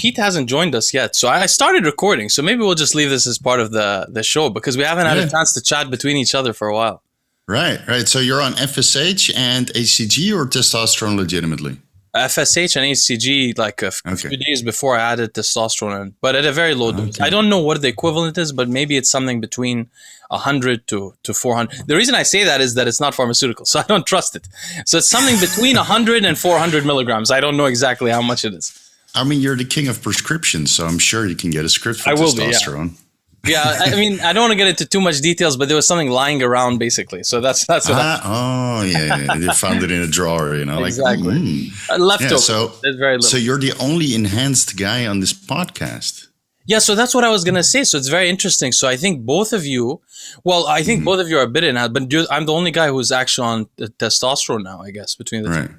Pete hasn't joined us yet. So I started recording. So maybe we'll just leave this as part of the show because we haven't had a chance to chat between each other for a while. Right. So you're on FSH and HCG or testosterone legitimately? FSH and HCG like a few days before I added testosterone in, but at a very low dose. I don't know what the equivalent is, but maybe it's something between 100 to 400. The reason I say that is that it's not pharmaceutical, so I don't trust it. So it's something between 100 and 400 milligrams. I don't know exactly how much it is. I mean, you're the king of prescriptions, so I'm sure you can get a script for testosterone. Yeah, I mean, I don't want to get into too much details, but there was something lying around, basically. So that's what. You found it in a drawer, Exactly. Leftover. So there's very little. So you're the only enhanced guy on this podcast. Yeah, so that's what I was gonna say. So it's very interesting. So I think both of you, both of you are a bit enhanced, but I'm the only guy who's actually on testosterone now, I guess, between the two.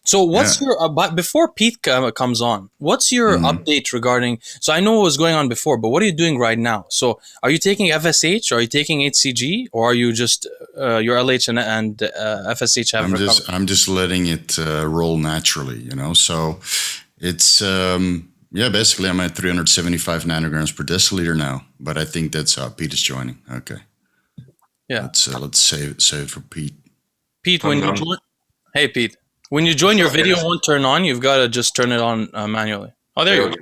So what's your, before Pete comes on, what's your update regarding, so I know what was going on before, but what are you doing right now? So are you taking FSH, are you taking HCG, or are you just, your LH and FSH have recovered? I'm just letting it roll naturally, so it's, basically I'm at 375 nanograms per deciliter now, but I think that's how Pete is joining. Okay. Yeah. Let's save it for Pete. Pete, when you join, hey Pete. When you join, your video won't turn on. You've got to just turn it on manually. Oh, there you go.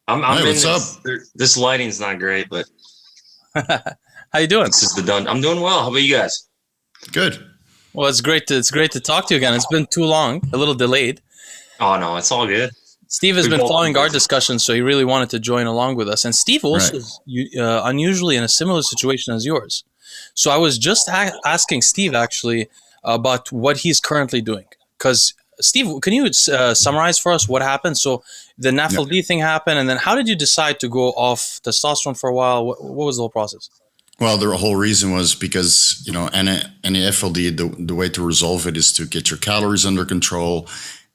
I'm what's up? This lighting's not great, but how you doing? This is I'm doing well. How about you guys? Good. Well, it's great to talk to you again. It's been too long, a little delayed. Oh no, it's all good. Steve has been following our discussion, so he really wanted to join along with us. And Steve also is unusually in a similar situation as yours. So I was just asking Steve actually about what he's currently doing. Because, Steve, can you summarize for us what happened? So the nafld thing happened, and then how did you decide to go off testosterone for a while? What was the whole process? Well, the whole reason was because, NAFLD, the way to resolve it is to get your calories under control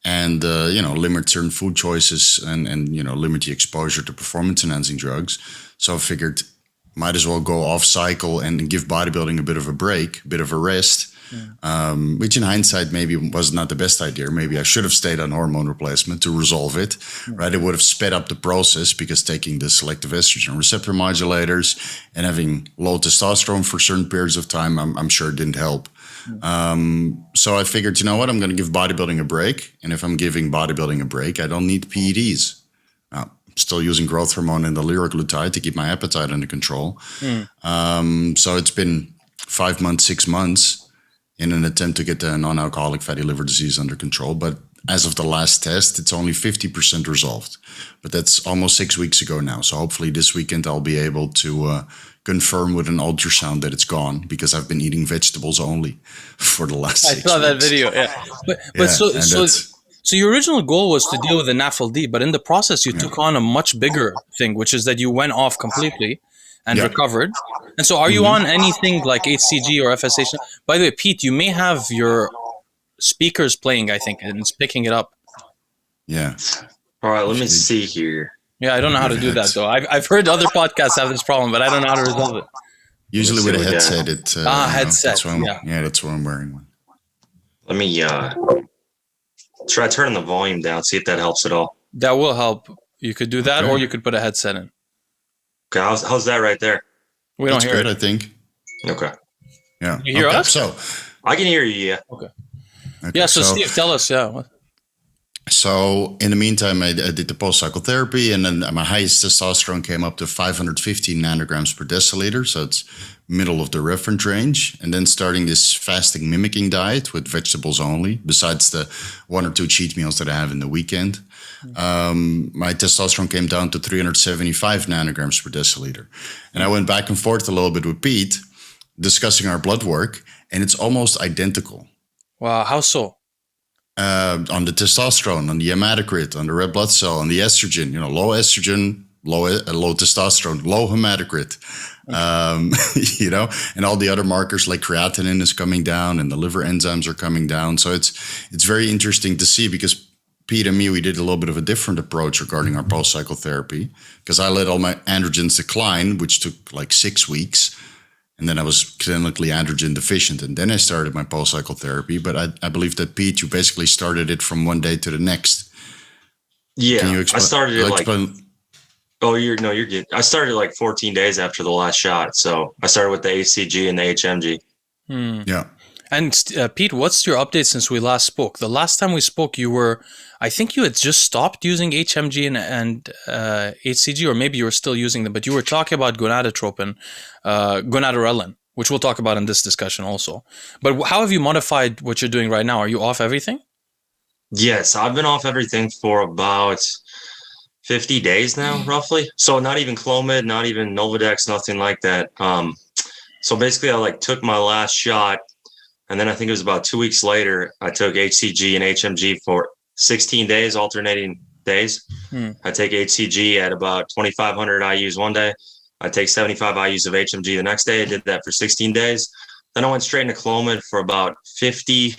and, limit certain food choices and limit the exposure to performance-enhancing drugs. So I figured might as well go off cycle and give bodybuilding a bit of a break, a bit of a rest. Which in hindsight maybe was not the best idea. Maybe I should have stayed on hormone replacement to resolve it, right? It would have sped up the process because taking the selective estrogen receptor modulators and having low testosterone for certain periods of time, I'm sure didn't help. So I figured, you know what, I'm going to give bodybuilding a break. And if I'm giving bodybuilding a break, I don't need PEDs. Now, I'm still using growth hormone and the liraglutide to keep my appetite under control. So it's been 5 months, 6 months in an attempt to get the non-alcoholic fatty liver disease under control. But as of the last test, it's only 50% resolved. But that's almost 6 weeks ago now. So hopefully this weekend I'll be able to confirm with an ultrasound that it's gone because I've been eating vegetables only for the last 6 weeks. I saw that video, So your original goal was to deal with the nafld, but in the process you took on a much bigger thing, which is that you went off completely and recovered. And so are you on anything like HCG or FSH? By the way, Pete, you may have your speakers playing, I think, and it's picking it up. Yeah. All right, let me see here. Yeah, I don't know how to do that, though. I've heard other podcasts have this problem, but I don't know how to resolve it. Usually with a headset. Headset. That's why I'm wearing one. Let me try turning the volume down, see if that helps at all. That will help. You could do that, or you could put a headset in. Okay, how's that right there? We don't hear it. I think. Okay. Yeah. You hear us? So I can hear you. Yeah. Okay. Yeah. So Steve, tell us. Yeah. So in the meantime, I did the post-cycle therapy, and then my highest testosterone came up to 515 nanograms per deciliter. So it's middle of the reference range. And then starting this fasting mimicking diet with vegetables only, besides the 1 or 2 cheat meals that I have in the weekend. My testosterone came down to 375 nanograms per deciliter. And I went back and forth a little bit with Pete, discussing our blood work, and it's almost identical. Wow, how so? On the testosterone, on the hematocrit, on the red blood cell, on the estrogen, low estrogen, low testosterone, low hematocrit, and all the other markers like creatinine is coming down and the liver enzymes are coming down. So it's very interesting to see because Pete and me, we did a little bit of a different approach regarding our post-cycle therapy because I let all my androgens decline, which took like 6 weeks. And then I was clinically androgen deficient. And then I started my post-cycle therapy. But I believe that, Pete, you basically started it from one day to the next. Yeah, Can you I started it like. explain? Oh, you're good. I started like 14 days after the last shot, so I started with the HCG and the HMG. Yeah. And Pete, what's your update since we last spoke? The last time we spoke, I think you had just stopped using HMG and HCG, or maybe you were still using them, but you were talking about gonadotropin, Gonadorelin, which we'll talk about in this discussion also. But how have you modified what you're doing right now? Are you off everything? Yes, I've been off everything for about 50 days now, roughly. So not even Clomid, not even Nolvadex, nothing like that. So basically, I like took my last shot, and then I think it was about 2 weeks later, I took HCG and HMG for 16 days, alternating days. I take HCG at about 2,500 IUs one day. I take 75 IUs of HMG the next day. I did that for 16 days. Then I went straight into Clomid for about 50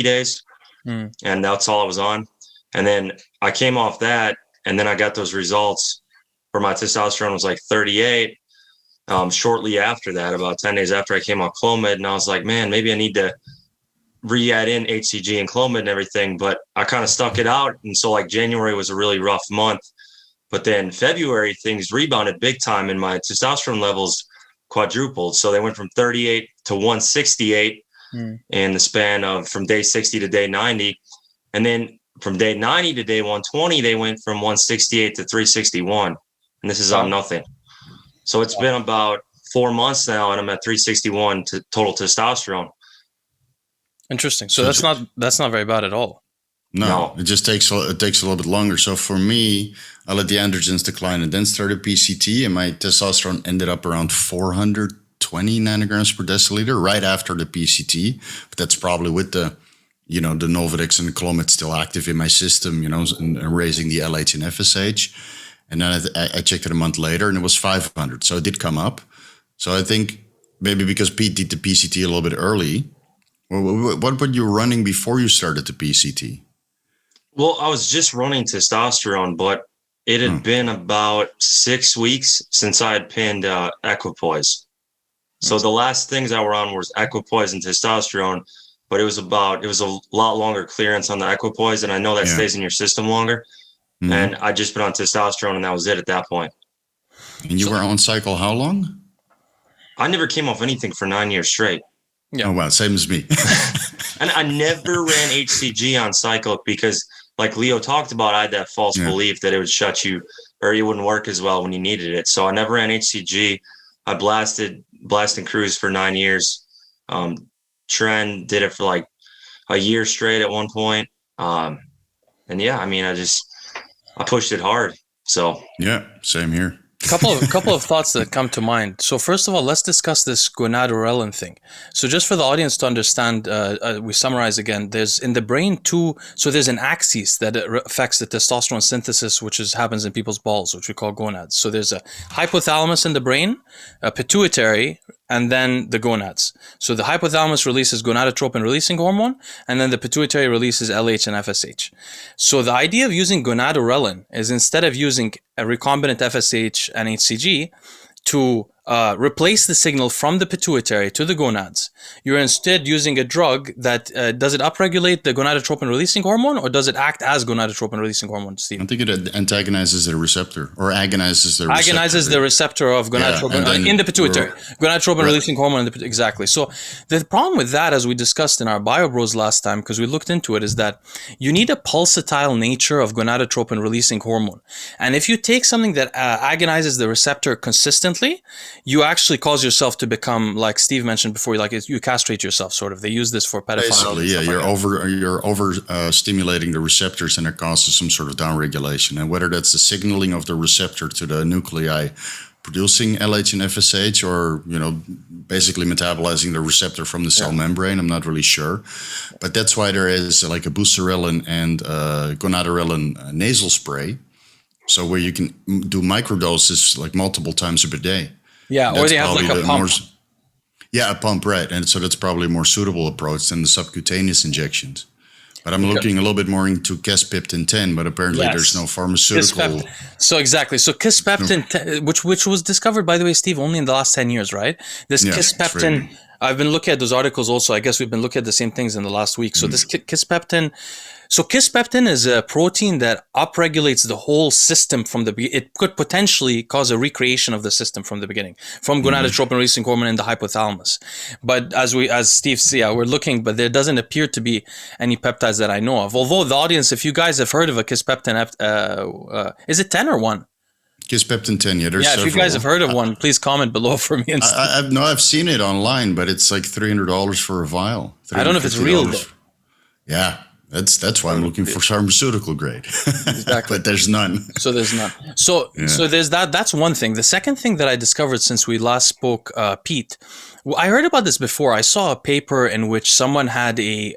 days. And that's all I was on. And then I came off that, and then I got those results where my testosterone was like 38. Shortly after that, about 10 days after I came off Clomid, and I was like, man, maybe I need to re-add in HCG and Clomid and everything, but I kind of stuck it out. And so like January was a really rough month, but then February things rebounded big time and my testosterone levels quadrupled. So they went from 38 to 168 in the span of from day 60 to day 90. And then from day 90 to day 120, they went from 168 to 361. And this is on nothing. So it's been about 4 months now, and I'm at 361 to total testosterone. Interesting. So that's not very bad at all. No, it just takes a little bit longer. So for me, I let the androgens decline and then started PCT, and my testosterone ended up around 420 nanograms per deciliter right after the PCT. But that's probably with the the Nolvadex and the Clomid still active in my system, and raising the LH and FSH. And then I checked it a month later, and it was 500. So it did come up. So I think maybe because Pete did the PCT a little bit early. What were you running before you started the PCT? Well, I was just running testosterone, but it had been about 6 weeks since I had pinned equipoise. So the last things I were on was equipoise and testosterone, but it was a lot longer clearance on the equipoise, and I know that stays in your system longer. And I just been on testosterone, and that was it at that point. And you were on cycle how long? I never came off anything for 9 years straight. Yeah. Oh, wow. Same as me. And I never ran HCG on cyclic because, like Leo talked about, I had that false belief that it would shut you or it wouldn't work as well when you needed it. So I never ran HCG. I blasted and cruised for 9 years. Trend did it for like a year straight at one point. And yeah, I mean, I pushed it hard. So yeah, same here. Couple of thoughts that come to mind. So first of all, let's discuss this gonadorelin thing. So just for the audience to understand, we summarize again. There's in the brain there's an axis that affects the testosterone synthesis, which happens in people's balls, which we call gonads. So there's a hypothalamus in the brain, a pituitary, and then the gonads. So the hypothalamus releases gonadotropin releasing hormone, and then the pituitary releases LH and FSH. So the idea of using gonadorelin is instead of using a recombinant FSH and HCG to replace the signal from the pituitary to the gonads, you're instead using a drug that does it upregulate the gonadotropin releasing hormone, or does it act as gonadotropin releasing hormone, Steve? I think it antagonizes the receptor or agonizes the receptor. Agonizes the receptor of gonadotropin in the pituitary. Gonadotropin releasing hormone exactly. So the problem with that, as we discussed in our Bio Bros last time, because we looked into it, is that you need a pulsatile nature of gonadotropin releasing hormone. And if you take something that agonizes the receptor consistently, you actually cause yourself to become, like Steve mentioned before, you castrate yourself, sort of. They use this for pedophiles. Basically, yeah, you're over stimulating the receptors, and it causes some sort of downregulation. And whether that's the signaling of the receptor to the nuclei producing LH and FSH, or basically metabolizing the receptor from the cell membrane, I'm not really sure. But that's why there is like a Buserelin and Gonadorelin nasal spray, so where you can do microdoses like multiple times per day. Yeah, or they have like a pump. A pump, right. And so that's probably a more suitable approach than the subcutaneous injections. But I'm looking a little bit more into Kisspeptin 10, but apparently there's no pharmaceutical. So exactly. So Kisspeptin, which was discovered, by the way, Steve, only in the last 10 years, right? This Kisspeptin I've been looking at those articles also. I guess we've been looking at the same things in the last week. So this Kisspeptin, Kisspeptin is a protein that upregulates the whole system from the beginning. It could potentially cause a recreation of the system from the beginning, from gonadotropin releasing hormone in the hypothalamus. But as Steve said, we're looking, but there doesn't appear to be any peptides that I know of. Although the audience, if you guys have heard of a Kisspeptin, is it 10 or 1? Kisspeptin 10, yeah. There's if you guys have heard of one, please comment below for me. I've seen it online, but it's like $300 for a vial. I don't know if it's real though. Yeah, that's why I'm looking for pharmaceutical grade. Exactly. But there's none. So there's none. So there's that. That's one thing. The second thing that I discovered since we last spoke, Pete, I heard about this before. I saw a paper in which someone had a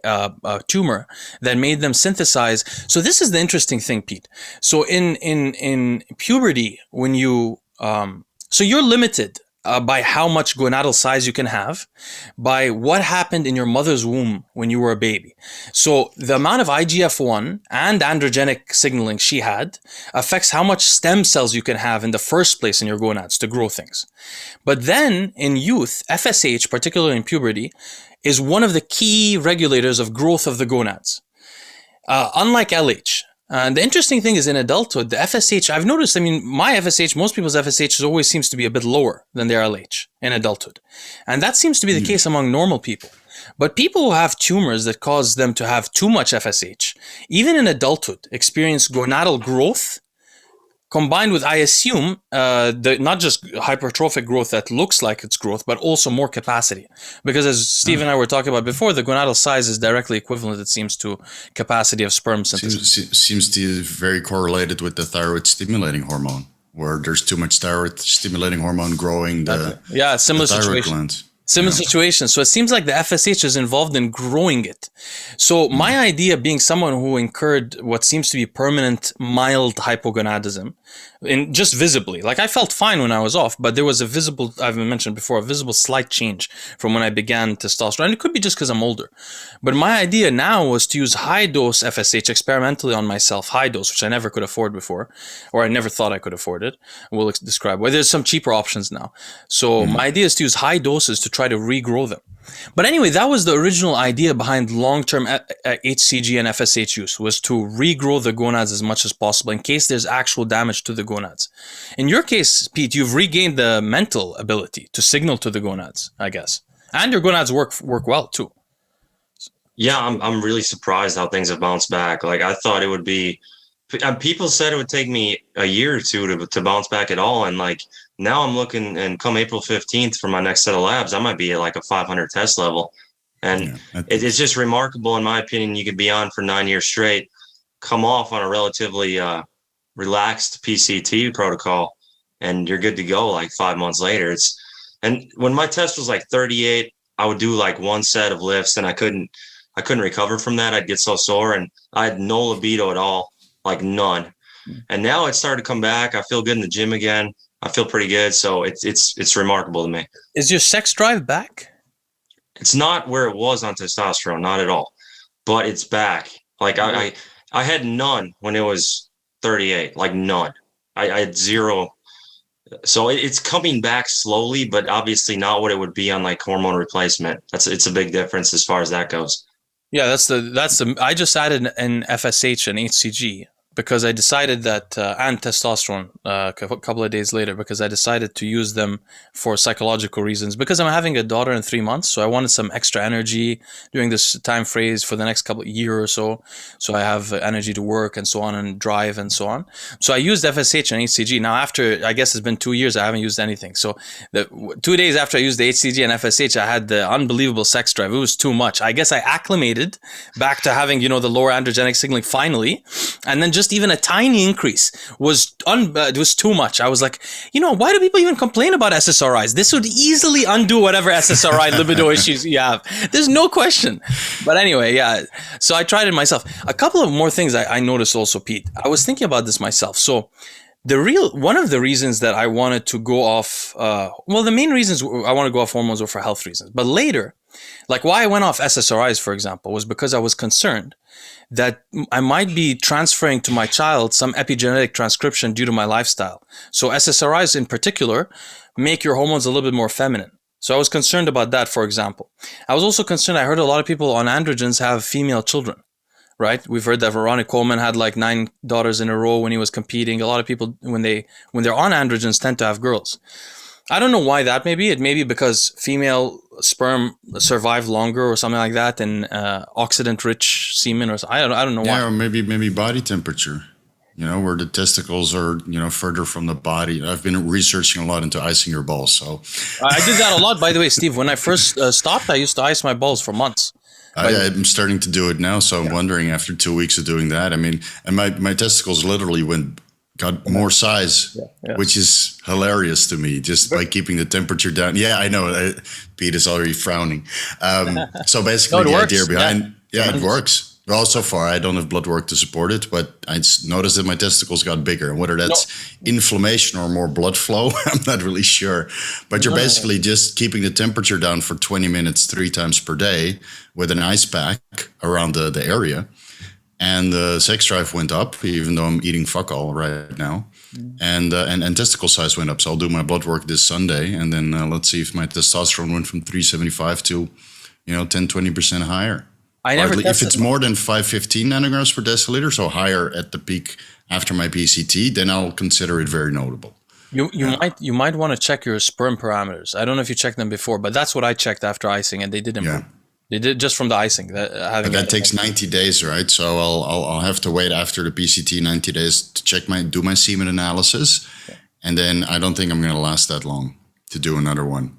tumor that made them synthesize. So this is the interesting thing, Pete. So in puberty, when you so you're limited by how much gonadal size you can have by what happened in your mother's womb when you were a baby. So the amount of IGF-1 and androgenic signaling she had affects how much stem cells you can have in the first place in your gonads to grow things. But then in youth, FSH, particularly in puberty, is one of the key regulators of growth of the gonads. Unlike LH. And the interesting thing is in adulthood, the FSH, I've noticed, I mean, my FSH, most people's FSH always seems to be a bit lower than their LH in adulthood. And that seems to be the case among normal people. But people who have tumors that cause them to have too much FSH, even in adulthood, experience gonadal growth combined with, I assume, not just hypertrophic growth that looks like it's growth, but also more capacity. Because as Steve and I were talking about before, the gonadal size is directly equivalent, it seems, to capacity of sperm synthesis. Seems to be very correlated with the thyroid stimulating hormone, where there's too much thyroid stimulating hormone growing the, similar the thyroid situation. gland. Similar situation. So it seems like the FSH is involved in growing it. So my idea, being someone who incurred what seems to be permanent mild hypogonadism, in just visibly, like I felt fine when I was off, but there was a visible, I've mentioned before, a visible slight change from when I began testosterone. And it could be just because I'm older. But my idea now was to use high dose FSH experimentally on myself, high dose, which I never could afford before, or I never thought I could afford it. We'll describe why. There's some cheaper options now. So my idea is to use high doses to try to regrow them. But anyway, that was the original idea behind long-term HCG and FSH use, was to regrow the gonads as much as possible in case there's actual damage to the gonads. In your case, Pete, you've regained the mental ability to signal to the gonads, I guess. And your gonads work well too. Yeah, I'm really surprised how things have bounced back. Like I thought it would be, people said it would take me a year or two to bounce back at all. And like now I'm looking, and come April 15th for my next set of labs, I might be at like a 500 test level. And it's just remarkable, in my opinion. You could be on for 9 years straight, come off on a relatively relaxed PCT protocol, and you're good to go like 5 months later. And when my test was like 38, I would do like one set of lifts and I couldn't recover from that. I'd get so sore, and I had no libido at all, like none. And now it's started to come back. I feel good in the gym again. I feel pretty good. So it's remarkable to me. Is your sex drive back? It's not where it was on testosterone, not at all, but it's back. Like I had none when it was 38, like none. I had zero. So it's coming back slowly, but obviously not what it would be on like hormone replacement. It's a big difference as far as that goes. Yeah, that's the. I just added an FSH and HCG because I decided that, and testosterone a couple of days later, because I decided to use them for psychological reasons. Because I'm having a daughter in 3 months, so I wanted some extra energy during this time phase for the next year or so. So I have energy to work and so on, and drive and so on. So I used FSH and HCG. Now, after, I guess it's been 2 years, I haven't used anything. So 2 days after I used the HCG and FSH, I had the unbelievable sex drive. It was too much. I guess I acclimated back to having, the lower androgenic signaling finally. And then just even a tiny increase was too much. I was like, why do people even complain about SSRIs? This would easily undo whatever SSRI libido issues you have. There's no question. But anyway, yeah. So I tried it myself. A couple of more things I noticed also, Pete. I was thinking about this myself. So one of the reasons that I wanted to go off, the main reasons I want to go off hormones were for health reasons. But later, like why I went off SSRIs, for example, was because I was concerned that I might be transferring to my child some epigenetic transcription due to my lifestyle. So SSRIs in particular make your hormones a little bit more feminine. So I was concerned about that, for example. I was also concerned, I heard a lot of people on androgens have female children, right? We've heard that Ronnie Coleman had like 9 daughters in a row when he was competing. A lot of people, when they're on androgens, tend to have girls. I don't know why that may be. It may be because female sperm survive longer or something like that, and oxidant-rich semen, or I don't know why. Yeah, or maybe body temperature. You know, where the testicles are, you know, further from the body. I've been researching a lot into icing your balls. So I did that a lot, by the way, Steve. When I first stopped, I used to ice my balls for months. I'm starting to do it now. So I'm wondering, after 2 weeks of doing that, I mean, and my testicles literally got more size, which is hilarious to me, just by keeping the temperature down. Yeah, I know. Pete is already frowning. So basically, the idea behind, it works. Well, so far, I don't have blood work to support it, but I noticed that my testicles got bigger. And whether that's inflammation or more blood flow, I'm not really sure. But you're basically just keeping the temperature down for 20 minutes 3 times per day with an ice pack around the area. And the sex drive went up, even though I'm eating fuck all right now. And testicle size went up. So I'll do my blood work this Sunday. And then let's see if my testosterone went from 375 to, 10-20% higher. If it's more than 515 nanograms per deciliter, so higher at the peak after my PCT, then I'll consider it very notable. You might want to check your sperm parameters. I don't know if you checked them before, but that's what I checked after icing, and they did improve. Yeah. They did just from the icing. That takes 90 days, right? So I'll have to wait after the PCT 90 days to do my semen analysis, and then I don't think I'm going to last that long to do another one.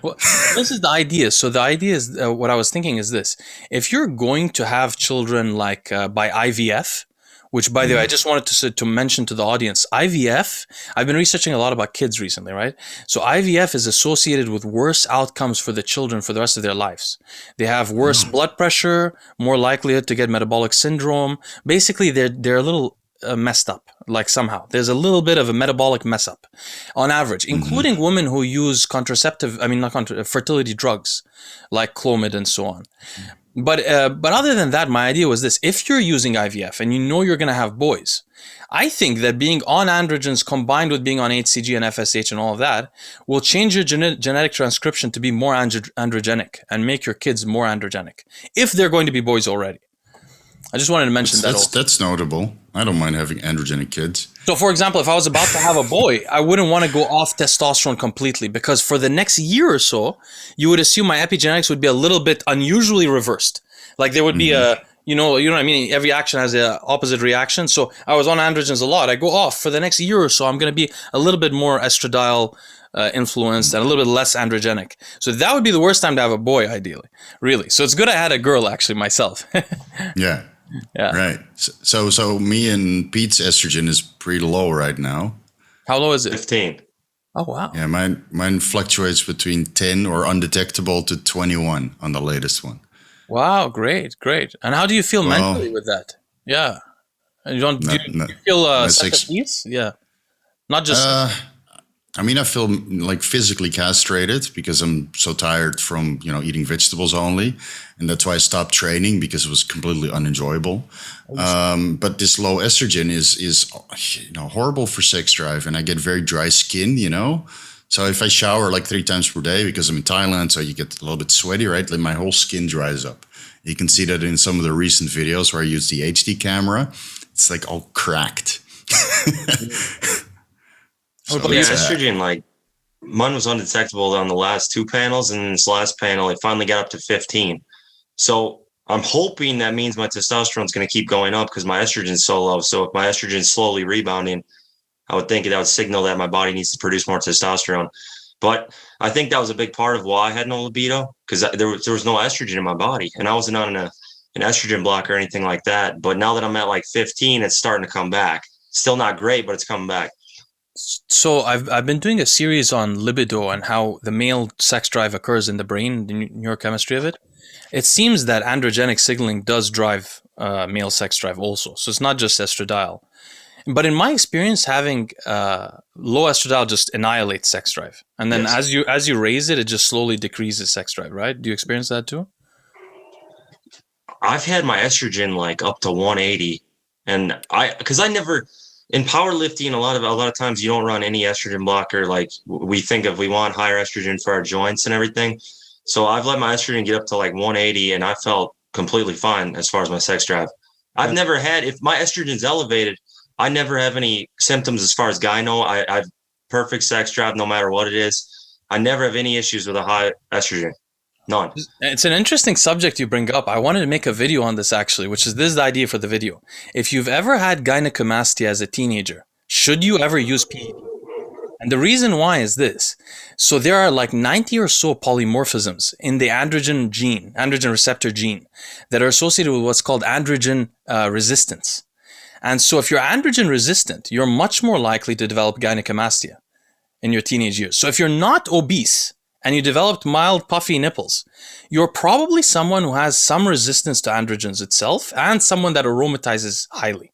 Well, this is the idea. So the idea is, what I was thinking is this: if you're going to have children like by IVF, which, by the way, I just wanted to mention to the audience, IVF, I've been researching a lot about kids recently, right? So IVF is associated with worse outcomes for the children for the rest of their lives. They have worse blood pressure, more likelihood to get metabolic syndrome. Basically, they're a little messed up, like somehow. There's a little bit of a metabolic mess up on average, including women who use fertility drugs like Clomid and so on. But other than that, my idea was this: if you're using IVF and you know you're going to have boys, I think that being on androgens combined with being on HCG and FSH and all of that will change your genetic transcription to be more androgenic and make your kids more androgenic, if they're going to be boys already. I just wanted to mention that. That's notable. I don't mind having androgenic kids. So, for example, if I was about to have a boy, I wouldn't want to go off testosterone completely, because for the next year or so, you would assume my epigenetics would be a little bit unusually reversed. Like there would be you know what I mean? Every action has an opposite reaction. So I was on androgens a lot. I go off for the next year or so. I'm going to be a little bit more estradiol influenced and a little bit less androgenic. So that would be the worst time to have a boy, ideally. Really. So it's good I had a girl, actually, myself. Yeah. Yeah. Right. So me and Pete's estrogen is pretty low right now. How low is it? 15. Oh, wow. Yeah, mine fluctuates between 10 or undetectable to 21 on the latest one. Wow, great. And how do you feel mentally with that? Yeah. And do you feel sense of peace? Yeah. Not just... I feel like physically castrated because I'm so tired from, eating vegetables only. And that's why I stopped training, because it was completely unenjoyable. But this low estrogen is horrible for sex drive. And I get very dry skin, So if I shower like 3 times per day, because I'm in Thailand, so you get a little bit sweaty, right? Then my whole skin dries up. You can see that in some of the recent videos where I use the HD camera. It's like all cracked. So estrogen, like mine was undetectable on the last 2 panels, and this last panel, it finally got up to 15. So I'm hoping that means my testosterone is going to keep going up because my estrogen is so low. So if my estrogen is slowly rebounding, I would think that would signal that my body needs to produce more testosterone. But I think that was a big part of why I had no libido, because there was no estrogen in my body, and I wasn't on an estrogen block or anything like that. But now that I'm at like 15, it's starting to come back. Still not great, but it's coming back. So I've been doing a series on libido and how the male sex drive occurs in the brain, the neurochemistry of it. It seems that androgenic signaling does drive male sex drive also. So it's not just estradiol. But in my experience, having low estradiol just annihilates sex drive. And then as you raise it, it just slowly decreases sex drive, right? Do you experience that too? I've had my estrogen like up to 180. And because I never in powerlifting, a lot of times you don't run any estrogen blocker. Like we think of, we want higher estrogen for our joints and everything. So I've let my estrogen get up to like 180 and I felt completely fine as far as my sex drive. I've never had, if my estrogen's elevated, I never have any symptoms as far as gyno. I've perfect sex drive no matter what it is. I never have any issues with a high estrogen. None. It's an interesting subject you bring up. I wanted to make a video on this actually, which is this is the idea for the video. If you've ever had gynecomastia as a teenager, should you ever use PED? And the reason why is this. So there are like 90 or so polymorphisms in the androgen gene, androgen receptor gene, that are associated with what's called androgen resistance. And so if you're androgen resistant, you're much more likely to develop gynecomastia in your teenage years. So if you're not obese and you developed mild puffy nipples, you're probably someone who has some resistance to androgens itself and someone that aromatizes highly.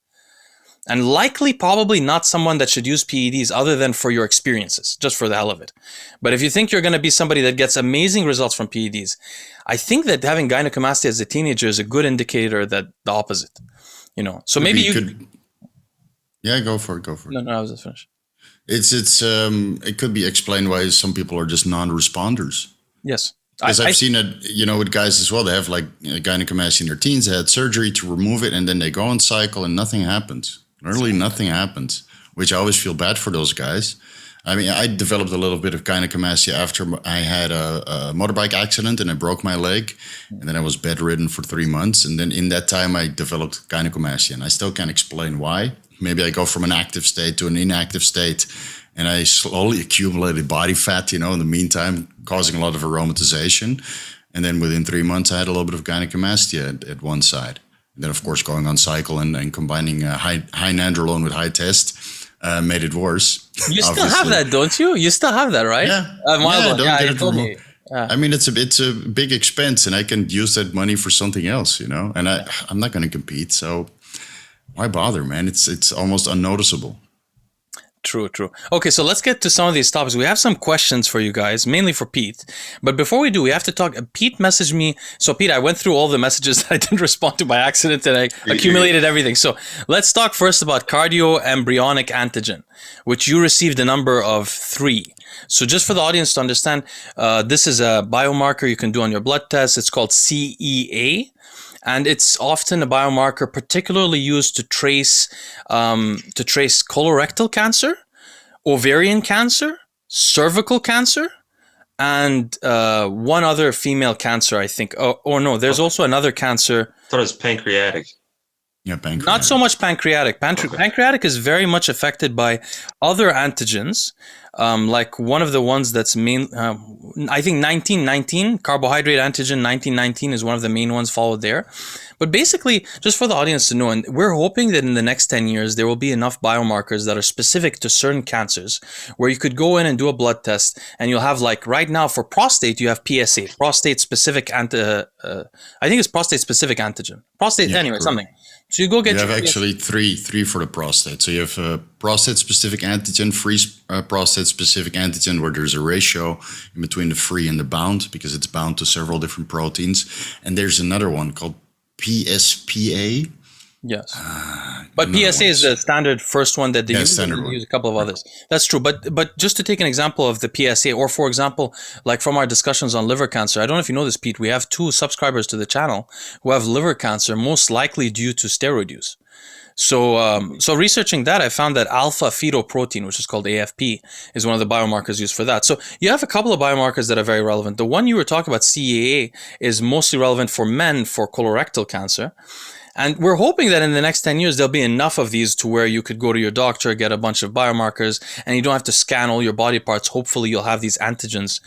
And likely probably not someone that should use PEDs other than for your experiences, just for the hell of it. But if you think you're going to be somebody that gets amazing results from PEDs, I think that having gynecomastia as a teenager is a good indicator that the opposite, you know. So maybe you could... Yeah, go for it. No, I was just finished. It could be explained why some people are just non-responders. Yes. Because I've seen it, you know, with guys as well. They have like gynecomastia in their teens. They had surgery to remove it, and then they go on cycle, and nothing happens. Literally nothing happens, which I always feel bad for those guys. I mean, I developed a little bit of gynecomastia after I had a motorbike accident and I broke my leg, and then I was bedridden for 3 months. And then in that time, I developed gynecomastia, and I still can't explain why. Maybe I go from an active state to an inactive state, and I slowly accumulated body fat, you know, in the meantime, causing a lot of aromatization. And then within 3 months, I had a little bit of gynecomastia at one side. And then, of course, going on cycle and combining high nandrolone with high test made it worse. You still have that, don't you? You still have that, right? Yeah. You told me. I mean, it's a big expense, and I can use that money for something else, you know. And I'm not going to compete, so why bother, man? It's almost unnoticeable. True. Okay, so let's get to some of these topics. We have some questions for you guys, mainly for Pete. But before we do, we have to talk. Pete messaged me. So Pete, I went through all the messages that I didn't respond to by accident, and I accumulated everything. So let's talk first about cardio-embryonic antigen, which you received a number of 3. So just for the audience to understand, this is a biomarker you can do on your blood test. It's called CEA. And it's often a biomarker particularly used to trace colorectal cancer, ovarian cancer, cervical cancer, and one other female cancer, I think. Oh no, there's also another cancer. I thought it was pancreatic. Yeah, pancreatic. Not so much pancreatic. Pancreatic is very much affected by other antigens, like one of the ones that's main, I think 1919, carbohydrate antigen 1919 is one of the main ones followed there. But basically, just for the audience to know, and we're hoping that in the next 10 years, there will be enough biomarkers that are specific to certain cancers, where you could go in and do a blood test, and you'll have, like right now for prostate, you have PSA, prostate-specific I think it's prostate-specific antigen. Prostate, yeah, anyway, correct. Something. So you go get. You have actually three for the prostate. So you have prostate-specific antigen, free prostate-specific antigen, where there's a ratio in between the free and the bound, because it's bound to several different proteins. And there's another one called PSPA. Yes, but PSA is the standard first one that they use. They use a couple of others. That's true. But just to take an example of the PSA, or for example, like from our discussions on liver cancer, I don't know if you know this, Pete. We have 2 subscribers to the channel who have liver cancer, most likely due to steroid use. So researching that, I found that alpha fetoprotein, which is called AFP, is one of the biomarkers used for that. So you have a couple of biomarkers that are very relevant. The one you were talking about, CEA, is mostly relevant for men for colorectal cancer. And we're hoping that in the next 10 years, there'll be enough of these to where you could go to your doctor, get a bunch of biomarkers, and you don't have to scan all your body parts. Hopefully, you'll have these antigens.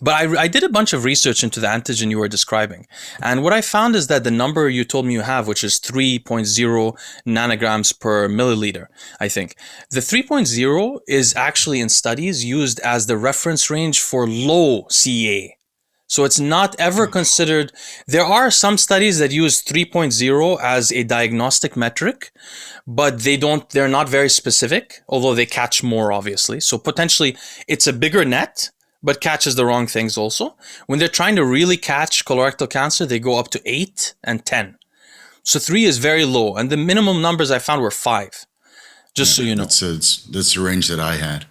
But I did a bunch of research into the antigen you were describing. And what I found is that the number you told me you have, which is 3.0 nanograms per milliliter, I think. The 3.0 is actually in studies used as the reference range for low CEA. So it's not ever considered. There are some studies that use 3.0 as a diagnostic metric, but they're not very specific, although they catch more, obviously. So potentially it's a bigger net, but catches the wrong things also. When they're trying to really catch colorectal cancer, they go up to 8 and 10. So 3 is very low. And the minimum numbers I found were 5. Just so you know. That's the range that I had.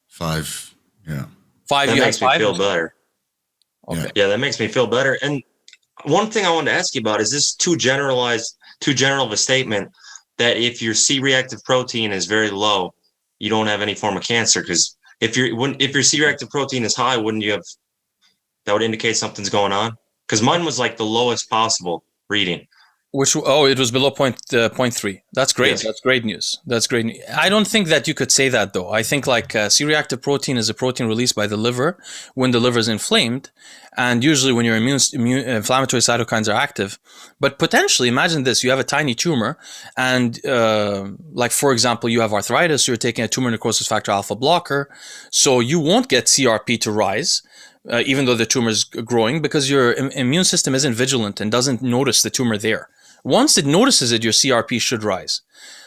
5. Yeah. 5. That makes me 5? feel better. Okay. Yeah, that makes me feel better. And one thing I wanted to ask you about, is this too general of a statement that if your C-reactive protein is very low, you don't have any form of cancer? Because if your C-reactive protein is high, wouldn't you have, that would indicate something's going on? Because mine was like the lowest possible reading. It was below 0.3. That's great. Yes. That's great news. That's great news. I don't think that you could say that, though. I think like C-reactive protein is a protein released by the liver when the liver is inflamed, and usually when your inflammatory cytokines are active. But potentially, imagine this: you have a tiny tumor, and like for example, you have arthritis. You're taking a tumor necrosis factor alpha blocker, so you won't get CRP to rise. Even though the tumor is growing, because your immune system isn't vigilant and doesn't notice the tumor there. Once it notices it, your CRP should rise.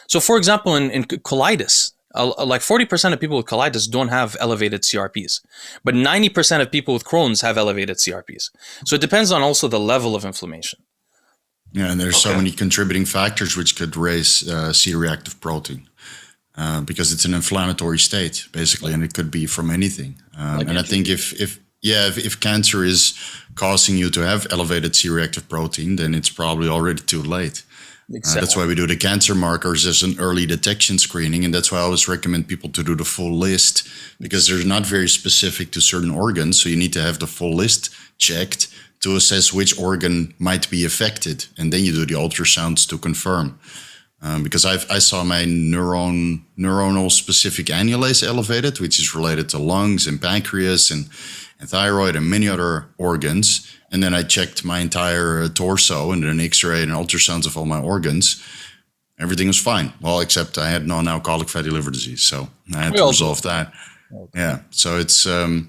So for example, in colitis, like 40% of people with colitis don't have elevated CRPs, but 90% of people with Crohn's have elevated CRPs. So it depends on also the level of inflammation. Yeah, and there's so many contributing factors which could raise C-reactive protein because it's an inflammatory state, basically, and it could be from anything. And I think if cancer is causing you to have elevated C-reactive protein, then it's probably already too late. Exactly. That's why we do the cancer markers as an early detection screening. And that's why I always recommend people to do the full list, because they're not very specific to certain organs. So you need to have the full list checked to assess which organ might be affected. And then you do the ultrasounds to confirm. Because I saw my neuronal specific annulase elevated, which is related to lungs and pancreas and thyroid and many other organs. And then I checked my entire torso and an X-ray and ultrasounds of all my organs. Everything was fine. Well, except I had non-alcoholic fatty liver disease. So I had to resolve that. Yeah. So it's like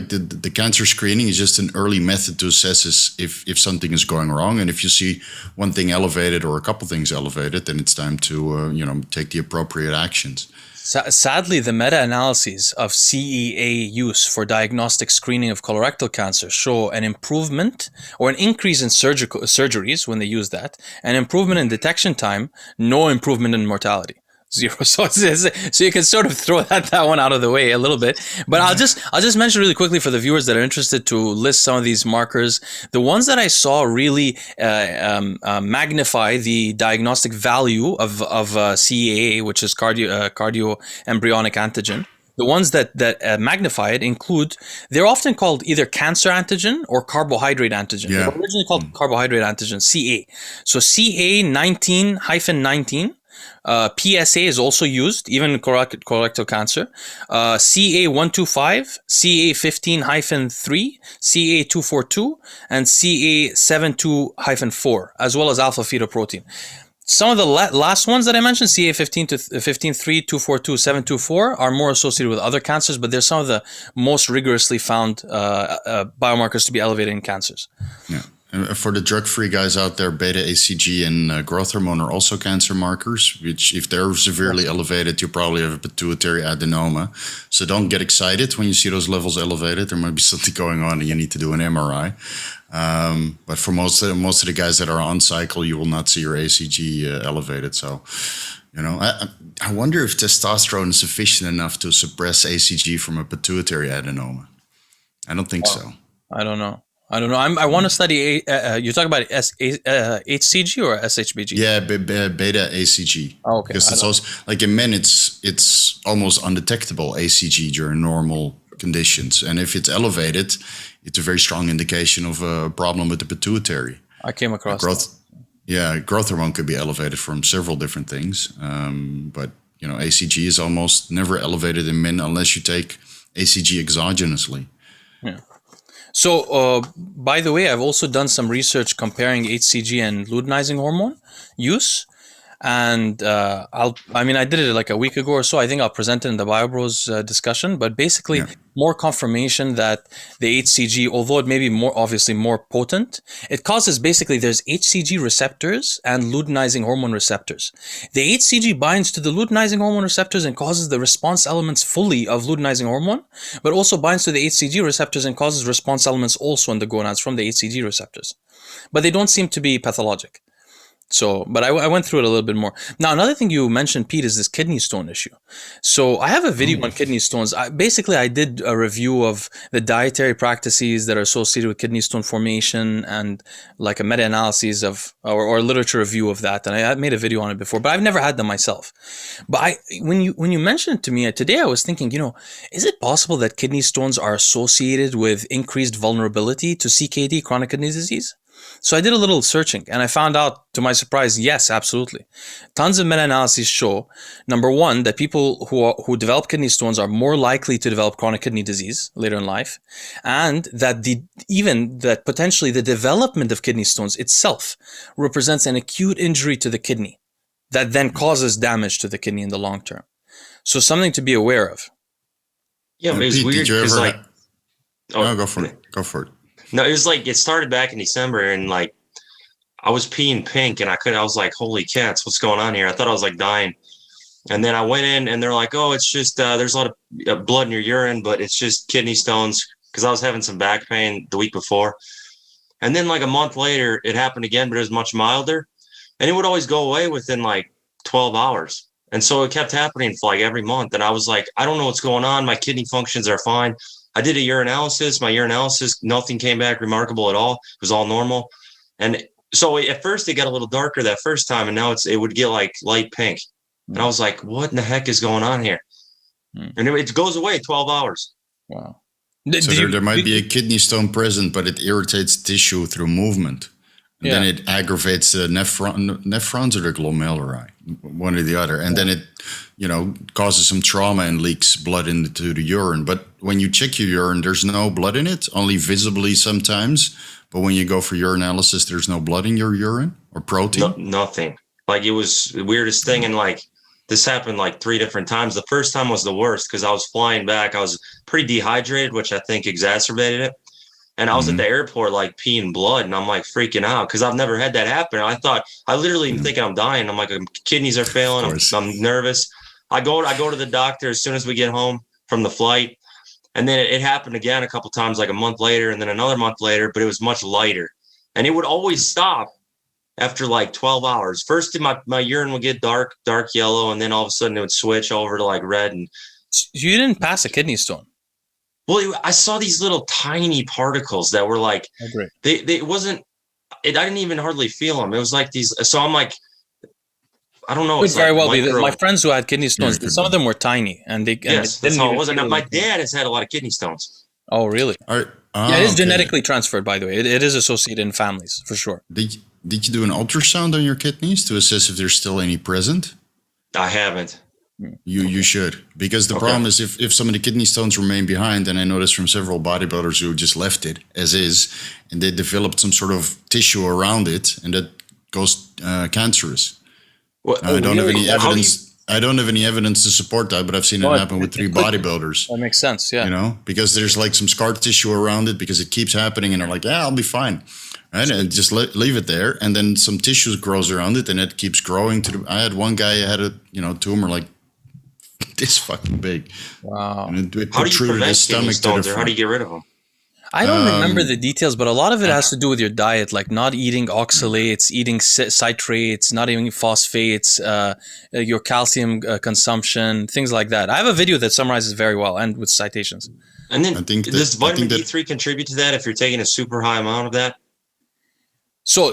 the cancer screening is just an early method to assess if something is going wrong. And if you see one thing elevated or a couple things elevated, then it's time to take the appropriate actions. Sadly, the meta-analyses of CEA use for diagnostic screening of colorectal cancer show an improvement or an increase in surgeries when they use that, an improvement in detection time, no improvement in mortality. 0. So you can sort of throw that one out of the way a little bit. But I'll just mention really quickly for the viewers that are interested to list some of these markers. The ones that I saw really magnify the diagnostic value of CEA, which is carcinoembryonic antigen. The ones that magnify it include, they're often called either cancer antigen or carbohydrate antigen. Yeah. They were originally called carbohydrate antigen, CA. So CA 19-19. PSA is also used, even in colorectal cancer. CA125, CA15-3, CA242, and CA72-4, as well as alpha-fetoprotein. Some of the last ones that I mentioned, CA15-3, 242, 724, are more associated with other cancers, but they're some of the most rigorously found biomarkers to be elevated in cancers. Yeah. And for the drug-free guys out there, beta-HCG and growth hormone are also cancer markers, which if they're severely elevated, you probably have a pituitary adenoma. So don't get excited when you see those levels elevated. There might be something going on and you need to do an MRI. But for most of the guys that are on cycle, you will not see your HCG elevated. So, I wonder if testosterone is sufficient enough to suppress HCG from a pituitary adenoma. I don't think so. I don't know. I want to study. You're talking about HCG or SHBG? Yeah, beta HCG. Oh, okay. Because it's also like in men, it's almost undetectable HCG during normal conditions, and if it's elevated, it's a very strong indication of a problem with the pituitary. I came across growth. Yeah, growth hormone could be elevated from several different things, but HCG is almost never elevated in men unless you take HCG exogenously. Yeah. So, by the way, I've also done some research comparing HCG and luteinizing hormone use. And I did it like a week ago or so. I think I'll present it in the BioBros discussion. But basically, more confirmation that the HCG, although it may be obviously more potent, it causes there's HCG receptors and luteinizing hormone receptors. The HCG binds to the luteinizing hormone receptors and causes the response elements fully of luteinizing hormone, but also binds to the HCG receptors and causes response elements also in the gonads from the HCG receptors. But they don't seem to be pathologic. So, but I went through it a little bit more. Now, another thing you mentioned, Pete, is this kidney stone issue. So I have a video on kidney stones. I did a review of the dietary practices that are associated with kidney stone formation and like a meta-analysis of, or a literature review of that. And I made a video on it before, but I've never had them myself. But when you mentioned it to me today, I was thinking, is it possible that kidney stones are associated with increased vulnerability to CKD, chronic kidney disease? So I did a little searching and I found out, to my surprise, yes, absolutely. Tons of meta-analyses show, number one, that people who develop kidney stones are more likely to develop chronic kidney disease later in life, and that that potentially the development of kidney stones itself represents an acute injury to the kidney that then causes damage to the kidney in the long term. So something to be aware of. Yeah, but it's weird because go for it. Go for it. No, it was like it started back in December, and like I was peeing pink, and I was like, "Holy cats, what's going on here?" I thought I was like dying, and then I went in, and they're like, "Oh, it's just there's a lot of blood in your urine, but it's just kidney stones." Because I was having some back pain the week before, and then like a month later, it happened again, but it was much milder, and it would always go away within like 12 hours, and so it kept happening for like every month, and I was like, "I don't know what's going on. My kidney functions are fine." I did a urinalysis. My urinalysis, nothing came back remarkable at all. It was all normal. And so at first it got a little darker that first time, and now it would get like light pink. And I was like, what in the heck is going on here? And it goes away 12 hours. Wow. So there might be a kidney stone present, but it irritates tissue through movement. And then it aggravates the nephrons or the glomeruli, one or the other. And then it, causes some trauma and leaks blood into the urine. But when you check your urine, there's no blood in it, only visibly sometimes. But when you go for urinalysis, there's no blood in your urine or protein? No, nothing. Like, it was the weirdest thing. And like, this happened like 3 different times. The first time was the worst because I was flying back. I was pretty dehydrated, which I think exacerbated it. And I was at the airport, like peeing blood, and I'm like freaking out because I've never had that happen. I literally am thinking I'm dying. I'm like, kidneys are failing. I'm nervous. I go to the doctor as soon as we get home from the flight. And then it happened again a couple times, like a month later, and then another month later, but it was much lighter. And it would always stop after like 12 hours. First, my urine would get dark yellow, and then all of a sudden it would switch over to like red. And you didn't pass a kidney stone. Well, I saw these little tiny particles that were like, they wasn't, I didn't even hardly feel them. It was like these, so I'm like, I don't know. Could very well be. My friends who had kidney stones, some of them were tiny, and that's how it was. And my dad has had a lot of kidney stones. Oh, really? Yeah, it is genetically transferred, by the way. It is associated in families, for sure. Did you do an ultrasound on your kidneys to assess if there's still any present? I haven't. You should, because the problem is if some of the kidney stones remain behind, and I noticed from several bodybuilders who just left it as is, and they developed some sort of tissue around it, and that goes cancerous. I don't have any evidence. I don't have any evidence to support that, but I've seen it happen with 3 bodybuilders. That makes sense, yeah. Because there's like some scar tissue around it because it keeps happening, and they're like, yeah, I'll be fine. Right? And just leave it there, and then some tissue grows around it, and it keeps growing. I had one guy who had a tumor like this fucking big. Wow. And it how do you prevent kidney stones, or how do you get rid of them? I don't remember the details, but a lot of it has to do with your diet, like not eating oxalates, eating citrates, not eating phosphates, your calcium consumption, things like that. I have a video that summarizes very well and with citations. And then does vitamin D3 contribute to that if you're taking a super high amount of that? So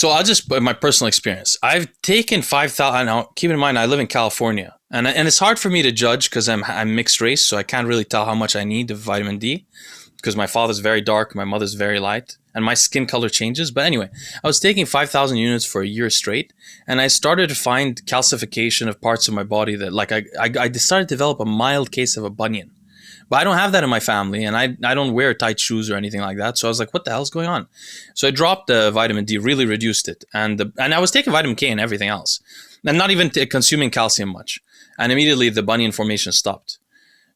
I'll just put my personal experience. I've taken 5,000. Now, keep in mind, I live in California, and it's hard for me to judge because I'm mixed race, so I can't really tell how much I need of vitamin D because my father's very dark, my mother's very light, and my skin color changes. But anyway, I was taking 5,000 units for a year straight, and I started to find calcification of parts of my body that, like, I decided to develop a mild case of a bunion. But I don't have that in my family, and I don't wear tight shoes or anything like that. So I was like, what the hell's going on? So I dropped the vitamin D, really reduced it. And I was taking vitamin K and everything else, and not even consuming calcium much. And immediately the bunion formation stopped.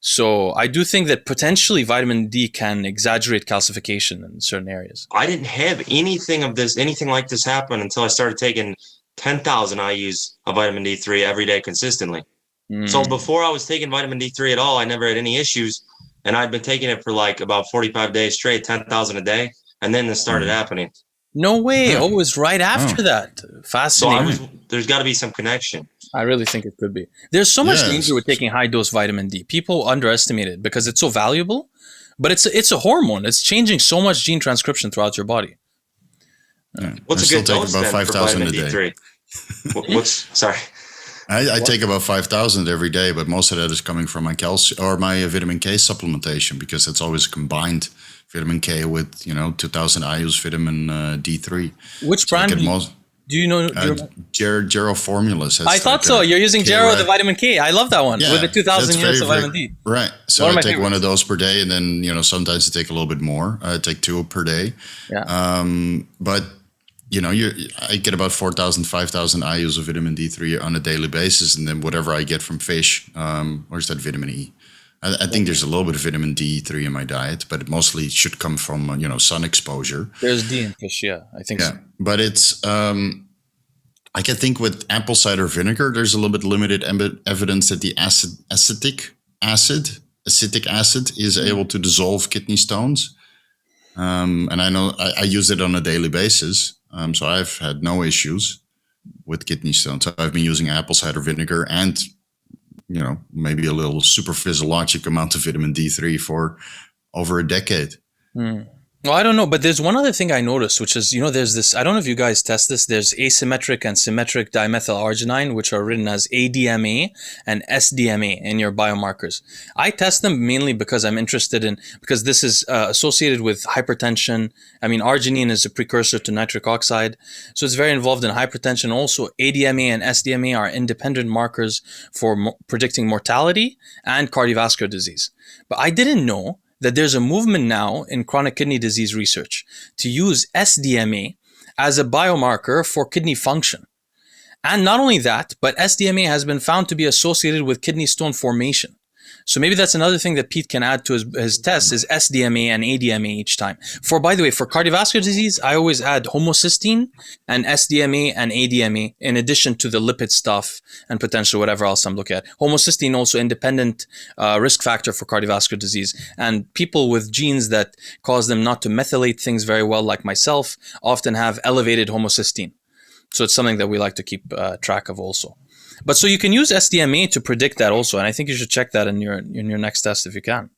So I do think that potentially vitamin D can exaggerate calcification in certain areas. I didn't have anything like this happen until I started taking 10,000 IUs of vitamin D3 every day consistently. So before I was taking vitamin D3 at all, I never had any issues. And I'd been taking it for like about 45 days straight, 10,000 a day. And then this started happening. No way. Oh, it was right after that. Fascinating. So there's got to be some connection. I really think it could be. There's so much danger with taking high dose vitamin D. People underestimate it because it's so valuable, but it's a hormone. It's changing so much gene transcription throughout your body. Yeah. What's a good dose then for vitamin D3? Sorry. I take about 5,000 every day, but most of that is coming from my calcium or my vitamin K supplementation, because it's always combined vitamin K with 2,000 IU's vitamin D3. Which brand do you know? Jarrow formulas. I thought so. You're using Jarrow, the vitamin K. I love that one with the 2,000 units of vitamin D. Right. So I take one of those per day, and then sometimes I take a little bit more. I take 2 per day. Yeah. But I get about 4,000, 5,000 IU's of vitamin D3 on a daily basis, and then whatever I get from fish, where's that vitamin E? I think there's a little bit of vitamin D3 in my diet, but it mostly should come from sun exposure. There's D in fish, yeah, I think so. But it's I can think with apple cider vinegar, there's a little bit limited evidence that the acetic acid is able to dissolve kidney stones. And I know I use it on a daily basis. So I've had no issues with kidney stones. So I've been using apple cider vinegar and, maybe a little super physiologic amount of vitamin D3 for over a decade. Well, I don't know, but there's one other thing I noticed, which is, there's this, I don't know if you guys test this, there's asymmetric and symmetric dimethylarginine, which are written as ADMA and SDMA in your biomarkers. I test them mainly because I'm interested because this is associated with hypertension. I mean, arginine is a precursor to nitric oxide, so it's very involved in hypertension. Also, ADMA and SDMA are independent markers for predicting mortality and cardiovascular disease. But I didn't know that there's a movement now in chronic kidney disease research to use SDMA as a biomarker for kidney function. And not only that, but SDMA has been found to be associated with kidney stone formation. So maybe that's another thing that Pete can add to his tests is SDMA and ADMA each time. By the way, for cardiovascular disease, I always add homocysteine and SDMA and ADMA in addition to the lipid stuff and potentially whatever else I'm looking at. Homocysteine also independent risk factor for cardiovascular disease. And people with genes that cause them not to methylate things very well, like myself, often have elevated homocysteine. So it's something that we like to keep track of also. But so you can use SDMA to predict that also, and I think you should check that in your next test if you can.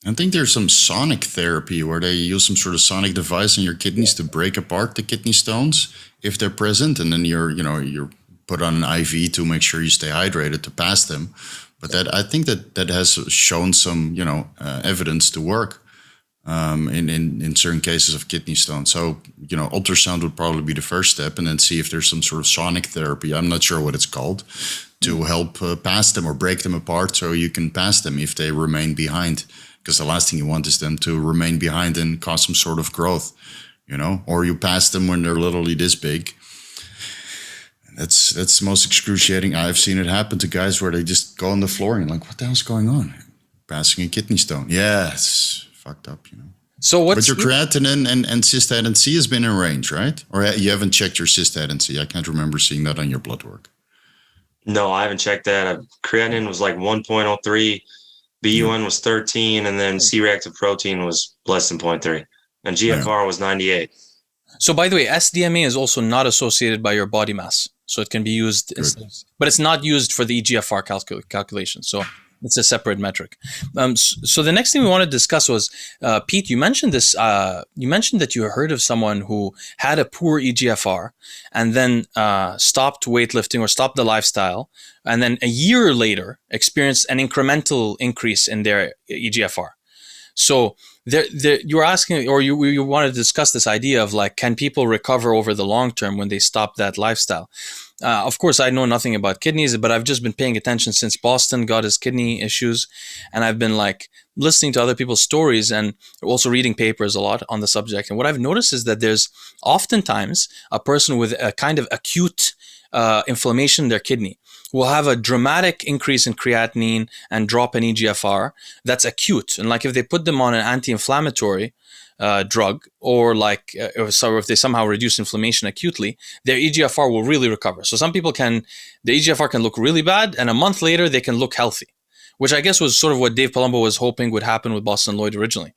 I think there's some sonic therapy where they use some sort of sonic device in your kidneys to break apart the kidney stones if they're present, and then you're put on an IV to make sure you stay hydrated to pass them. But I think that has shown some evidence to work in certain cases of kidney stone. So, ultrasound would probably be the first step, and then see if there's some sort of sonic therapy. I'm not sure what it's called, to help pass them or break them apart so you can pass them if they remain behind. Because the last thing you want is them to remain behind and cause some sort of growth, or you pass them when they're literally this big. That's the most excruciating. I've seen it happen to guys where they just go on the floor and like, what the hell's going on? Passing a kidney stone. Yeah, it's fucked up, So but your creatinine and cystatin C has been in range, right? Or you haven't checked your cystatin C? I can't remember seeing that on your blood work. No, I haven't checked that. Creatinine was like 1.03, BUN was 13, and then C-reactive protein was less than 0.3, and GFR was 98. So by the way, SDMA is also not associated by your body mass, so it can be used, but it's not used for the EGFR calculation. So it's a separate metric. So the next thing we want to discuss was, Pete, you mentioned this. You mentioned that you heard of someone who had a poor EGFR and then stopped weightlifting or stopped the lifestyle, and then a year later experienced an incremental increase in their EGFR. So you were asking, or you wanted to discuss this idea of like, can people recover over the long term when they stop that lifestyle? Of course, I know nothing about kidneys, but I've just been paying attention since Boston got his kidney issues. And I've been like listening to other people's stories and also reading papers a lot on the subject. And what I've noticed is that there's oftentimes a person with a kind of acute inflammation in their kidney will have a dramatic increase in creatinine and drop in EGFR that's acute. And like if they put them on an anti-inflammatory drug, or like if they somehow reduce inflammation acutely, their EGFR will really recover. So some people the EGFR can look really bad, and a month later they can look healthy, which I guess was sort of what Dave Palumbo was hoping would happen with Boston Lloyd originally.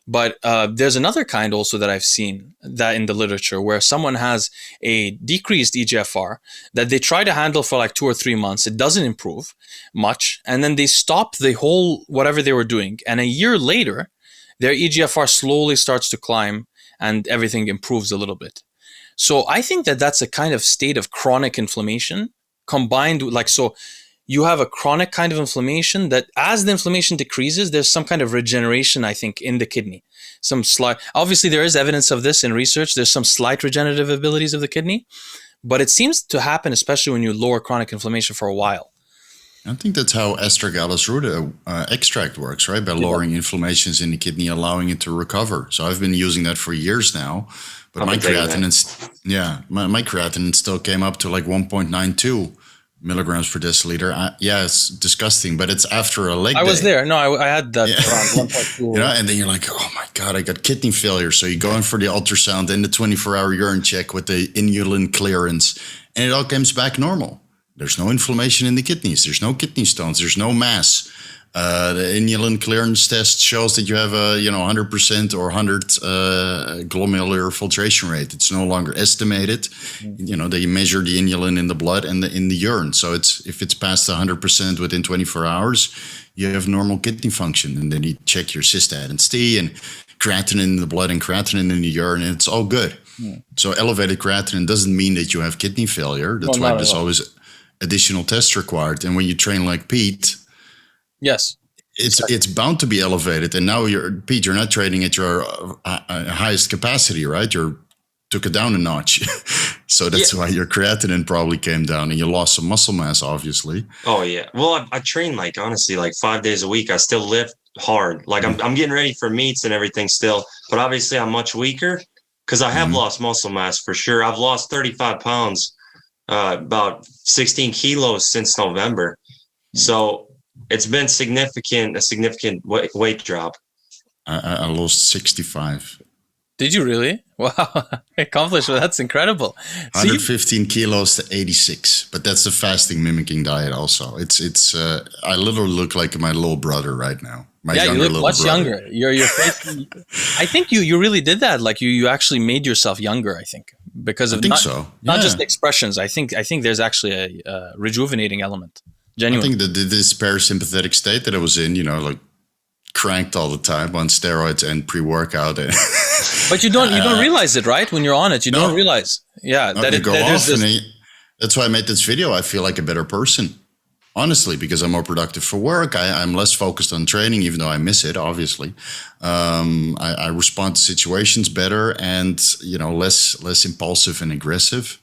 But there's another kind also that I've seen that in the literature where someone has a decreased EGFR that they try to handle for like 2 or 3 months. It doesn't improve much. And then they stop the whole whatever they were doing. And a year later, their EGFR slowly starts to climb and everything improves a little bit. So I think that that's a kind of state of chronic inflammation combined with like, so you have a chronic kind of inflammation that as the inflammation decreases, there's some kind of regeneration, I think, in the kidney. Some slight, obviously there is evidence of this in research. There's some slight regenerative abilities of the kidney, but it seems to happen, especially when you lower chronic inflammation for a while. I think that's how astragalus ruta extract works, right? By lowering inflammations in the kidney, allowing it to recover. So I've been using that for years now, but my creatinine, my creatinine still came up to like 1.92 milligrams per deciliter. It's disgusting, but it's after a leg day. I was there. No, I had that around 1.2. You know, and then you're like, oh my God, I got kidney failure. So you go in for the ultrasound and the 24-hour urine check with the inulin clearance, and it all comes back normal. There's no inflammation in the kidneys. There's no kidney stones. There's no mass. The inulin clearance test shows that you have a 100% or 100 glomerular filtration rate. It's no longer estimated. You know, they measure the inulin in the blood and in the urine. So if it's past 100% within 24 hours, you have normal kidney function. And then you check your cystatin T and creatinine in the blood and creatinine in the urine, and it's all good. So elevated creatinine doesn't mean that you have kidney failure. That's why there's always additional tests required. And when you train like Pete, yes, it's bound to be elevated. And now Pete, you're not training at your highest capacity, right? You took it down a notch. So that's why your creatinine probably came down and you lost some muscle mass, obviously. Oh yeah. Well, I train like, honestly, like 5 days a week. I still lift hard. Like I'm getting ready for meets and everything still, but obviously I'm much weaker because I have lost muscle mass for sure. I've lost 35 pounds. About 16 kilos since November. So it's been a significant weight drop. I lost 65. Did you really? Wow. Accomplishment. That's incredible. 115 kilos to 86, but that's the fasting mimicking diet also. It's I literally look like my little brother right now. You look much younger. Your face, I think you really did that. Like you actually made yourself younger, I think. Because of not just expressions. I think there's actually a rejuvenating element. Genuinely. I think that this parasympathetic state that I was in, like cranked all the time on steroids and pre-workout. But you don't realize it, right? When you're on it, you don't realize. Yeah, that's why I made this video. I feel like a better person. Honestly, because I'm more productive for work. I'm less focused on training, even though I miss it, obviously. I respond to situations better and, less impulsive and aggressive.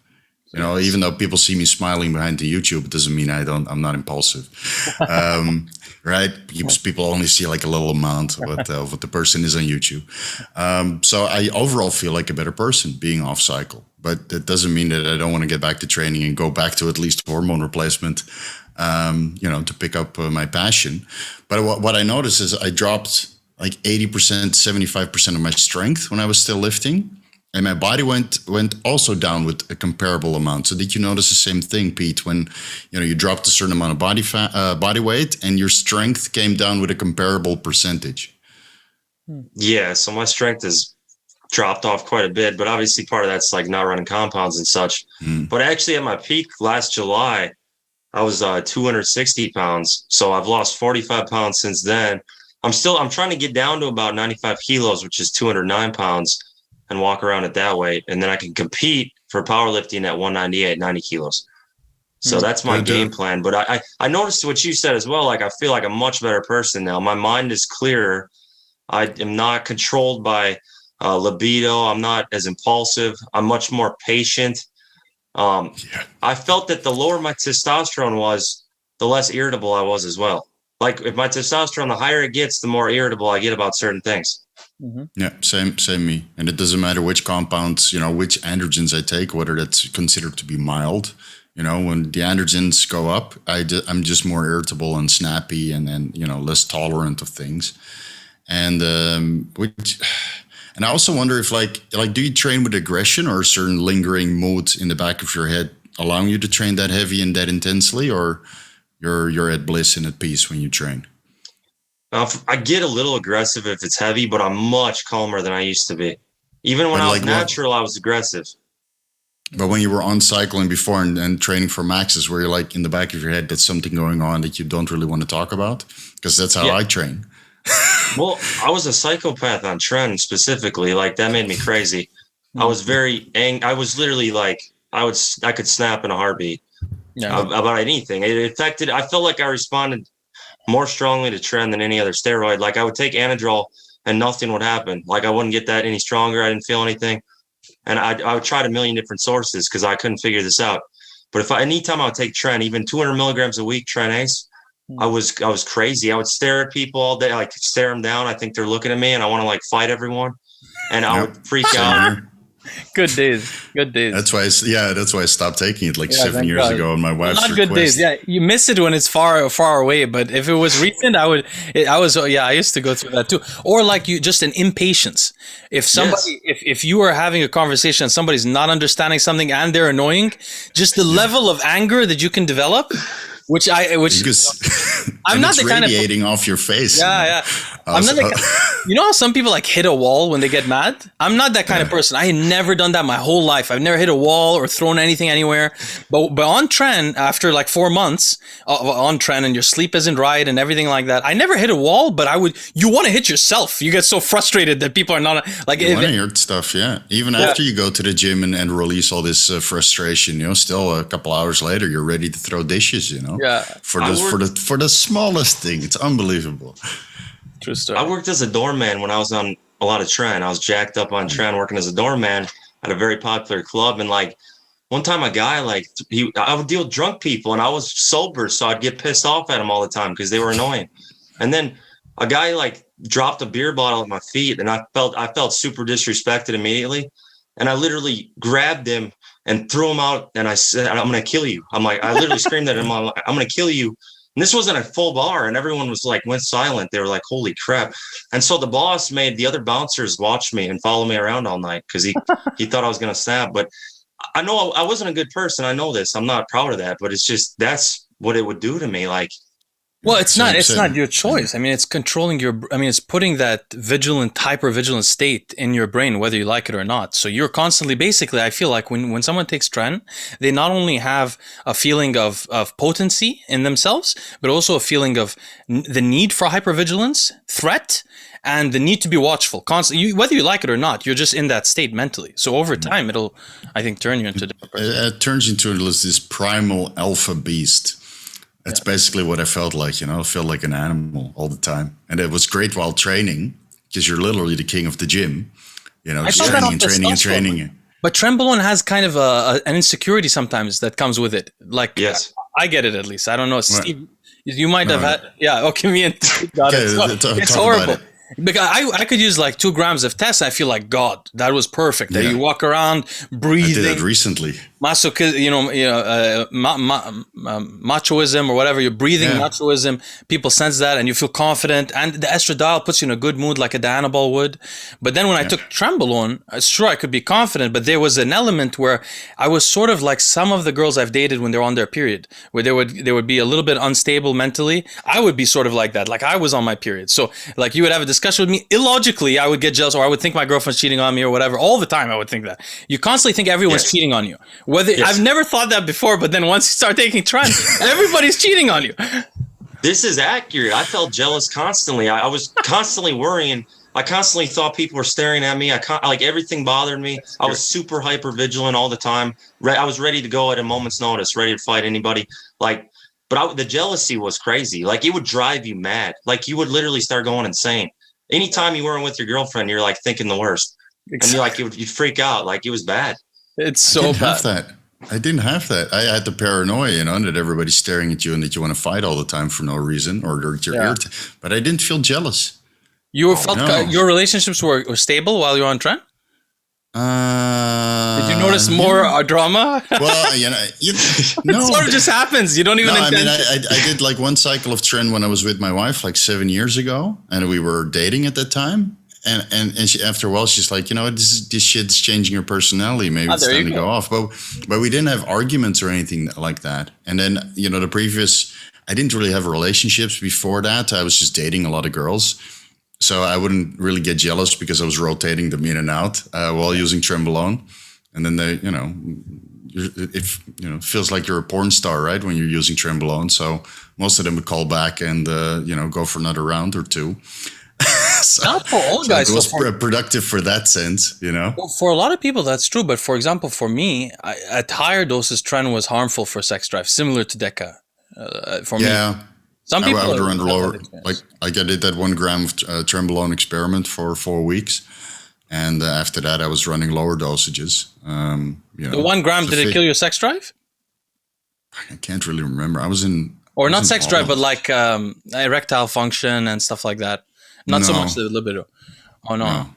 Even though people see me smiling behind the YouTube, it doesn't mean I'm not impulsive. Right? Because people only see like a little amount of what the person is on YouTube. So I overall feel like a better person being off cycle. But that doesn't mean that I don't want to get back to training and go back to at least hormone replacement. To pick up my passion. But what I noticed is I dropped like 80%, 75% of my strength when I was still lifting. And my body went also down with a comparable amount. So did you notice the same thing, Pete, when you dropped a certain amount of body weight and your strength came down with a comparable percentage? Yeah, so my strength has dropped off quite a bit, but obviously part of that's like not running compounds and such. But actually at my peak last July, I was 260 pounds. So I've lost 45 pounds since then. I'm trying to get down to about 95 kilos, which is 209 pounds, and walk around at that weight. And then I can compete for powerlifting at 198, 90 kilos. So that's my game plan. But I noticed what you said as well. Like, I feel like a much better person now. My mind is clearer. I am not controlled by libido. I'm not as impulsive. I'm much more patient. I felt that the lower my testosterone was, the less irritable I was as well. Like if my testosterone, the higher it gets, the more irritable I get about certain things. Yeah, same me. And it doesn't matter which compounds, which androgens I take, whether that's considered to be mild. When the androgens go up, I'm just more irritable and snappy and less tolerant of things. And And I also wonder if like, do you train with aggression or a certain lingering mood in the back of your head allowing you to train that heavy and that intensely, or you're at bliss and at peace when you train? I get a little aggressive if it's heavy, but I'm much calmer than I used to be. Even when I was natural, I was aggressive. But when you were on cycling before and training for maxes, were you like in the back of your head, that's something going on that you don't really want to talk about? Because that's how I train. Well, I was a psychopath on tren specifically. Like, that made me crazy. I was very angry. I was literally like, I could snap in a heartbeat about anything. It affected, I felt like I responded more strongly to tren than any other steroid. Like, I would take Anadrol and nothing would happen. Like, I wouldn't get that any stronger. I didn't feel anything. And I would try a million different sources because I couldn't figure this out. But anytime I would take tren, even 200 milligrams a week, tren ace, I was crazy. I would stare at people all day, like stare them down. I think they're looking at me and I want to like fight everyone. And I would freak out. Good days. That's why I stopped taking it 7 years ago. And my wife's not good days. Yeah, you miss it when it's far away. But if it was recent, I used to go through that too. Or like just an impatience. If somebody, if you are having a conversation and somebody's not understanding something and they're annoying, just the level of anger that you can develop. I'm not the kind of radiating off your face. Yeah. I'm not you know how some people like hit a wall when they get mad? I'm not that kind of person. I had never done that my whole life. I've never hit a wall or thrown anything anywhere. But on tren, after like 4 months on tren and your sleep isn't right and everything like that, I never hit a wall. But you want to hit yourself. You get so frustrated that people are not like. You want to hear stuff, Even after you go to the gym and release all this frustration, still a couple hours later you're ready to throw dishes. Yeah, for the smallest thing, it's unbelievable. True story. I worked as a doorman when I was on a lot of tren. I was jacked up on tren, working as a doorman at a very popular club. And like one time, a guy I would deal with drunk people, and I was sober, so I'd get pissed off at him all the time because they were annoying. And then a guy like dropped a beer bottle at my feet, and I felt super disrespected immediately. And I literally grabbed him and threw him out, and I said, "I'm going to kill you." I literally screamed at him, "I'm going to kill you." And this wasn't a full bar, and everyone was like, went silent. They were like, "Holy crap." And so the boss made the other bouncers watch me and follow me around all night because he thought I was going to snap. But I know I wasn't a good person. I know this. I'm not proud of that, but it's just, that's what it would do to me. Like, well, it's not your choice. I mean, it's controlling it's putting that hyper-vigilant state in your brain, whether you like it or not. So you're constantly, basically, I feel like when someone takes tren, they not only have a feeling of potency in themselves, but also a feeling of the need for hyper-vigilance, threat, and the need to be watchful. Constantly, whether you like it or not, you're just in that state mentally. So over time, it'll, I think, turn you into a different person. It turns into this primal alpha beast. That's basically what I felt like, I felt like an animal all the time. And it was great while training, because you're literally the king of the gym, just training. But trenbolone has kind of an insecurity sometimes that comes with it. Like, yes, I get it at least. I don't know. Steve, you might have had, me and got it. So it's horrible. Because I could use like 2 grams of test. I feel like God. That was perfect. You walk around breathing. I did that recently. Machoism or whatever. You're breathing machoism. People sense that, and you feel confident. And the estradiol puts you in a good mood, like a Dianabol would. But then when I took trenbolone, sure I could be confident, but there was an element where I was sort of like some of the girls I've dated when they're on their period, where they would be a little bit unstable mentally. I would be sort of like that, like I was on my period. So like you would have a discussion with me. Illogically, I would get jealous, or I would think my girlfriend's cheating on me or whatever. All the time I would think that. You constantly think everyone's cheating on you. I've never thought that before, but then once you start taking tren, everybody's cheating on you. This is accurate. I felt jealous constantly. I was constantly worrying. I constantly thought people were staring at me. Like everything bothered me. I was super hyper vigilant all the time. I was ready to go at a moment's notice, ready to fight anybody. But the jealousy was crazy. Like it would drive you mad. Like you would literally start going insane. Anytime you weren't with your girlfriend, you're like thinking the worst. Exactly. And you'd freak out. Like it was bad. It's so bad. I didn't have that. I had the paranoia, that everybody's staring at you and that you want to fight all the time for no reason, or that you're irritated. But I didn't feel jealous. You felt your relationships were stable while you were on tren? Did you notice more drama? Well, no. It sort of just happens. You don't even intend. I did like one cycle of tren when I was with my wife like 7 years ago, and we were dating at that time. and she, after a while, she's like, this shit's changing your personality. Maybe it's time to go off. But we didn't have arguments or anything like that. And then, I didn't really have relationships before that. I was just dating a lot of girls. So I wouldn't really get jealous because I was rotating them in and out while using Trenbolone. And then it feels like you're a porn star, right? When you're using Trenbolone. So most of them would call back and, go for another round or two. Not for all guys. It was productive for that sense, Well, for a lot of people, that's true. But for example, for me, at higher doses, Tren was harmful for sex drive, similar to Deca. For me. Some people I would run lower. I did that 1 gram of Trenbolone experiment for 4 weeks. And after that, I was running lower dosages. The 1 gram, did it kill your sex drive? I can't really remember. I was in... Or not sex drive, but like erectile function and stuff like that. Not so much the libido. Oh, no.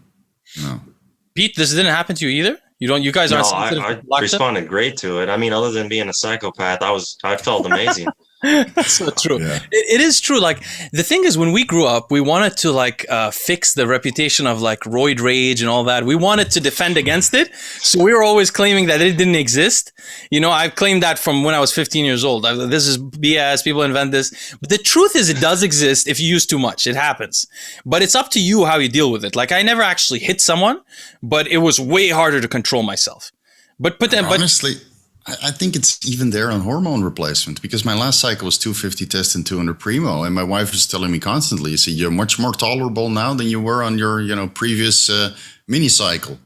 Pete, this didn't happen to you either? You guys aren't sensitive? I responded great to it. I mean, other than being a psychopath, I felt amazing. That's so true. Yeah. It is true. Like, the thing is, when we grew up, we wanted to fix the reputation of like roid rage and all that. We wanted to defend against it. So we were always claiming that it didn't exist. I've claimed that from when I was 15 years old. This is BS. People invent this. But the truth is, it does exist if you use too much. It happens. But it's up to you how you deal with it. Like, I never actually hit someone, but it was way harder to control myself. But honestly, I think it's even there on hormone replacement, because my last cycle was 250 test and 200 primo, and my wife was telling me constantly, you see, you're much more tolerable now than you were on your previous mini cycle.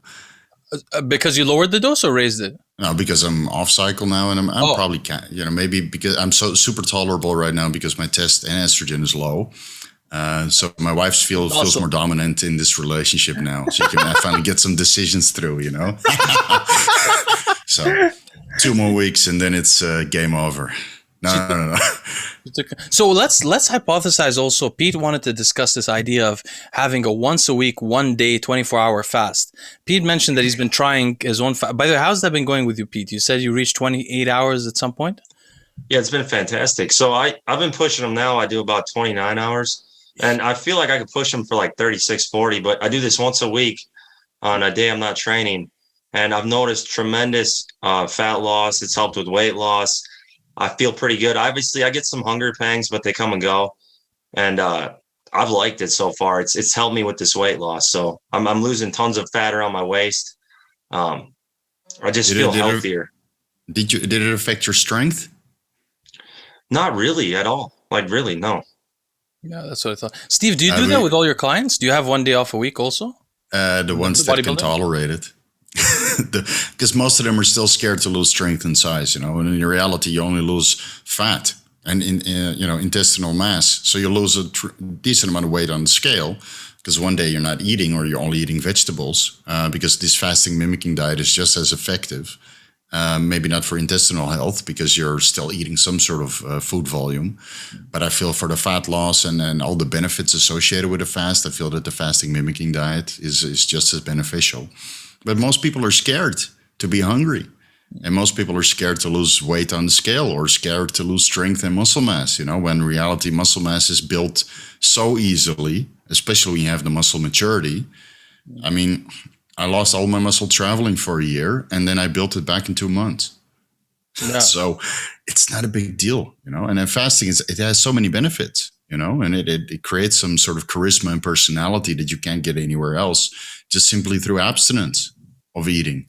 Because you lowered the dose or raised it? No, because I'm off cycle now, and I'm probably maybe because I'm so super tolerable right now because my test and estrogen is low. So my wife feels more dominant in this relationship now. She can finally get some decisions through, So 2 more weeks and then it's game over. No. So let's hypothesize also. Pete wanted to discuss this idea of having a once a week, 1 day, 24-hour fast. Pete mentioned that he's been trying his own fast. By the way, how's that been going with you, Pete? You said you reached 28 hours at some point? Yeah, it's been fantastic. So I've been pushing them now. I do about 29 hours. And I feel like I could push them for like 36, 40, but I do this once a week on a day I'm not training. And I've noticed tremendous fat loss. It's helped with weight loss. I feel pretty good. Obviously, I get some hunger pangs, but they come and go. And I've liked it so far. It's helped me with this weight loss. So I'm losing tons of fat around my waist. I just feel healthier. Did it affect your strength? Not really at all. Like, really, no. Yeah, that's what I thought. Steve, do you do that with all your clients? Do you have 1 day off a week also? The ones that can tolerate it. Because most of them are still scared to lose strength and size, and in reality you only lose fat and intestinal mass, so you lose a decent amount of weight on the scale, because one day you're not eating or you're only eating vegetables, because this fasting mimicking diet is just as effective. Maybe not for intestinal health because you're still eating some sort of food volume, but I feel for the fat loss and all the benefits associated with the fast, I feel that the fasting mimicking diet is just as beneficial. But most people are scared to be hungry, and most people are scared to lose weight on the scale or scared to lose strength and muscle mass, when in reality muscle mass is built so easily, especially when you have the muscle maturity. I mean, I lost all my muscle traveling for a year, and then I built it back in 2 months. Yeah. So it's not a big deal, and then fasting, it has so many benefits, and it creates some sort of charisma and personality that you can't get anywhere else, just simply through abstinence of eating.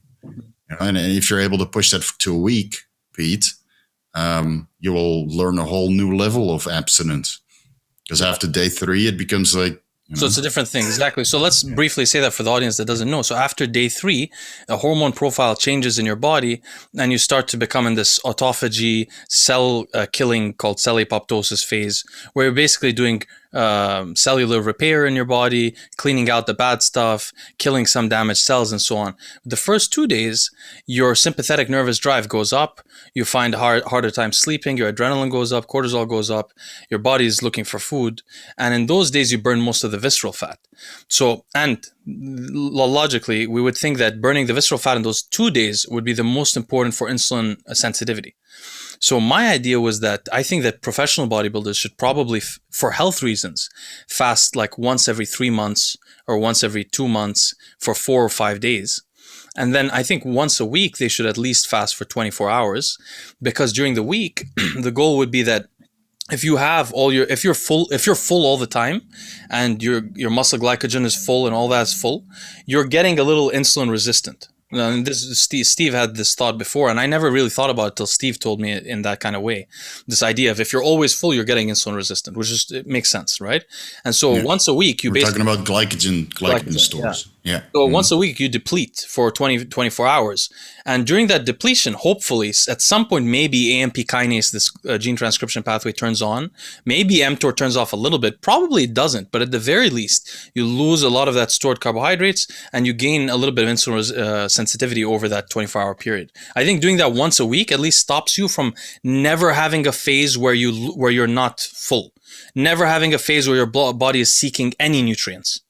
And if you're able to push that to a week, Pete, you will learn a whole new level of abstinence, because after day 3, it becomes like, So it's a different thing. Exactly. So let's briefly say that for the audience that doesn't know. So after day 3, a hormone profile changes in your body, and you start to become in this autophagy cell killing called cell apoptosis phase, where you're basically doing cellular repair in your body, cleaning out the bad stuff, killing some damaged cells, and so on. The first 2 days, your sympathetic nervous drive goes up. You find harder time sleeping. Your adrenaline goes up. Cortisol goes up. Your body is looking for food. And in those days, you burn most of the visceral fat. So, and logically, we would think that burning the visceral fat in those 2 days would be the most important for insulin sensitivity. So my idea was that I think that professional bodybuilders should probably, for health reasons, fast like once every 3 months or once every 2 months for 4 or 5 days. And then I think once a week, they should at least fast for 24 hours, because during the week, the goal would be that if you have if you're full all the time and your muscle glycogen is full and all that is full, you're getting a little insulin resistant. And this Steve had this thought before, and I never really thought about it till Steve told me it in that kind of way. This idea of if you're always full, you're getting insulin resistant, it makes sense, right? And so once a week, we're talking about glycogen stores. Yeah. So once a week, you deplete for 24 hours. And during that depletion, hopefully, at some point, maybe AMP kinase, this gene transcription pathway, turns on. Maybe mTOR turns off a little bit. Probably it doesn't. But at the very least, you lose a lot of that stored carbohydrates and you gain a little bit of insulin sensitivity over that 24-hour period. I think doing that once a week at least stops you from never having a phase where you're not full. Never having a phase where your body is seeking any nutrients.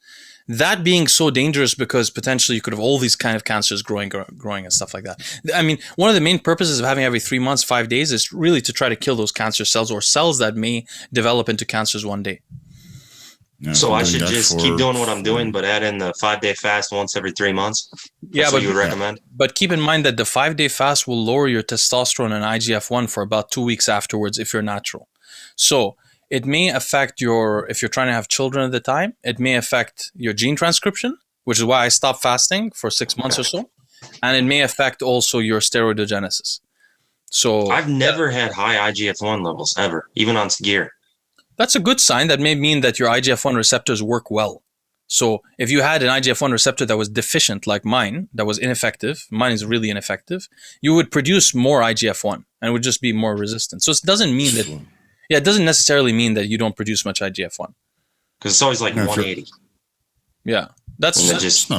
That being so dangerous because potentially you could have all these kind of cancers growing and stuff like that. I mean, one of the main purposes of having every 3 months, 5 days is really to try to kill those cancer cells or cells that may develop into cancers one day. Yeah, so I should just keep doing what I'm doing, but add in the 5-day fast once every 3 months? That's what you would recommend? But keep in mind that the 5-day fast will lower your testosterone and IGF-1 for about 2 weeks afterwards if you're natural. So it may affect if you're trying to have children at the time, it may affect your gene transcription, which is why I stopped fasting for 6 months or so. And it may affect also your steroidogenesis. So I've never had high IGF-1 levels ever, even on gear. That's a good sign. That may mean that your IGF-1 receptors work well. So if you had an IGF-1 receptor that was deficient like mine, that was ineffective, mine is really ineffective, you would produce more IGF-1 and would just be more resistant. So it doesn't mean that... Yeah, it doesn't necessarily mean that you don't produce much IGF-1. Because it's always like 180. Yeah, it's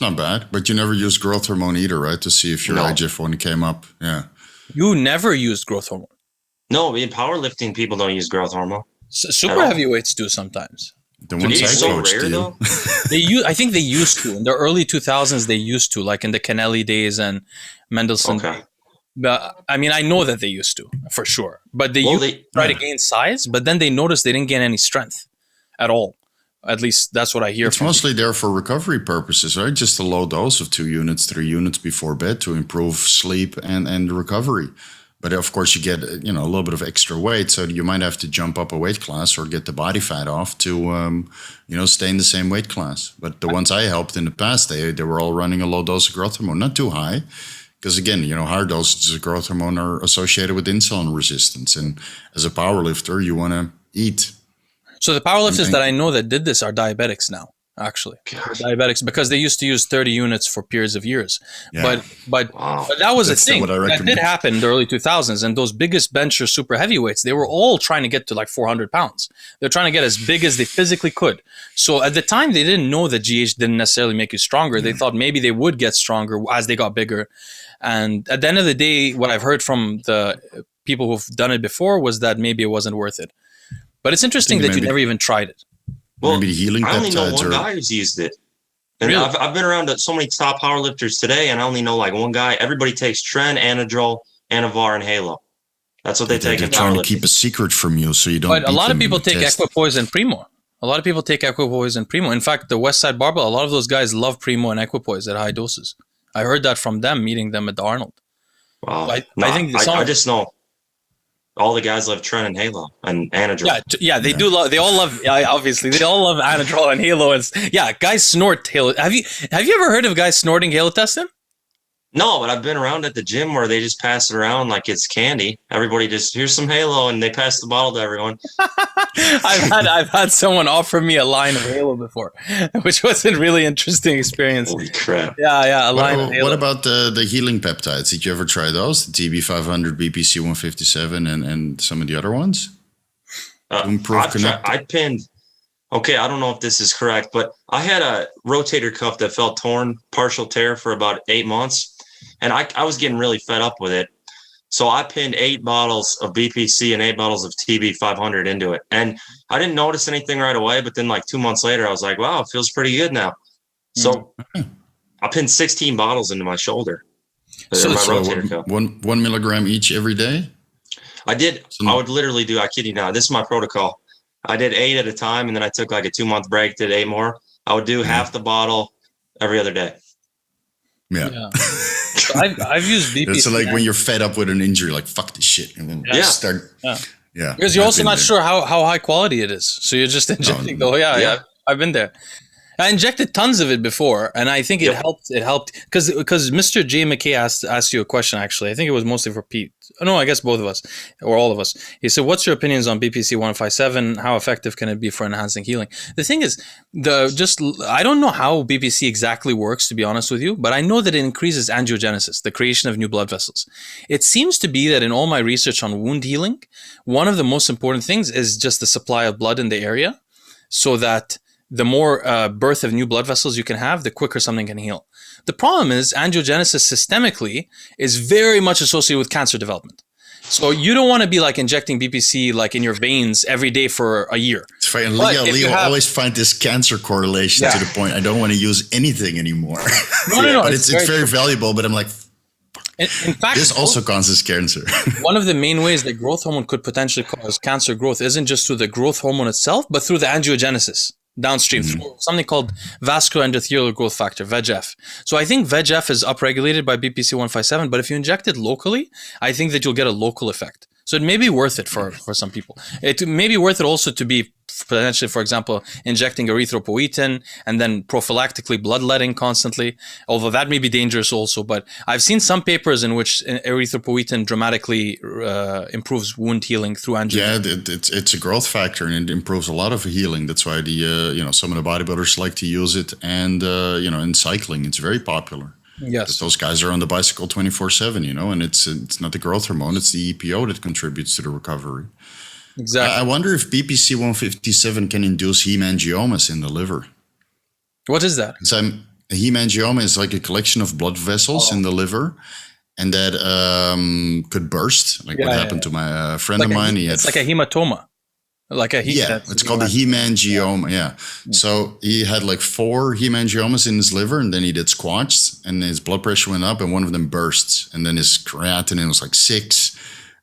not bad. But you never use growth hormone either, right? To see if your IGF-1 came up. Yeah. You never used growth hormone. No, in powerlifting, people don't use growth hormone. Super heavyweights do sometimes. The ones I coached do. I think they used to. In the early 2000s, they used to, like in the Kennelly days and Mendelssohn. Okay. But I mean, I know that they used to, for sure. But they used to try to gain size, but then they noticed they didn't gain any strength at all. At least that's what I hear. It's mostly there for recovery purposes, right? Just a low dose of 2 units, 3 units before bed to improve sleep and recovery. But of course, you get a little bit of extra weight, so you might have to jump up a weight class or get the body fat off to stay in the same weight class. But the ones I helped in the past, they were all running a low dose of growth hormone, not too high. Because again, higher doses of growth hormone are associated with insulin resistance. And as a powerlifter, you want to eat. So the powerlifters that I know that did this are diabetics now, actually. Diabetics, because they used to use 30 units for periods of years. Yeah. But that was a thing. That did happen in the early 2000s. And those biggest bencher super heavyweights, they were all trying to get to like 400 pounds. They're trying to get as big as they physically could. So at the time, they didn't know that GH didn't necessarily make you stronger. They thought maybe they would get stronger as they got bigger. And at the end of the day, what I've heard from the people who've done it before was that maybe it wasn't worth it. But it's interesting that you never even tried it. Well, maybe healing I only know one guy who's used it. And really? I've been around so many top powerlifters today, and I only know like one guy. Everybody takes Tren, Anadrol, Anavar, and Halo. That's what they take in powerlifting. They're trying to keep a secret from you so you don't. But a lot of people take Equipoise and Primo. In fact, the Westside Barbell, a lot of those guys love Primo and Equipoise at high doses. I heard that from them, meeting them at the Arnold. Wow. I just know all the guys love Tren and Halo and Anadrol. Yeah, they do love. They all love. Obviously, they all love Anadrol and Halo. And guys snort Halo. Have you ever heard of guys snorting Halotestin? No, but I've been around at the gym where they just pass it around like it's candy. Everybody just, here's some Halo, and they pass the bottle to everyone. I've had someone offer me a line of Halo before, which was a really interesting experience. Holy crap. Yeah, a line of Halo. What about the healing peptides? Did you ever try those? The TB500, BPC 157, and some of the other ones? I pinned, okay, I don't know if this is correct, but I had a rotator cuff that felt torn, partial tear for about 8 months. And I was getting really fed up with it. So I pinned 8 bottles of BPC and 8 bottles of TB500 into it. And I didn't notice anything right away. But then like 2 months later, I was like, wow, it feels pretty good now. So I pinned 16 bottles into my shoulder. So 1 milligram each every day? I would literally do, I kid you not, this is my protocol. I did 8 at a time, and then I took like a 2-month break, did 8 more. I would do half the bottle every other day. Yeah. So I've used BPC. It's like when you're fed up with an injury, like fuck this shit, and then start. Yeah. Because you're also not sure how high quality it is, so you're just injecting. I've been there. I injected tons of it before, and I think it helped. It helped because Mr. J. McKay asked you a question. Actually, I think it was mostly for Pete. No, I guess both of us or all of us. He said, "What's your opinions on BPC 157? How effective can it be for enhancing healing?" The thing is, I don't know how BPC exactly works, to be honest with you, but I know that it increases angiogenesis, the creation of new blood vessels. It seems to be that in all my research on wound healing, one of the most important things is just the supply of blood in the area, so that the more birth of new blood vessels you can have, the quicker something can heal. The problem is angiogenesis systemically is very much associated with cancer development. So you don't want to be like injecting BPC like in your veins every day for a year. It's funny. Leo always find this cancer correlation to the point I don't want to use anything anymore. No. But it's very valuable, but I'm like, in fact, this also causes cancer. One of the main ways that growth hormone could potentially cause cancer growth isn't just through the growth hormone itself, but through the angiogenesis downstream, through something called vascular endothelial growth factor, VEGF. So I think VEGF is upregulated by BPC 157, but if you inject it locally, I think that you'll get a local effect. So it may be worth it for some people. It may be worth it also to be potentially, for example, injecting erythropoietin and then prophylactically bloodletting constantly, although that may be dangerous also. But I've seen some papers in which erythropoietin dramatically improves wound healing through angiogenesis. Yeah, it's a growth factor and it improves a lot of healing. That's why some of the bodybuilders like to use it, and in cycling it's very popular. Yes, those guys are on the bicycle 24/7, and it's not the growth hormone, it's the EPO that contributes to the recovery. Exactly. I wonder if BPC 157 can induce hemangiomas in the liver. What is that? A hemangioma is like a collection of blood vessels in the liver, and that could burst, like what happened to my friend of mine. It's like a hematoma. It's called a hemangioma. Yeah. So he had like 4 hemangiomas in his liver, and then he did squats, and his blood pressure went up, and one of them bursts, and then his creatinine was like 6,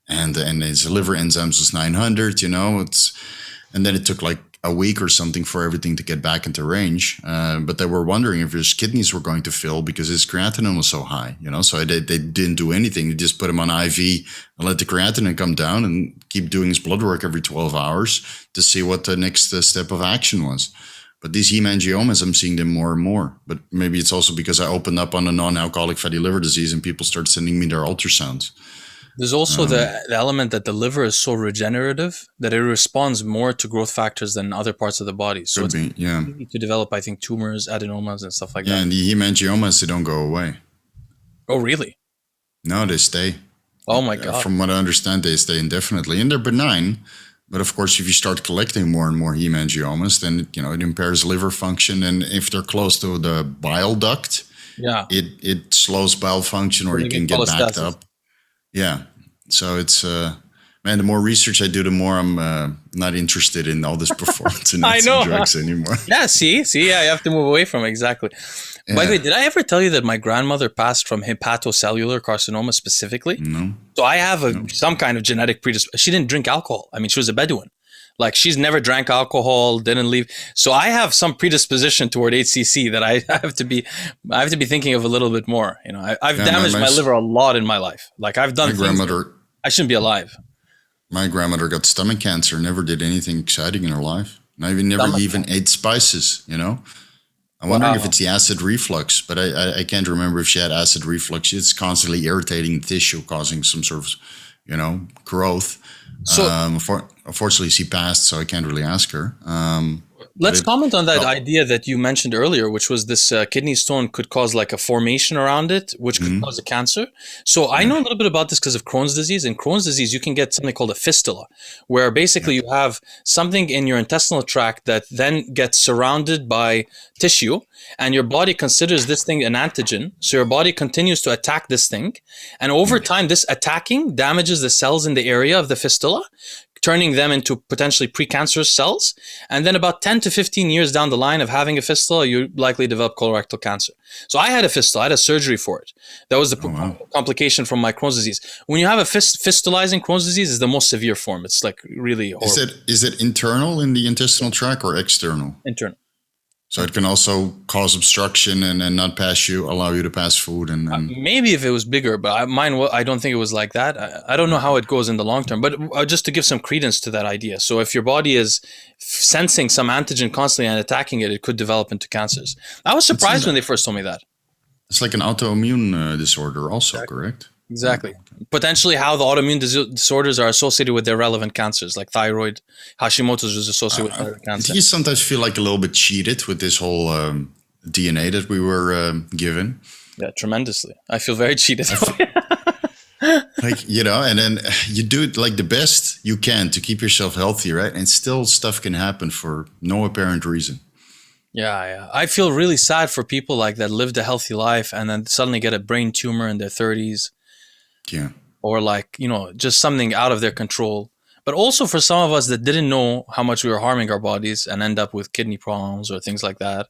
and his liver enzymes was 900. And then it took like a week or something for everything to get back into range. But they were wondering if his kidneys were going to fail because his creatinine was so high, So they didn't do anything. They just put him on IV and let the creatinine come down and keep doing his blood work every 12 hours to see what the next step of action was. But these hemangiomas, I'm seeing them more and more. But maybe it's also because I opened up on a non-alcoholic fatty liver disease and people start sending me their ultrasounds. There's also the element that the liver is so regenerative that it responds more to growth factors than other parts of the body. So it's easy to develop, I think, tumors, adenomas, and stuff like that. Yeah, and the hemangiomas, they don't go away. Oh, really? No, they stay. Oh, my God. From what I understand, they stay indefinitely. And they're benign. But of course, if you start collecting more and more hemangiomas, then, it impairs liver function. And if they're close to the bile duct, it slows bile function, or you can get backed up. Yeah. So it's, the more research I do, the more I'm not interested in all this performance and drugs anymore. Yeah, see, you have to move away from it. Exactly. Yeah. By the way, did I ever tell you that my grandmother passed from hepatocellular carcinoma specifically? No. So I have some kind of genetic predisposition. She didn't drink alcohol. I mean, she was a Bedouin. Like, she's never drank alcohol, didn't leave. So I have some predisposition toward HCC that I have to be thinking of a little bit more. I've damaged my liver a lot in my life. Like, I've done things I shouldn't be alive. My grandmother got stomach cancer, never did anything exciting in her life. Never even ate spices, I'm wondering if it's the acid reflux, but I can't remember if she had acid reflux. It's constantly irritating the tissue, causing some sort of, growth. So, unfortunately, she passed, so I can't really ask her. Let's comment on that idea that you mentioned earlier, which was this kidney stone could cause like a formation around it, which could cause a cancer. So I know a little bit about this because of Crohn's disease. In Crohn's disease, you can get something called a fistula, where basically you have something in your intestinal tract that then gets surrounded by tissue, and your body considers this thing an antigen. So your body continues to attack this thing. And over time, this attacking damages the cells in the area of the fistula, turning them into potentially precancerous cells. And then about 10 to 15 years down the line of having a fistula, you likely develop colorectal cancer. So I had a fistula. I had a surgery for it. That was the complication from my Crohn's disease. When you have a fistulizing Crohn's disease, is the most severe form. It's like really horrible. Is it internal in the intestinal tract or external? Internal. So it can also cause obstruction and not allow you to pass food. And maybe if it was bigger, but I don't think it was like that. I don't know how it goes in the long term, but just to give some credence to that idea. So if your body is sensing some antigen constantly and attacking it, it could develop into cancers. I was surprised when they first told me that. It's like an autoimmune disorder also, correct? Exactly. Potentially how the autoimmune disorders are associated with their relevant cancers, like thyroid. Hashimoto's is associated with thyroid cancer. Do you sometimes feel like a little bit cheated with this whole DNA that we were given? Yeah, tremendously. I feel very cheated. Like, and then you do it like the best you can to keep yourself healthy, right? And still stuff can happen for no apparent reason. Yeah. I feel really sad for people like that lived a healthy life and then suddenly get a brain tumor in their 30s. Yeah. Or like, just something out of their control. But also for some of us that didn't know how much we were harming our bodies and end up with kidney problems or things like that.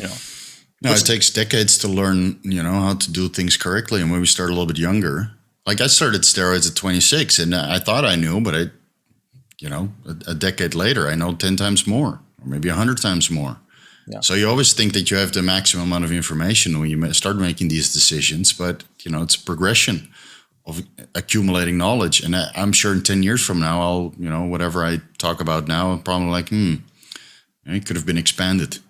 No, it takes decades to learn, how to do things correctly. And when we start a little bit younger, like I started steroids at 26 and I thought I knew, but a decade later, I know 10 times more or maybe 100 times more. Yeah. So you always think that you have the maximum amount of information when you start making these decisions, but it's a progression of accumulating knowledge. And I'm sure in 10 years from now, I'll, whatever I talk about now, I'm probably like, it could have been expanded.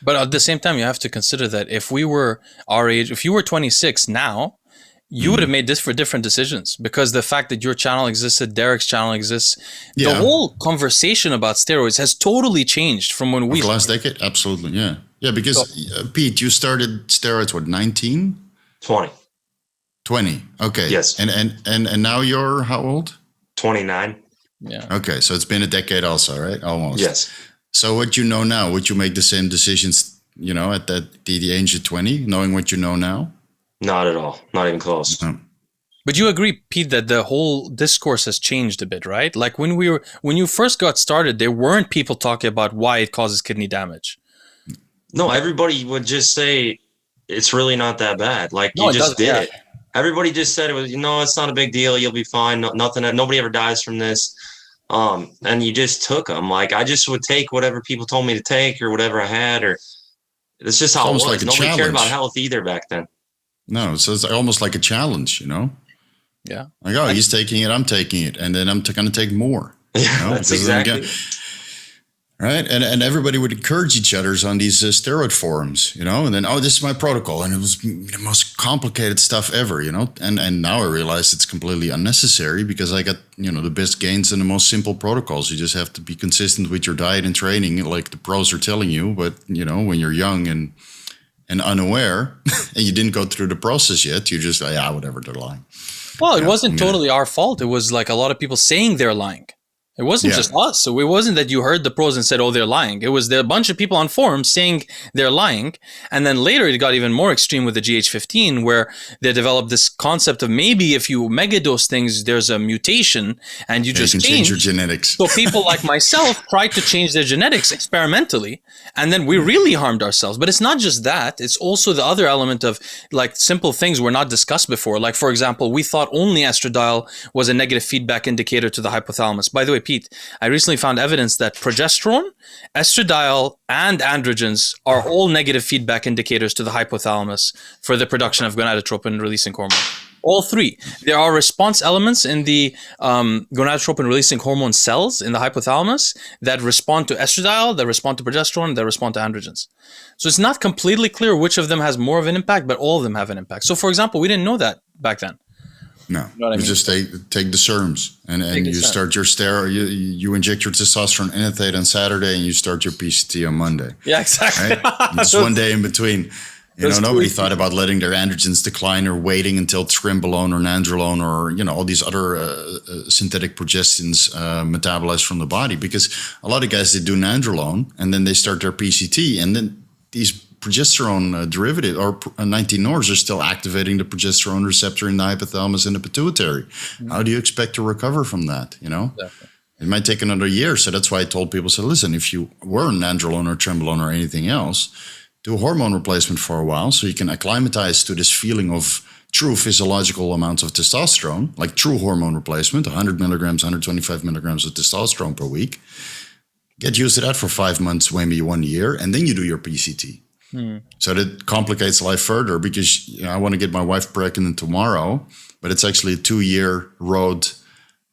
But at the same time, you have to consider that if we were our age, if you were 26 now, you would have made this for different decisions because the fact that your channel existed, Derek's channel exists, the whole conversation about steroids has totally changed from when we... The last decade? Absolutely, yeah. Yeah, because Pete, you started steroids, what, 19? 20. 20, okay. Yes. And now you're how old? 29. Yeah. Okay, so it's been a decade also, right? Almost. Yes. So what you know now, would you make the same decisions, at the age of 20, knowing what you know now? Not at all. Not even close. No. But you agree, Pete, that the whole discourse has changed a bit, right? Like when you first got started, there weren't people talking about why it causes kidney damage. No, everybody would just say it's really not that bad. Like you just did it. Everybody just said it was, it's not a big deal. You'll be fine. Nothing. Nobody ever dies from this. And you just took them. Like I just would take whatever people told me to take or whatever I had, or it's just how it was. Like nobody cared about health either back then. No, so it's almost like a challenge, Yeah. Like, he's taking it, I'm taking it, and then I'm going to take more. Yeah, that's exactly. Right, and everybody would encourage each other on these steroid forums, and then this is my protocol, and it was the most complicated stuff ever, and now I realize it's completely unnecessary because I got the best gains in the most simple protocols. You just have to be consistent with your diet and training, like the pros are telling you. But when you're young and unaware, and you didn't go through the process yet, you're just whatever, they're lying. Well, it wasn't totally our fault. It was like a lot of people saying they're lying. It wasn't just us. So it wasn't that you heard the pros and said, oh, they're lying. It was a bunch of people on forums saying they're lying. And then later it got even more extreme with the GH15, where they developed this concept of maybe if you megadose things, there's a mutation and you just change your genetics. So people like myself tried to change their genetics experimentally. And then we really harmed ourselves. But it's not just that. It's also the other element of like simple things were not discussed before. Like, for example, we thought only estradiol was a negative feedback indicator to the hypothalamus. By the way, Pete, I recently found evidence that progesterone, estradiol, and androgens are all negative feedback indicators to the hypothalamus for the production of gonadotropin-releasing hormone. All three. There are response elements in the gonadotropin-releasing hormone cells in the hypothalamus that respond to estradiol, that respond to progesterone, that respond to androgens. So it's not completely clear which of them has more of an impact, but all of them have an impact. So, for example, we didn't know that back then. No, you just take the SERMs and you start your steroid. You inject your testosterone enanthate on Saturday and you start your PCT on Monday. Yeah, exactly. Right? Just one day in between. Nobody thought about letting their androgens decline or waiting until trimbolone or nandrolone or all these other synthetic progestins metabolized from the body, because a lot of guys, they do nandrolone and then they start their PCT and then these progesterone derivative, or 19-nors are still activating the progesterone receptor in the hypothalamus and the pituitary. How do you expect to recover from that? Exactly. It might take another year. So that's why I told people, so listen, if you were an androlone or trembolone or anything else, do a hormone replacement for a while so you can acclimatize to this feeling of true physiological amounts of testosterone, like true hormone replacement, 100 milligrams, 125 milligrams of testosterone per week. Get used to that for 5 months, maybe 1 year, and then you do your PCT. So that complicates life further, because I want to get my wife pregnant tomorrow, but it's actually a 2-year road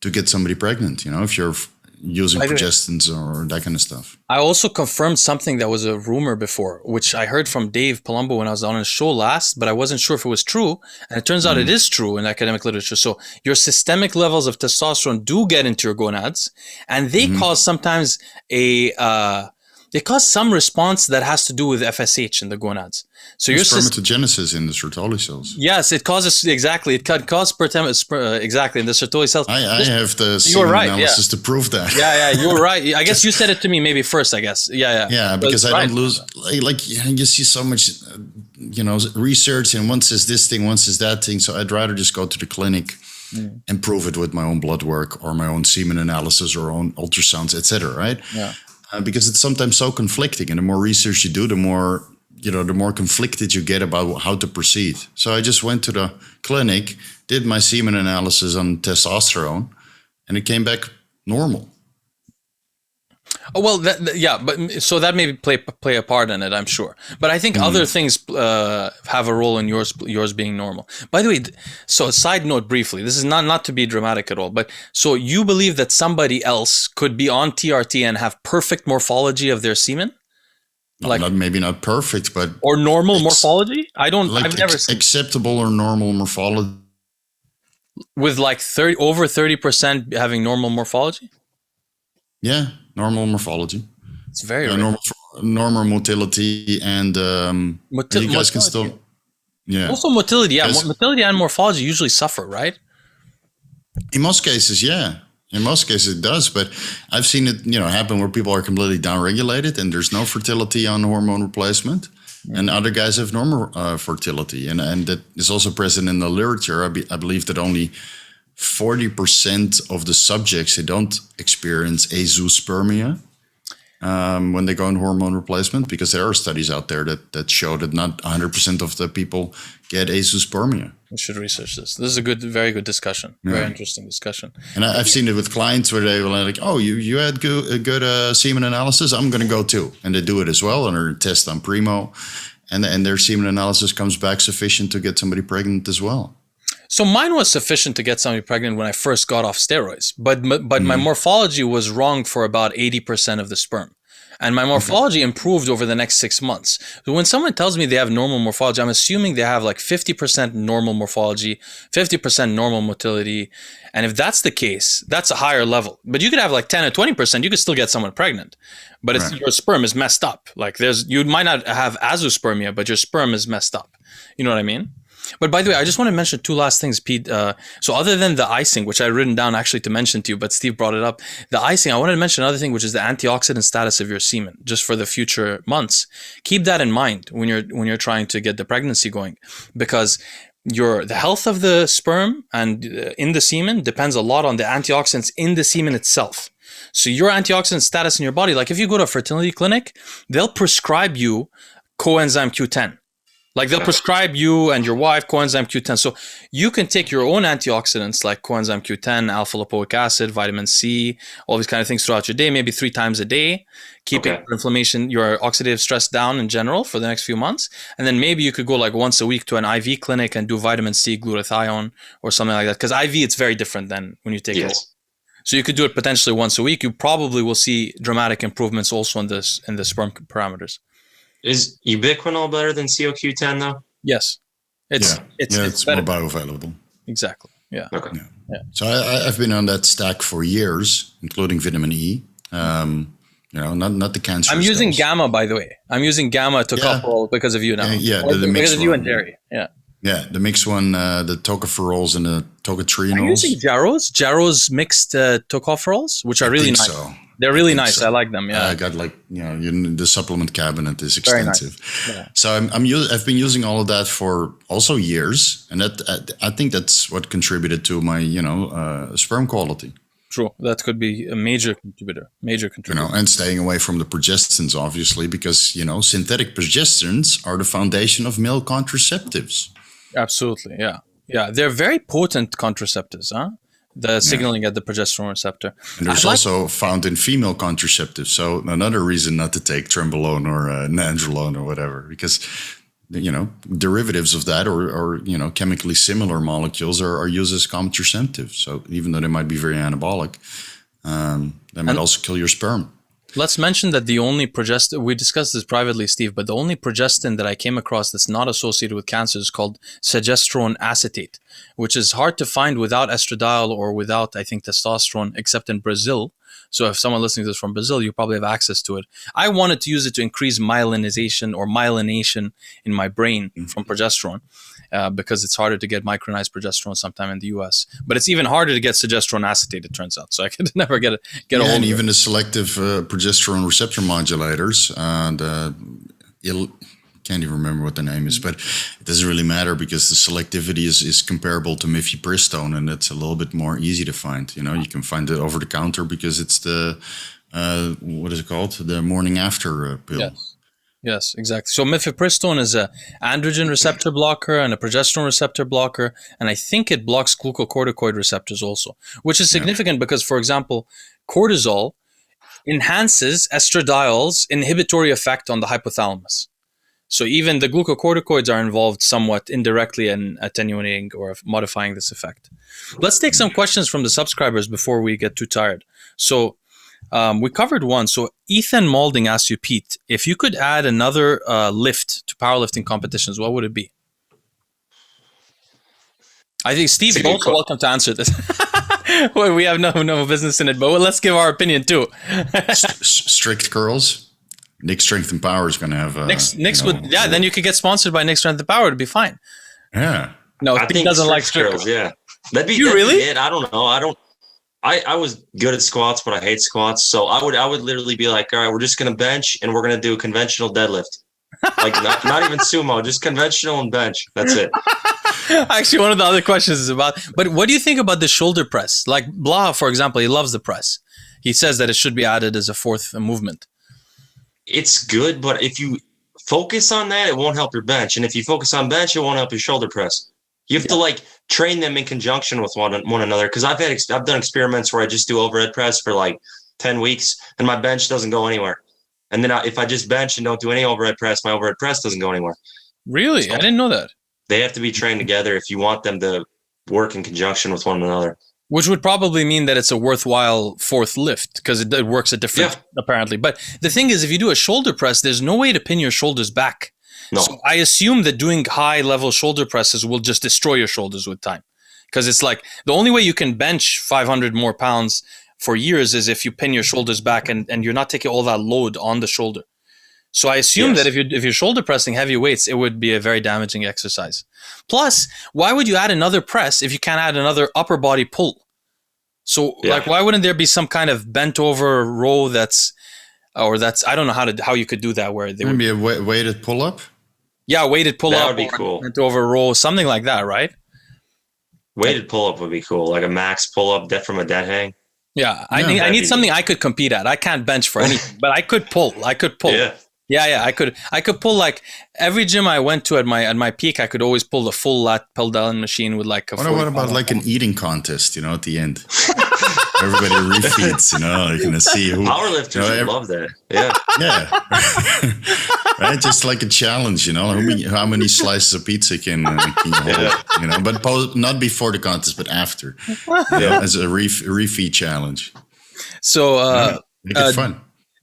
to get somebody pregnant, if you're using progestins or that kind of stuff. I also confirmed something that was a rumor before, which I heard from Dave Palumbo when I was on his show last, but I wasn't sure if it was true. And it turns out it is true in academic literature. So your systemic levels of testosterone do get into your gonads, and they cause sometimes they cause some response that has to do with FSH in the gonads. So your spermatogenesis in the Sertoli cells. Yes, it causes exactly. It can cause exactly in the Sertoli cells. I have the semen analysis to prove that. Yeah, you're right. I guess you said it to me maybe first. I guess. Yeah, because I don't lose. Like you see so much, research, and one says this thing, one says that thing. So I'd rather just go to the clinic and prove it with my own blood work or my own semen analysis or own ultrasounds, etc. Right? Yeah. Because it's sometimes so conflicting, and the more research you do, the more conflicted you get about how to proceed. So I just went to the clinic, did my semen analysis on testosterone, and it came back normal. Oh, well, but so that may play a part in it, I'm sure. But I think other things have a role in yours being normal. By the way, so side note briefly, this is not to be dramatic at all, but so you believe that somebody else could be on TRT and have perfect morphology of their semen? Maybe not perfect, but or normal morphology? I've never seen acceptable or normal morphology with like over 30% having normal morphology. Yeah, normal morphology. It's very normal motility and you guys can still. Yeah. Also motility. Yeah, motility and morphology usually suffer, right? In most cases, yeah. In most cases it does, but I've seen it, happen where people are completely downregulated and there's no fertility on hormone replacement, and other guys have normal fertility, and that is also present in the literature. I believe that only 40% of the subjects, they don't experience azoospermia when they go on hormone replacement, because there are studies out there that show that not 100% of the people get azoospermia. We should research this. This is a very good discussion. Very interesting discussion. And I've seen it with clients where they were like, oh, you had good semen analysis, I'm going to go too. And they do it as well, and they test on Primo, and their semen analysis comes back sufficient to get somebody pregnant as well. So mine was sufficient to get somebody pregnant when I first got off steroids, but my morphology was wrong for about 80% of the sperm. And my morphology improved over the next 6 months. So when someone tells me they have normal morphology, I'm assuming they have like 50% normal morphology, 50% normal motility. And if that's the case, that's a higher level. But you could have like 10 or 20%, you could still get someone pregnant. But your sperm is messed up. Like you might not have azoospermia, but your sperm is messed up. You know what I mean? But by the way, I just want to mention two last things, Pete. So other than the icing, which I written down actually to mention to you, but Steve brought it up. The icing, I wanted to mention another thing, which is the antioxidant status of your semen, just for the future months. Keep that in mind when you're trying to get the pregnancy going, because the health of the sperm and in the semen depends a lot on the antioxidants in the semen itself. So your antioxidant status in your body, like if you go to a fertility clinic, they'll prescribe you coenzyme Q10. Like they'll prescribe you and your wife coenzyme Q10. So you can take your own antioxidants like coenzyme Q10, alpha lipoic acid, vitamin C, all these kind of things throughout your day, maybe 3 times a day, keeping your inflammation, your oxidative stress down in general for the next few months. And then maybe you could go like once a week to an IV clinic and do vitamin C, glutathione or something like that. Because IV, it's very different than when you take it. So you could do it potentially once a week. You probably will see dramatic improvements also in the sperm parameters. Is ubiquinol better than CoQ10 though? Yes. It's more bioavailable. Exactly. Yeah. Okay. Yeah. So I've been on that stack for years, including vitamin E. Not the cancer. I'm using gamma, by the way. I'm using gamma tocopherol because of you now. Because of you and Terry. Yeah. Yeah, the mixed one, the tocopherols and the tocotrienols. Are you using Jarrow's mixed tocopherols, which are really nice? So. They're really nice. So. I like them. Yeah, I got the supplement cabinet is extensive. Nice. Yeah. So I've been using all of that for also years, and I think that's what contributed to my sperm quality. True, that could be a major contributor. And staying away from the progestins, obviously, because synthetic progestins are the foundation of male contraceptives. Absolutely, yeah. They're very potent contraceptives, huh? The signaling at the progesterone receptor. And there's also found in female contraceptives. So another reason not to take trenbolone or nandrolone or whatever, because derivatives of that or chemically similar molecules are used as contraceptives. So even though they might be very anabolic, they might also kill your sperm. Let's mention that the only progestin, we discussed this privately, Steve, but the only progestin that I came across that's not associated with cancer is called progesterone acetate, which is hard to find without estradiol or without, I think, testosterone, except in Brazil. So if someone listening to this from Brazil, you probably have access to it. I wanted to use it to increase myelination in my brain from progesterone because it's harder to get micronized progesterone sometime in the US. But it's even harder to get progesterone acetate, it turns out. So I could never get a hold of it. And even the selective progesterone receptor modulators, can't even remember what the name is, but it doesn't really matter because the selectivity is comparable to mifepristone, and it's a little bit more easy to find. You can find it over the counter because it's the what is it called? The morning after pill. Yes, exactly. So mifepristone is a androgen receptor blocker and a progesterone receptor blocker, and I think it blocks glucocorticoid receptors also, which is significant because, for example, cortisol enhances estradiol's inhibitory effect on the hypothalamus. So even the glucocorticoids are involved somewhat indirectly in attenuating or modifying this effect. Let's take some questions from the subscribers before we get too tired. So we covered one. So Ethan Malding asked you, Pete, if you could add another lift to powerlifting competitions, what would it be? I think Steve's also welcome to answer this. Well, we have no business in it, but let's give our opinion too. Strict curls. Nick Strength and Power is going to have Nick's then you could get sponsored by Nick Strength and Power to be fine. Yeah. No, I think doesn't like curls. Yeah. That'd be really? It. I don't know. I was good at squats, but I hate squats. So I would literally be like, all right, we're just going to bench and we're going to do a conventional deadlift. Like not even sumo, just conventional and bench. That's it. Actually, one of the other questions is about, but what do you think about the shoulder press? Like Blaha, for example, he loves the press. He says that it should be added as a fourth movement. It's good, but if you focus on that, it won't help your bench. And if you focus on bench, it won't help your shoulder press. You have to train them in conjunction with one another. Because I've done experiments where I just do overhead press for 10 weeks and my bench doesn't go anywhere. And then if I just bench and don't do any overhead press, my overhead press doesn't go anywhere. Really? So I didn't know that. They have to be trained together if you want them to work in conjunction with one another. Which would probably mean that it's a worthwhile fourth lift because it works at different, apparently. But the thing is, if you do a shoulder press, there's no way to pin your shoulders back. No. So I assume that doing high-level shoulder presses will just destroy your shoulders with time. Because it's like the only way you can bench 500 more pounds for years is if you pin your shoulders back and you're not taking all that load on the shoulder. So I assume that if you're shoulder pressing heavy weights, it would be a very damaging exercise. Plus, why would you add another press if you can't add another upper body pull? So why wouldn't there be some kind of bent over row that's I don't know how you could do that where they maybe a weighted pull up? Yeah, weighted pull up. That would be cool. Bent over row, something like that, right? Weighted pull up would be cool, like a max pull up from a dead hang. Yeah, I need something I could compete at. I can't bench for anything, but I could pull. Yeah, I could pull every gym I went to at my peak. I could always pull the full lat pull down machine with what about an eating contest? At the end, everybody refeeds. You're gonna see who powerlifters would love that. Yeah, right. Just like a challenge. How many slices of pizza can you hold? But not before the contest, but after. As a refeed challenge. So make it fun.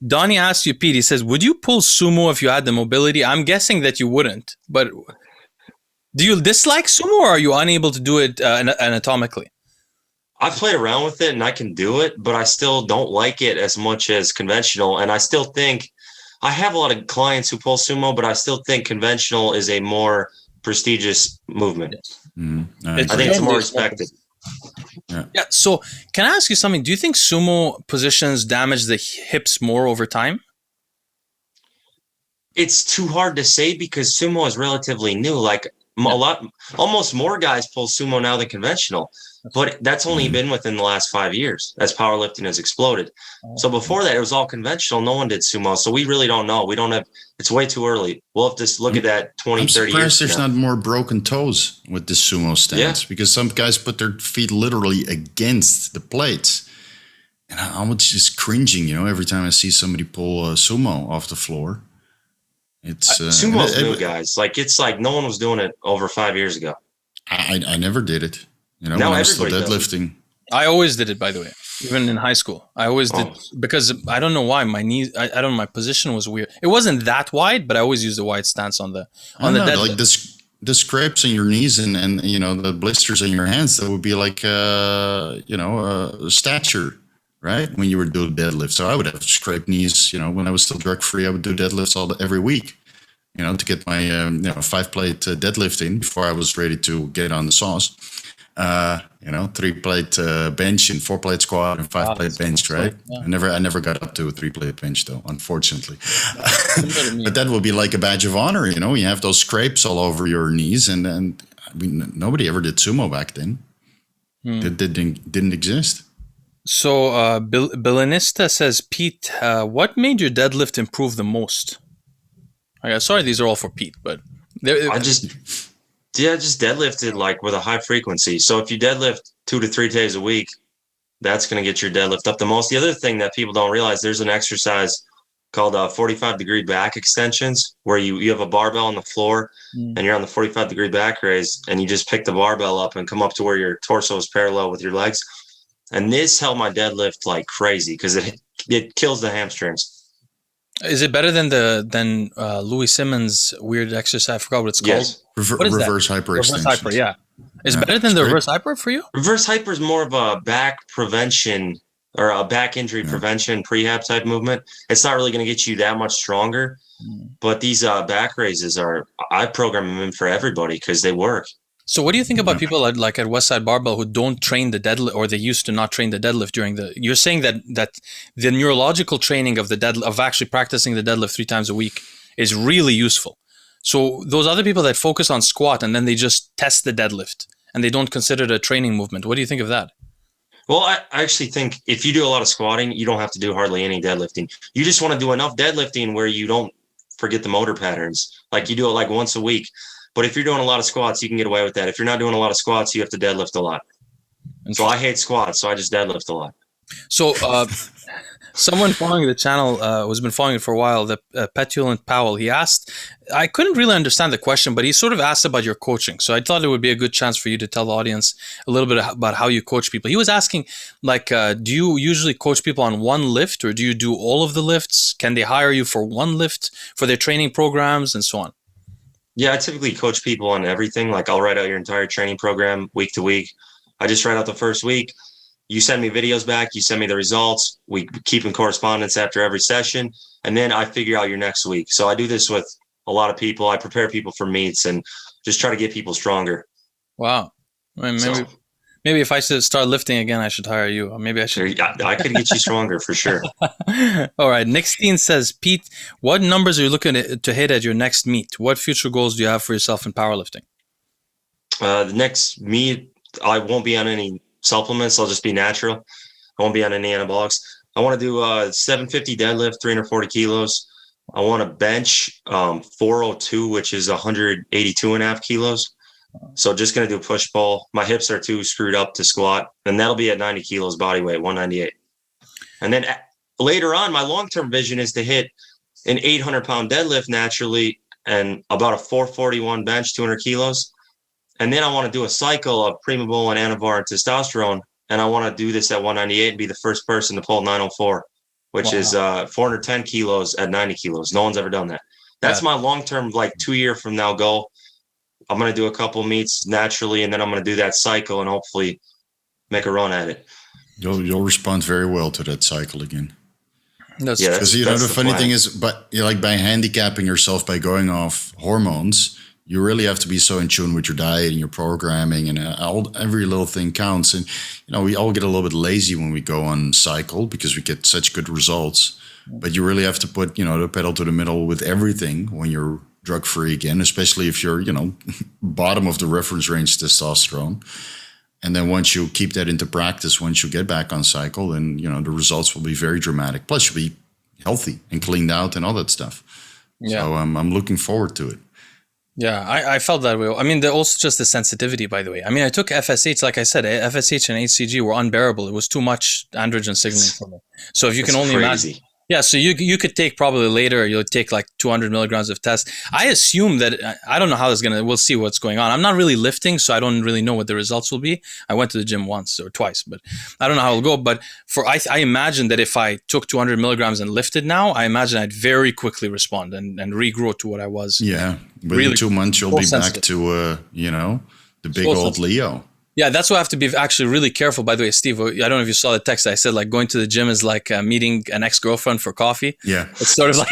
Donnie asked you, Pete, he says, would you pull sumo if you had the mobility? I'm guessing that you wouldn't, but do you dislike sumo or are you unable to do it anatomically? I've played around with it and I can do it, but I still don't like it as much as conventional. And I still think I have a lot of clients who pull sumo, but I still think conventional is a more prestigious movement. Mm-hmm. I think it's more respected. Yeah. Yeah. So can I ask you something? Do you think sumo positions damage the hips more over time? It's too hard to say because sumo is relatively new. Like almost more guys pull sumo now than conventional, but that's only been within the last 5 years as powerlifting has exploded. So before that, it was all conventional. No one did sumo. So we really don't know. We don't have, it's way too early. We'll have to look at that 20, 30 years. I'm surprised there's not more broken toes with the sumo stance because some guys put their feet literally against the plates. And I'm just cringing, every time I see somebody pull a sumo off the floor. It's sumo's new, guys. Like it's like no one was doing it over 5 years ago. I never did it. Now when I was still deadlifting. I always did it, by the way, even in high school. I always did because I don't know why my knees. I don't know. My position was weird. It wasn't that wide, but I always used a wide stance on the deadlift. Like the scrapes in your knees and the blisters in your hands. That would be like stature. Right, when you were doing deadlifts. So I would have scraped knees, when I was still drug free, I would do deadlifts every week, to get my 5-plate deadlift in before I was ready to get on the sauce. 3-plate bench and 4-plate squat and 5-plate bench, right? Yeah. I never got up to a 3-plate bench though, unfortunately. But that would be like a badge of honor, you have those scrapes all over your knees and I mean, nobody ever did sumo back then. It didn't exist. So, Billinista says, Pete, what made your deadlift improve the most? Sorry, these are all for Pete, but I just deadlifted like with a high frequency. So if you deadlift 2 to 3 days a week, that's going to get your deadlift up the most. The other thing that people don't realize, there's an exercise called 45-degree back extensions, where you have a barbell on the floor and you're on the 45-degree back raise, and you just pick the barbell up and come up to where your torso is parallel with your legs. And this helped my deadlift like crazy because it kills the hamstrings. Is it better than Louis Simmons' weird exercise? I forgot what it's called. Yes. Reverse hyperextension. Reverse hyper, yeah. Is it better than the reverse hyper for you? Reverse hyper is more of a back prevention or a back injury prevention prehab type movement. It's not really going to get you that much stronger. But these back raises I program them in for everybody because they work. So what do you think about people like at Westside Barbell who don't train the deadlift, or they used to not train the deadlift during you're saying that the neurological training of the deadlift, of actually practicing the deadlift 3 times a week is really useful. So those other people that focus on squat and then they just test the deadlift and they don't consider it a training movement. What do you think of that? Well, I actually think if you do a lot of squatting, you don't have to do hardly any deadlifting. You just want to do enough deadlifting where you don't forget the motor patterns. Like you do it like once a week. But if you're doing a lot of squats, you can get away with that. If you're not doing a lot of squats, you have to deadlift a lot. So I hate squats, so I just deadlift a lot. So someone following the channel who's been following it for a while, the Petulant Powell, he asked, I couldn't really understand the question, but he sort of asked about your coaching. So I thought it would be a good chance for you to tell the audience a little bit about how you coach people. He was asking, like, do you usually coach people on one lift, or do you do all of the lifts? Can they hire you for one lift for their training programs and so on? Yeah, I typically coach people on everything. Like I'll write out your entire training program week to week. I just write out the first week. You send me videos back. You send me the results. We keep in correspondence after every session. And then I figure out your next week. So I do this with a lot of people. I prepare people for meets and just try to get people stronger. Wow. I mean, maybe if I should start lifting again, I should hire you. Or maybe I should. I could get you stronger for sure. All right. Nixteen says, Pete, what numbers are you looking to hit at your next meet? What future goals do you have for yourself in powerlifting? The next meet, I won't be on any supplements. I'll just be natural. I won't be on any anabolics. I want to do 750 deadlift, 340 kilos. I want to bench 402, which is 182.5 kilos. So just going to do push pull. My hips are too screwed up to squat, and that'll be at 90 kilos body weight, 198. And then later on, my long-term vision is to hit an 800-pound deadlift naturally and about a 441 bench, 200 kilos. And then I want to do a cycle of Primabol and Anavar and testosterone. And I want to do this at 198 and be the first person to pull 904, which is 410 kilos at 90 kilos. No one's ever done that. That's my long-term, like 2 year from now goal. I'm going to do a couple meets naturally, and then I'm going to do that cycle and hopefully make a run at it. You'll respond very well to that cycle again. Because the funny thing is, but like by handicapping yourself by going off hormones, You really have to be so in tune with your diet and your programming, and every little thing counts. And, we all get a little bit lazy when we go on cycle because we get such good results. But you really have to put, the pedal to the metal with everything when you're drug-free again, especially if you're, bottom of the reference range testosterone. And then once you keep that into practice, once you get back on cycle, then, the results will be very dramatic. Plus you'll be healthy and cleaned out and all that stuff. Yeah. So I'm looking forward to it. Yeah, I felt that way. I mean, also just the sensitivity, by the way. I mean, I took FSH, like I said, FSH and HCG were unbearable. It was too much androgen signaling for me. So if you can only imagine. Yeah, so you could take probably later, you'll take like 200 milligrams of test. I assume that, I don't know how it's we'll see what's going on. I'm not really lifting, so I don't really know what the results will be. I went to the gym once or twice, but I don't know how it'll go. But I imagine that if I took 200 milligrams and lifted now, I imagine I'd very quickly respond and regrow to what I was. Yeah, within 2 months, you'll be back to, the big old Leo. Yeah, that's why I have to be actually really careful. By the way, Steve, I don't know if you saw the text. I said like going to the gym is like meeting an ex-girlfriend for coffee. Yeah. It's sort of like,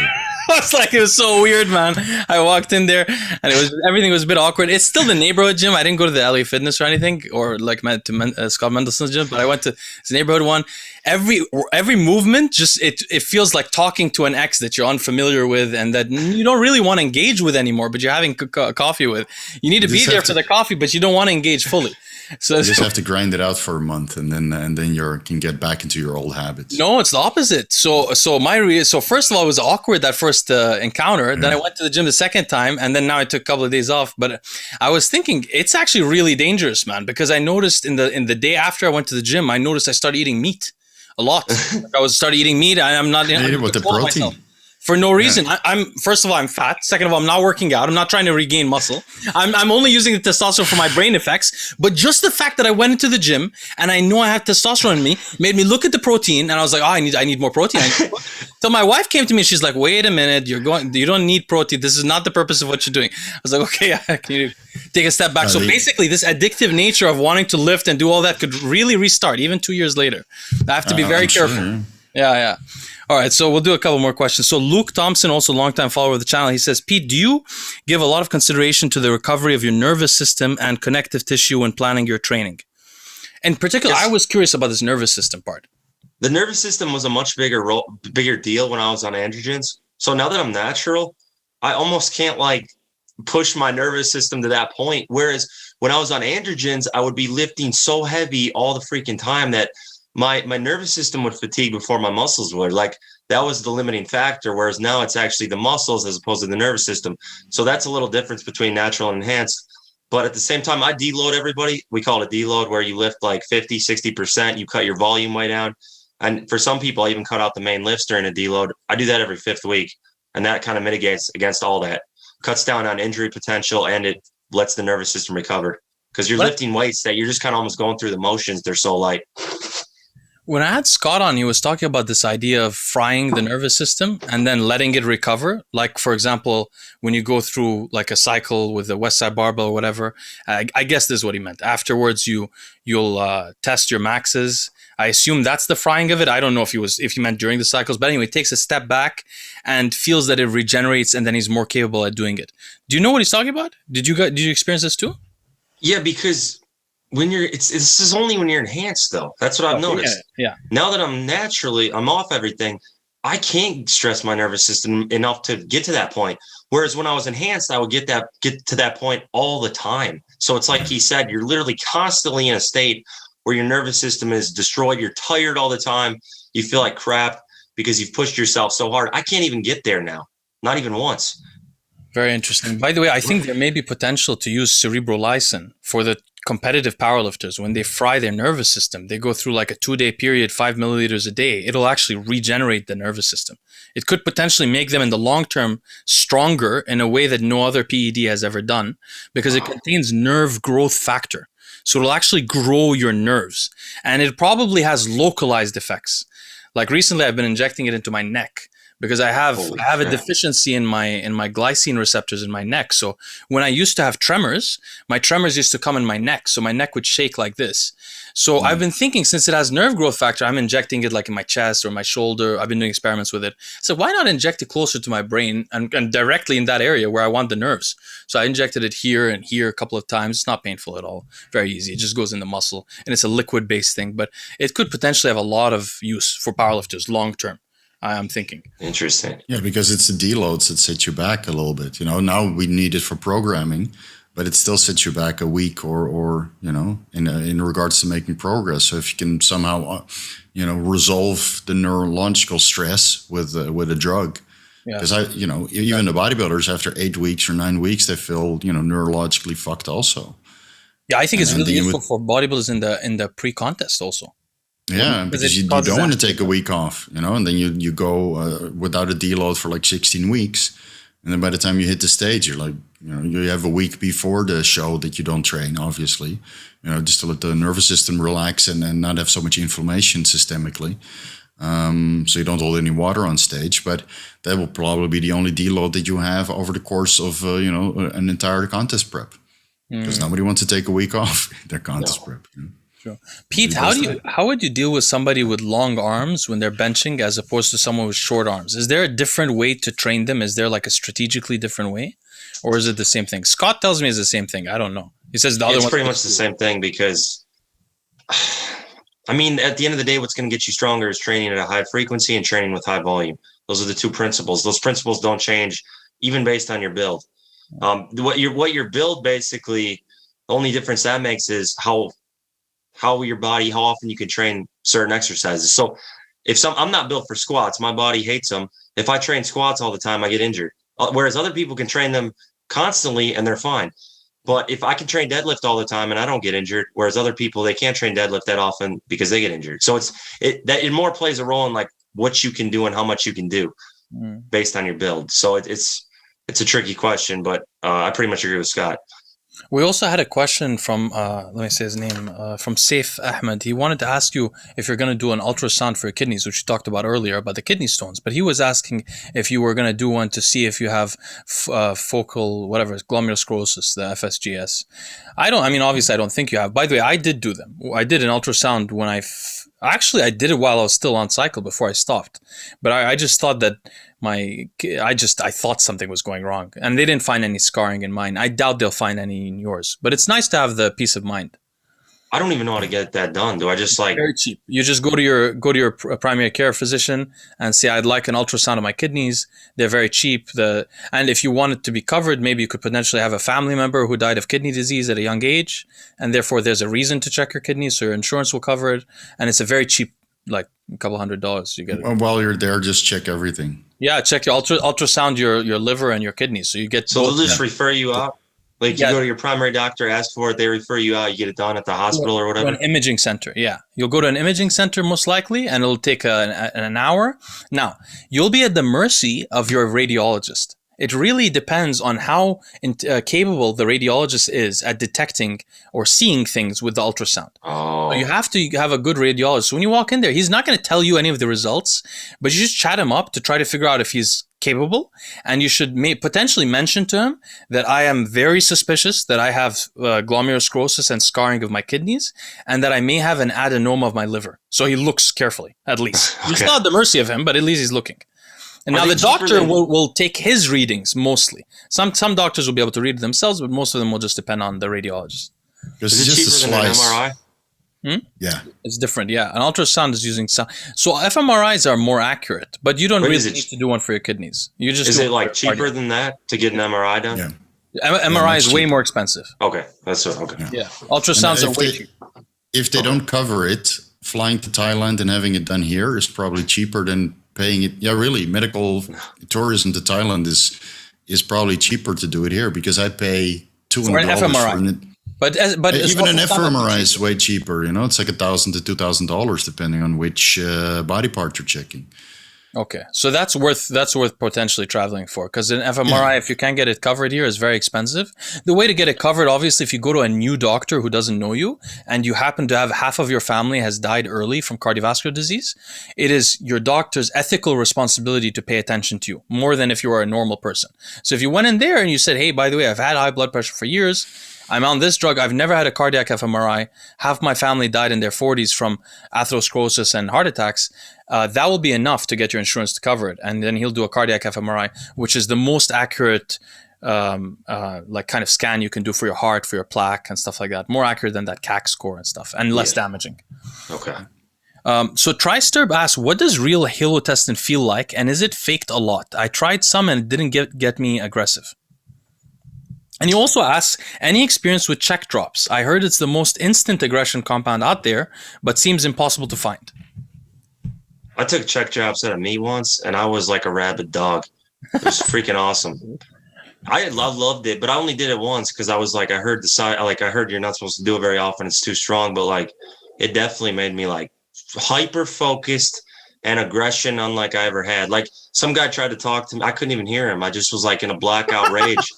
it was so weird, man. I walked in there and everything was a bit awkward. It's still the neighborhood gym. I didn't go to the LA Fitness or anything or like to Scott Mendelson's gym, but I went to this neighborhood one. Every movement, just it feels like talking to an ex that you're unfamiliar with and that you don't really want to engage with anymore, but you're having coffee with. You need to be there for the coffee, but you don't want to engage fully. So you just have to grind it out for a month, and then you can get back into your old habits. No, it's the opposite. So first of all, it was awkward that first encounter. Yeah. Then I went to the gym the second time, and then now I took a couple of days off. But I was thinking it's actually really dangerous, man, because I noticed in the day after I went to the gym, I noticed I started eating meat a lot. Like started eating meat. I'm not with the protein. Myself. For no reason. Yeah. I'm first of all, I'm fat. Second of all, I'm not working out. I'm not trying to regain muscle. I'm only using the testosterone for my brain effects. But just the fact that I went into the gym and I know I have testosterone in me made me look at the protein and I was like, I need more protein. So my wife came to me and she's like, wait a minute, you don't need protein. This is not the purpose of what you're doing. I was like, okay, can you take a step back? So basically this addictive nature of wanting to lift and do all that could really restart even 2 years later. I have to be very careful. Sure. Yeah. All right, so we'll do a couple more questions. So Luke Thompson, also a longtime follower of the channel, he says, Pete, do you give a lot of consideration to the recovery of your nervous system and connective tissue when planning your training? In particular, yes. I was curious about this nervous system part. The nervous system was a much bigger deal when I was on androgens. So now that I'm natural, I almost can't push my nervous system to that point. Whereas when I was on androgens, I would be lifting so heavy all the freaking time that my nervous system would fatigue before my muscles would. That was the limiting factor, whereas now it's actually the muscles as opposed to the nervous system. So that's a little difference between natural and enhanced. But at the same time, I deload everybody. We call it a deload, where you lift 50, 60%. You cut your volume way down. And for some people, I even cut out the main lifts during a deload. I do that every 5th week. And that kind of mitigates against all that. Cuts down on injury potential, and it lets the nervous system recover. Because you're lifting weights that you're just kind of almost going through the motions. They're so light. When I had Scott on, he was talking about this idea of frying the nervous system and then letting it recover. Like, for example, when you go through a cycle with the West Side Barbell or whatever, I guess this is what he meant. Afterwards, you'll test your maxes. I assume that's the frying of it. I don't know if he meant during the cycles, but anyway, he takes a step back and feels that it regenerates, and then he's more capable at doing it. Do you know what he's talking about? Did you experience this too? Yeah, because this is only when you're enhanced, though. That's what I've noticed. Yeah. Now that I'm off everything, I can't stress my nervous system enough to get to that point. Whereas when I was enhanced, I would get to that point all the time. So it's like he said, you're literally constantly in a state where your nervous system is destroyed. You're tired all the time. You feel like crap because you've pushed yourself so hard. I can't even get there now. Not even once. Very interesting. By the way, I think there may be potential to use Cerebral Lysine for the competitive powerlifters. When they fry their nervous system, they go through a 2-day period, 5 milliliters a day. It'll actually regenerate the nervous system. It could potentially make them in the long term stronger in a way that no other PED has ever done, because it contains nerve growth factor. So it'll actually grow your nerves, and it probably has localized effects. Like recently, I've been injecting it into my neck because I have a deficiency in my glycine receptors in my neck. So when I used to have tremors, my tremors used to come in my neck. So my neck would shake like this. So I've been thinking, since it has nerve growth factor, I'm injecting it like in my chest or my shoulder. I've been doing experiments with it. So why not inject it closer to my brain and directly in that area where I want the nerves? So I injected it here and here a couple of times. It's not painful at all. Very easy. It just goes in the muscle, and it's a liquid-based thing. But it could potentially have a lot of use for powerlifters long term, I'm thinking. Interesting. Yeah, because it's the deloads that set you back a little bit. Now we need it for programming, but it still sets you back a week or in regards to making progress. So if you can somehow, resolve the neurological stress with a drug. Because even the bodybuilders after 8 weeks or 9 weeks, they feel, neurologically fucked also. Yeah, I think it's really useful for bodybuilders in the pre-contest also. Yeah, because you don't want to take a week off, and then you go without a deload for like 16 weeks. And then by the time you hit the stage, you're like, you have a week before the show that you don't train, obviously, just to let the nervous system relax and not have so much inflammation systemically. So you don't hold any water on stage, but that will probably be the only deload that you have over the course of, an entire contest prep. Because nobody wants to take a week off their contest prep. Sure. Pete, how would you deal with somebody with long arms when they're benching as opposed to someone with short arms? Is there a different way to train them? Is there like a strategically different way, or is it the same thing? Scott tells me it's the same thing. I don't know. He says it's pretty much the same thing because, I mean, at the end of the day, what's going to get you stronger is training at a high frequency and training with high volume. Those are the two principles. Those principles don't change even based on your build. What your build basically, the only difference that makes is how your body, how often you can train certain exercises. So I'm not built for squats, my body hates them. If I train squats all the time, I get injured. Whereas other people can train them constantly and they're fine. But if I can train deadlift all the time and I don't get injured, whereas other people, they can't train deadlift that often because they get injured. So it more plays a role in like what you can do and how much you can do based on your build. So it's a tricky question, but I pretty much agree with Scott. We also had a question from, let me say his name, from Saif Ahmed. He wanted to ask you if you're going to do an ultrasound for your kidneys, which you talked about earlier about the kidney stones. But he was asking if you were going to do one to see if you have focal, glomerulosclerosis, the FSGS. Obviously, I don't think you have. By the way, I did do them. I did an ultrasound when Actually, I did it while I was still on cycle before I stopped. But I just thought that I thought something was going wrong. And they didn't find any scarring in mine. I doubt they'll find any in yours. But it's nice to have the peace of mind. I don't even know how to get that done. Do I just very cheap? You just go to your primary care physician and say, I'd like an ultrasound of my kidneys. They're very cheap. And if you want it to be covered, maybe you could potentially have a family member who died of kidney disease at a young age, and therefore there's a reason to check your kidneys, so your insurance will cover it. And it's a very cheap, like a couple $100. You get it. While you're there, just check everything. Yeah, check your ultrasound your liver and your kidneys, so you get. So they'll just refer you out. Like you go to your primary doctor, ask for it, they refer you out, you get it done at the hospital or whatever? An imaging center, yeah. You'll go to an imaging center most likely, and it'll take an hour. Now, you'll be at the mercy of your radiologist. It really depends on how capable the radiologist is at detecting or seeing things with the ultrasound. Oh. So you have to have a good radiologist. So when you walk in there, he's not going to tell you any of the results, but you just chat him up to try to figure out if he's capable, and you should potentially mention to him that I am very suspicious that I have glomerulosclerosis and scarring of my kidneys, and that I may have an adenoma of my liver. So he looks carefully, at least. Okay. You're still at the mercy of him, but at least he's looking. And now the doctor will take his readings mostly. Some doctors will be able to read it themselves, but most of them will just depend on the radiologist. Is it cheaper than an MRI? Yeah. It's different, yeah. An ultrasound is using sound. So fMRIs are more accurate, but you don't really need to do one for your kidneys. You just Is it like cheaper than that to get an MRI done? Yeah. MRI is way more expensive. Okay, that's okay. Yeah, ultrasounds are way cheaper. If they don't cover it, flying to Thailand and having it done here is probably cheaper than paying it. Yeah, really, medical tourism to Thailand is probably cheaper to do it here, because I pay $200 for an fMRI. But even an fMRI is way cheaper. It's like $1,000 to $2,000 depending on which body part you're checking. Okay, so that's worth potentially traveling for, because an fMRI, if you can't get it covered here, is very expensive. The way to get it covered, obviously, if you go to a new doctor who doesn't know you and you happen to have half of your family has died early from cardiovascular disease, it is your doctor's ethical responsibility to pay attention to you more than if you were a normal person. So if you went in there and you said, hey, by the way, I've had high blood pressure for years, I'm on this drug, I've never had a cardiac fMRI, half my family died in their 40s from atherosclerosis and heart attacks, that will be enough to get your insurance to cover it. And then he'll do a cardiac fMRI, which is the most accurate like kind of scan you can do for your heart, for your plaque and stuff like that. More accurate than that CAC score and stuff, and less damaging. Okay. So TriSturb asks, what does real halotestin feel like, and is it faked a lot? I tried some and it didn't get me aggressive. And he also asks, any experience with check drops? I heard it's the most instant aggression compound out there, but seems impossible to find. I took check drops out of me once, and I was like a rabid dog. It was freaking awesome. I loved it, but I only did it once because I was like, I heard the side, like I heard you're not supposed to do it very often. It's too strong, but like it definitely made me like hyper focused and aggression unlike I ever had. Like some guy tried to talk to me, I couldn't even hear him. I just was like in a blackout rage.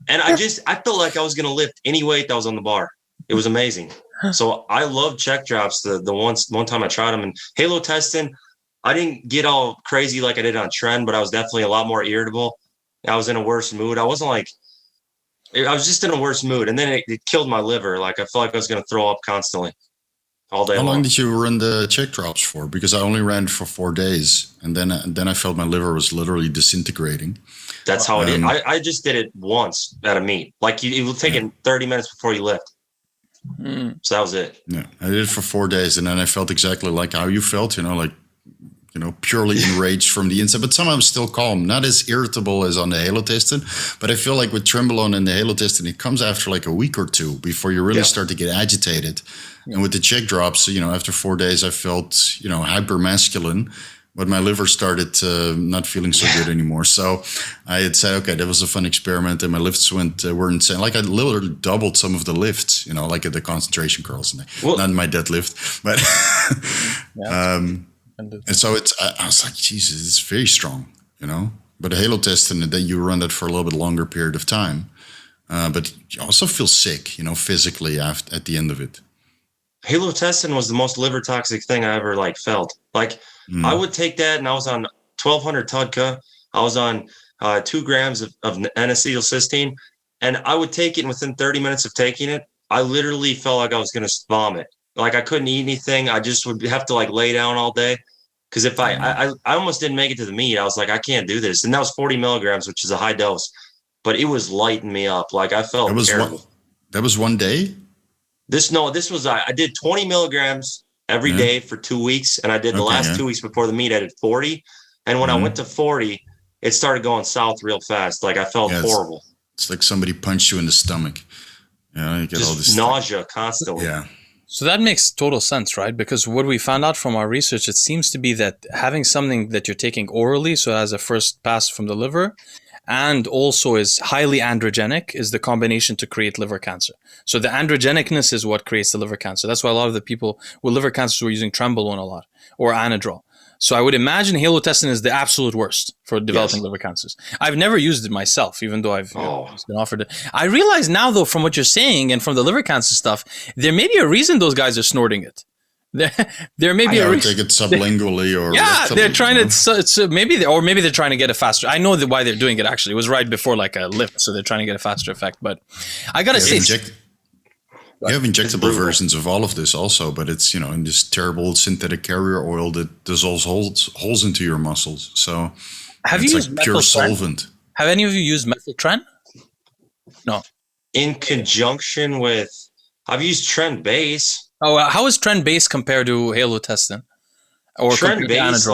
And I felt like I was going to lift any weight that was on the bar. It was amazing. So I love check drops. The one time I tried them, and halotestin, I didn't get all crazy like I did on Trend, but I was definitely a lot more irritable. I was in a worse mood. I was just in a worse mood. And then it killed my liver. Like I felt like I was going to throw up constantly all day long. How long did you run the check drops for? Because I only ran for 4 days. And then I felt my liver was literally disintegrating. That's how it is. I just did it once at a meet. Like it will take it 30 minutes before you lift. So that was it. Yeah, I did it for 4 days, and then I felt exactly like how you felt. Purely enraged from the inside, but somehow I'm still calm. Not as irritable as on the halotestin, but I feel like with Trenbolone and the halotestin, it comes after like a week or two before you really start to get agitated. And with the check drops, after 4 days, I felt hyper masculine. But my liver started not feeling so good anymore. So I had said, okay, that was a fun experiment. And my lifts were insane. Like I literally doubled some of the lifts, like at the concentration curls. Not my deadlift, but and so I was like, Jesus, it's very strong, But the halotestin, then you run that for a little bit longer period of time. But you also feel sick, physically at the end of it. Halotestin was the most liver toxic thing I ever felt. I would take that, and I was on 1,200 TUDCA. I was on 2 grams of N-acetylcysteine, and I would take it, and within 30 minutes of taking it, I literally felt like I was going to vomit. Like I couldn't eat anything. I just would have to lay down all day. Because if I almost didn't make it to the meet. I was like, I can't do this. And that was 40 milligrams, which is a high dose, but it was lighting me up. Like I felt terrible. That was 1 day? This was, I did 20 milligrams every day for 2 weeks. And I did the last 2 weeks before the meet, I did 40. And when I went to 40, it started going south real fast. Like I felt horrible. It's like somebody punched you in the stomach. You get just all this nausea constantly. Yeah. So that makes total sense, right? Because what we found out from our research, it seems to be that having something that you're taking orally, so as a first pass from the liver, and also is highly androgenic, is the combination to create liver cancer. So the androgenicness is what creates the liver cancer. That's why a lot of the people with liver cancer were using Trenbolone a lot, or Anadrol. So I would imagine halotestin is the absolute worst for developing liver cancers. I've never used it myself, even though I've been offered it. I realize now, though, from what you're saying and from the liver cancer stuff, there may be a reason those guys are snorting it. There may be a reason. Take it sublingually or they're trying to maybe they're trying to get a faster. I know why they're doing it. Actually, it was right before a lift, so they're trying to get a faster effect. But I gotta say. You have injectable versions of all of this also, but it's, in this terrible synthetic carrier oil that dissolves holes into your muscles. So have you used pure solvent. Have any of you used methyltren? No. In conjunction with, I've used Trend Base. Oh, how is Trend Base compared to halotestin? Or Trend Base,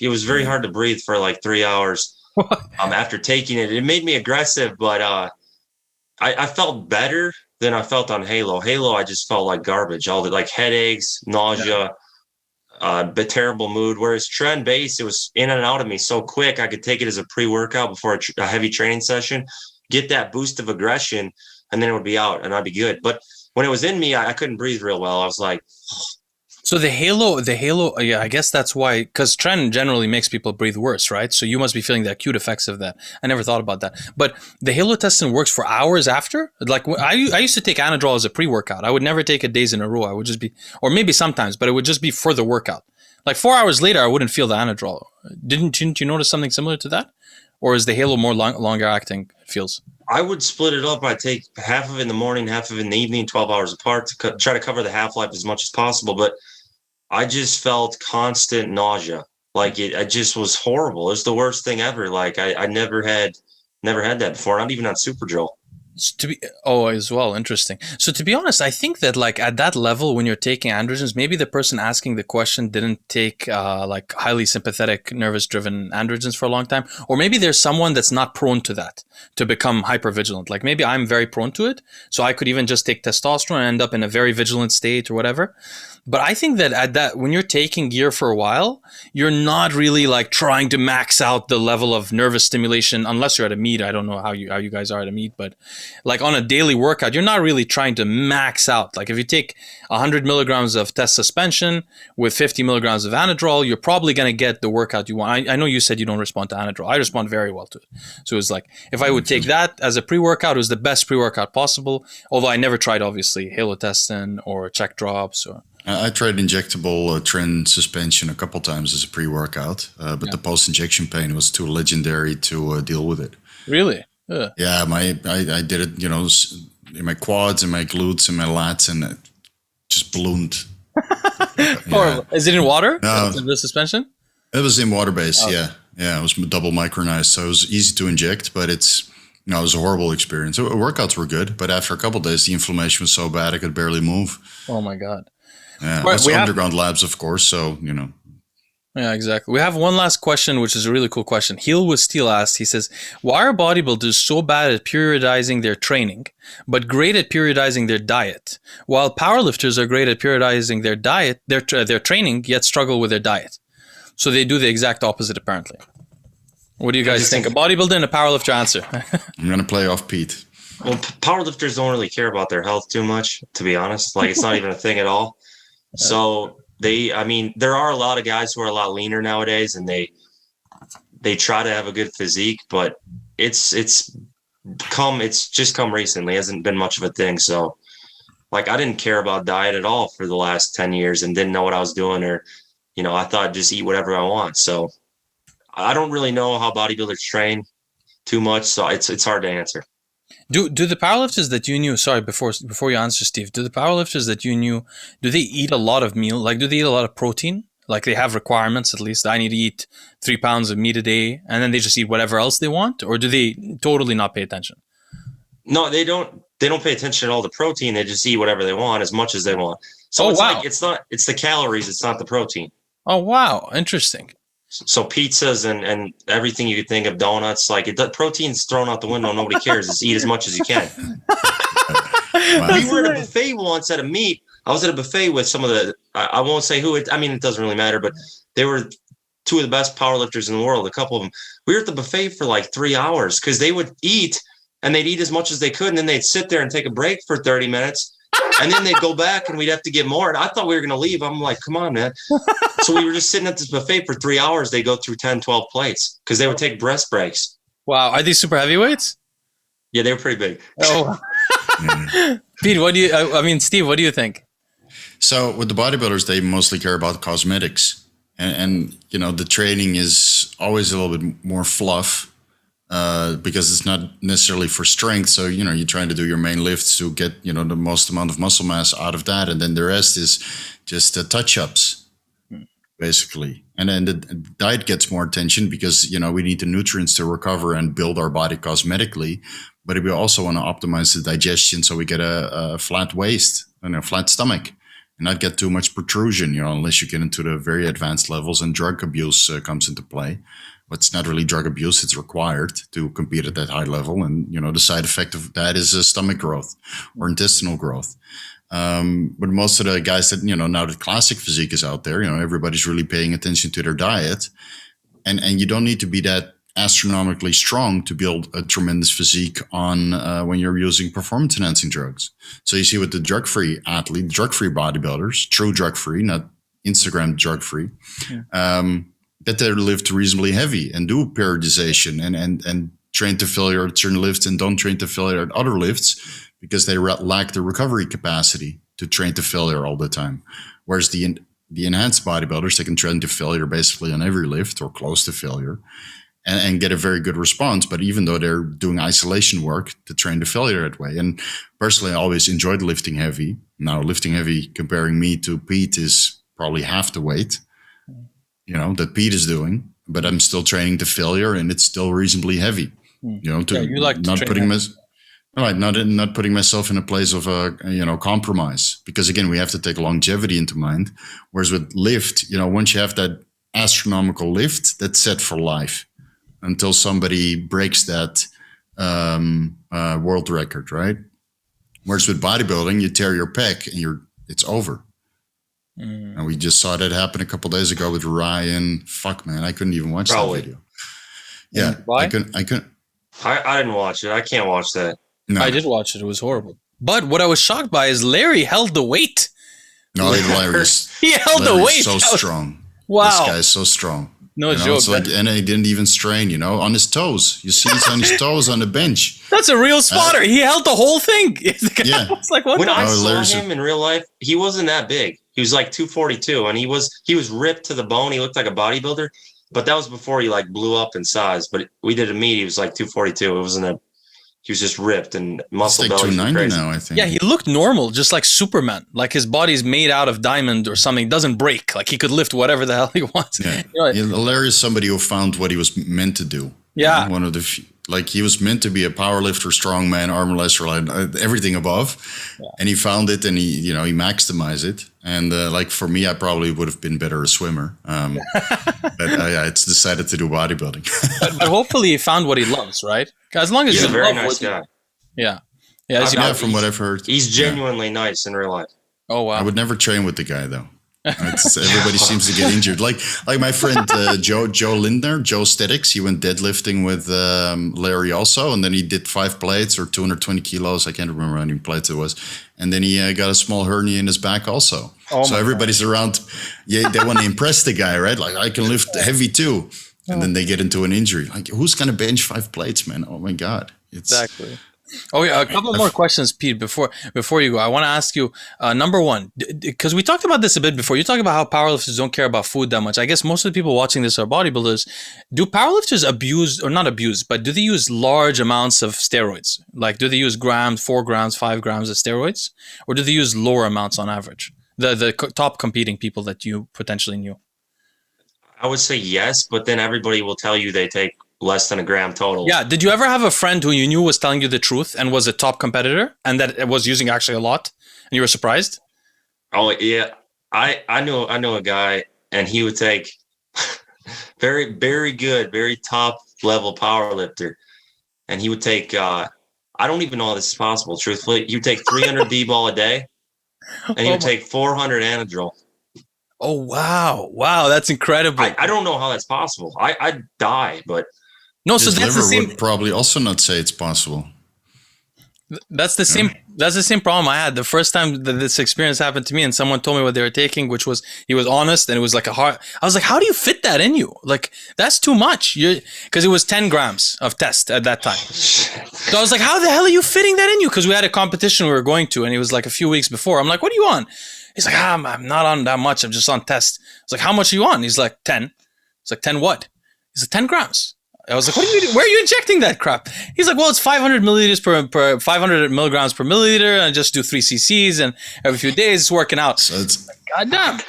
it was very hard to breathe for 3 hours after taking it. It made me aggressive, but I felt better than I felt on Halo. I just felt like garbage. All the headaches, nausea, but terrible mood. Whereas Trend Base, it was in and out of me so quick. I could take it as a pre-workout before a heavy training session, get that boost of aggression, and then it would be out and I'd be good. But when it was in me, I couldn't breathe real well. I was like, So the halo, yeah, I guess that's why, because tren generally makes people breathe worse, right? So you must be feeling the acute effects of that. I never thought about that. But the halo testing works for hours after? Like, I used to take Anadrol as a pre-workout. I would never take it days in a row. I would just be, or maybe sometimes, but it would just be for the workout. Like 4 hours later, I wouldn't feel the Anadrol. Didn't you notice something similar to that? Or is the halo more longer acting, it feels? I would split it up. I take half of it in the morning, half of it in the evening, 12 hours apart to try to cover the half-life as much as possible. But I just felt constant nausea. Like it just was horrible. It was the worst thing ever. Like I never had that before, not even on Superdrol. As well, interesting. So to be honest, I think that like at that level, when you're taking androgens, maybe the person asking the question didn't take like highly sympathetic, nervous-driven androgens for a long time, or maybe there's someone that's not prone to that, to become hypervigilant. Like maybe I'm very prone to it, so I could even just take testosterone and end up in a very vigilant state or whatever. But I think that at that, when you're taking gear for a while, you're not really like trying to max out the level of nervous stimulation, unless you're at a meet. I don't know how you guys are at a meet, but like on a daily workout, you're not really trying to max out. Like if you take 100 milligrams of test suspension with 50 milligrams of Anadrol, you're probably going to get the workout you want. I know you said you don't respond to Anadrol. I respond very well to it. So it's like, if I would take that as a pre-workout, it was the best pre-workout possible. Although I never tried, obviously, halotestin or check drops or... I tried injectable tren suspension a couple times as a pre-workout, but the post-injection pain was too legendary to deal with it. Really? Yeah, I did it, in my quads and my glutes and my lats, and it just ballooned. Is it in water? No, the suspension? It was in water base. Oh. Yeah. It was double micronized, so it was easy to inject, but it was a horrible experience. Workouts were good, but after a couple of days, the inflammation was so bad I could barely move. Oh my God. Yeah, it's underground labs, of course, so, Yeah, exactly. We have one last question, which is a really cool question. Heal with Steel asked, he says, why are bodybuilders so bad at periodizing their training, but great at periodizing their diet, while powerlifters are great at periodizing their diet, their training, yet struggle with their diet? So they do the exact opposite, apparently. What do you guys think? A bodybuilder and a powerlifter answer. I'm going to play off Pete. Well, powerlifters don't really care about their health too much, to be honest. Like, it's not even a thing at all. So there are a lot of guys who are a lot leaner nowadays, and they try to have a good physique, but it's just come recently. It hasn't been much of a thing. So like, I didn't care about diet at all for the last 10 years and didn't know what I was doing, or, I thought just eat whatever I want. So I don't really know how bodybuilders train too much. So it's hard to answer. Do the powerlifters that you knew, sorry, before you answer, Steve, do the powerlifters that you knew, do they eat a lot of meal? Like, do they eat a lot of protein? Like, they have requirements, at least. I need to eat 3 pounds of meat a day, and then they just eat whatever else they want? Or do they totally not pay attention? No, they don't pay attention at all to protein. They just eat whatever they want, as much as they want. So it's the calories, it's not the protein. Oh, wow. Interesting. So pizzas and everything you could think of, donuts, protein's thrown out the window. Nobody cares. Just eat as much as you can. Wow. We were at a buffet once at a meet. I was at a buffet with some of the, I won't say who, it doesn't really matter, but they were two of the best powerlifters in the world, a couple of them. We were at the buffet for like 3 hours because they would eat, and they'd eat as much as they could, and then they'd sit there and take a break for 30 minutes. And then they'd go back and we'd have to get more. And I thought we were going to leave. I'm like, come on, man. So we were just sitting at this buffet for 3 hours. They go through 10, 12 plates because they would take breast breaks. Wow. Are these super heavyweights? Yeah, they were pretty big. Oh. Pete, Steve, what do you think? So with the bodybuilders, they mostly care about cosmetics. And the training is always a little bit more fluff. Because it's not necessarily for strength. So, you're trying to do your main lifts to get, the most amount of muscle mass out of that. And then the rest is just touch-ups, basically. And then the diet gets more attention because, we need the nutrients to recover and build our body cosmetically. But we also want to optimize the digestion so we get a flat waist and a flat stomach and not get too much protrusion, unless you get into the very advanced levels and drug abuse comes into play. But it's not really drug abuse. It's required to compete at that high level. And, the side effect of that is stomach growth or intestinal growth. But most of the guys that, now that classic physique is out there, everybody's really paying attention to their diet. And you don't need to be that astronomically strong to build a tremendous physique on when you're using performance enhancing drugs. So you see with the drug-free athlete, drug-free bodybuilders, true drug-free, not Instagram drug free, that they lift reasonably heavy and do periodization and train to failure at certain lifts and don't train to failure at other lifts because they lack the recovery capacity to train to failure all the time. Whereas the enhanced bodybuilders, they can train to failure basically on every lift or close to failure and get a very good response. But even though they're doing isolation work to train to failure that way. And personally, I always enjoyed lifting heavy. Now, lifting heavy, comparing me to Pete, is probably half the weight, that Pete is doing. But I'm still training to failure, and it's still reasonably heavy. Not putting myself in a place of compromise, because again, we have to take longevity into mind. Whereas with lift, once you have that astronomical lift, that's set for life until somebody breaks that world record, right? Whereas with bodybuilding, you tear your pec and it's over. And we just saw that happen a couple of days ago with Ryan. Fuck, man, I couldn't even watch that video. Yeah, I couldn't. I didn't watch it. I can't watch that. No. I did watch it. It was horrible. But what I was shocked by is Larry held the weight. No, Larry held the weight. So strong. Wow. This guy is so strong. No joke. And he didn't even strain, on his toes. You see he's on his toes on the bench. That's a real spotter. He held the whole thing. Yeah. I was like, what? When I saw him in real life, he wasn't that big. He was like 242, and he was ripped to the bone. He looked like a bodybuilder, but that was before he blew up in size. But we did a meet. He was like 242. It wasn't he was just ripped and muscle belly. He's like 290 now, I think. Yeah, he looked normal, just like Superman. Like his body's made out of diamond or something. It doesn't break. Like he could lift whatever the hell he wants. Yeah. Larry is somebody who found what he was meant to do. Yeah. One of the few, he was meant to be a power lifter, strongman, arm wrestler, everything above. Yeah. And he found it and he maximized it. And for me, I probably would have been better a swimmer. But it's decided to do bodybuilding. but hopefully he found what he loves, right? As long as he's a very nice guy. Yeah. From what I've heard. He's genuinely nice in real life. Oh, wow. I would never train with the guy, though. Everybody seems to get injured. Like my friend Joe Lindner, Joe Statics, he went deadlifting with Larry also, and then he did 5 plates or 220 kilos. I can't remember how many plates it was. And then he got a small hernia in his back also. Oh, so everybody's around. Yeah, they want to impress the guy, right? Like, I can lift heavy too. And then they get into an injury. Like, who's going to bench 5 plates, man? Oh my God. Exactly. Oh yeah, a couple more questions, Pete. Before you go, I want to ask you, number one, because we talked about this a bit before. You talk about how powerlifters don't care about food that much. I guess most of the people watching this are bodybuilders. Do powerlifters abuse, or not abuse, but do they use large amounts of steroids? Like, do they use grams, 4 grams, 5 grams of steroids, or do they use lower amounts on average? The top competing people that you potentially knew. I would say yes, but then everybody will tell you they take less than a gram total. Yeah. Did you ever have a friend who you knew was telling you the truth and was a top competitor and that was using actually a lot and you were surprised? Oh yeah. I know a guy and he would take very, very good, very top level power lifter. And he would take, I don't even know how this is possible, truthfully. He would take 300 D-ball a day and he would take 400 Anadrol. Oh, wow. Wow. That's incredible. I don't know how that's possible. I'd die, but. No, so that's the same. Would probably also not say it's possible. That's the same. That's the same problem I had the first time that this experience happened to me, and someone told me what they were taking, which was he was honest, and it was like a hard. I was like, "How do you fit that in you? Like that's too much." Because it was 10 grams of test at that time. So I was like, "How the hell are you fitting that in you?" Because we had a competition we were going to, and it was like a few weeks before. I'm like, "What are you on?" He's like, I'm not on that much. I'm just on test. I was like, "How much are you on?" He's like, 10. It's like 10 what? He's like 10 grams. I was like, "What are you doing? Where are you injecting that crap?" He's like, "Well, it's 500 milliliters per 500 milligrams per milliliter, and I just do 3 cc's, and every few days it's working out." So it's God damn.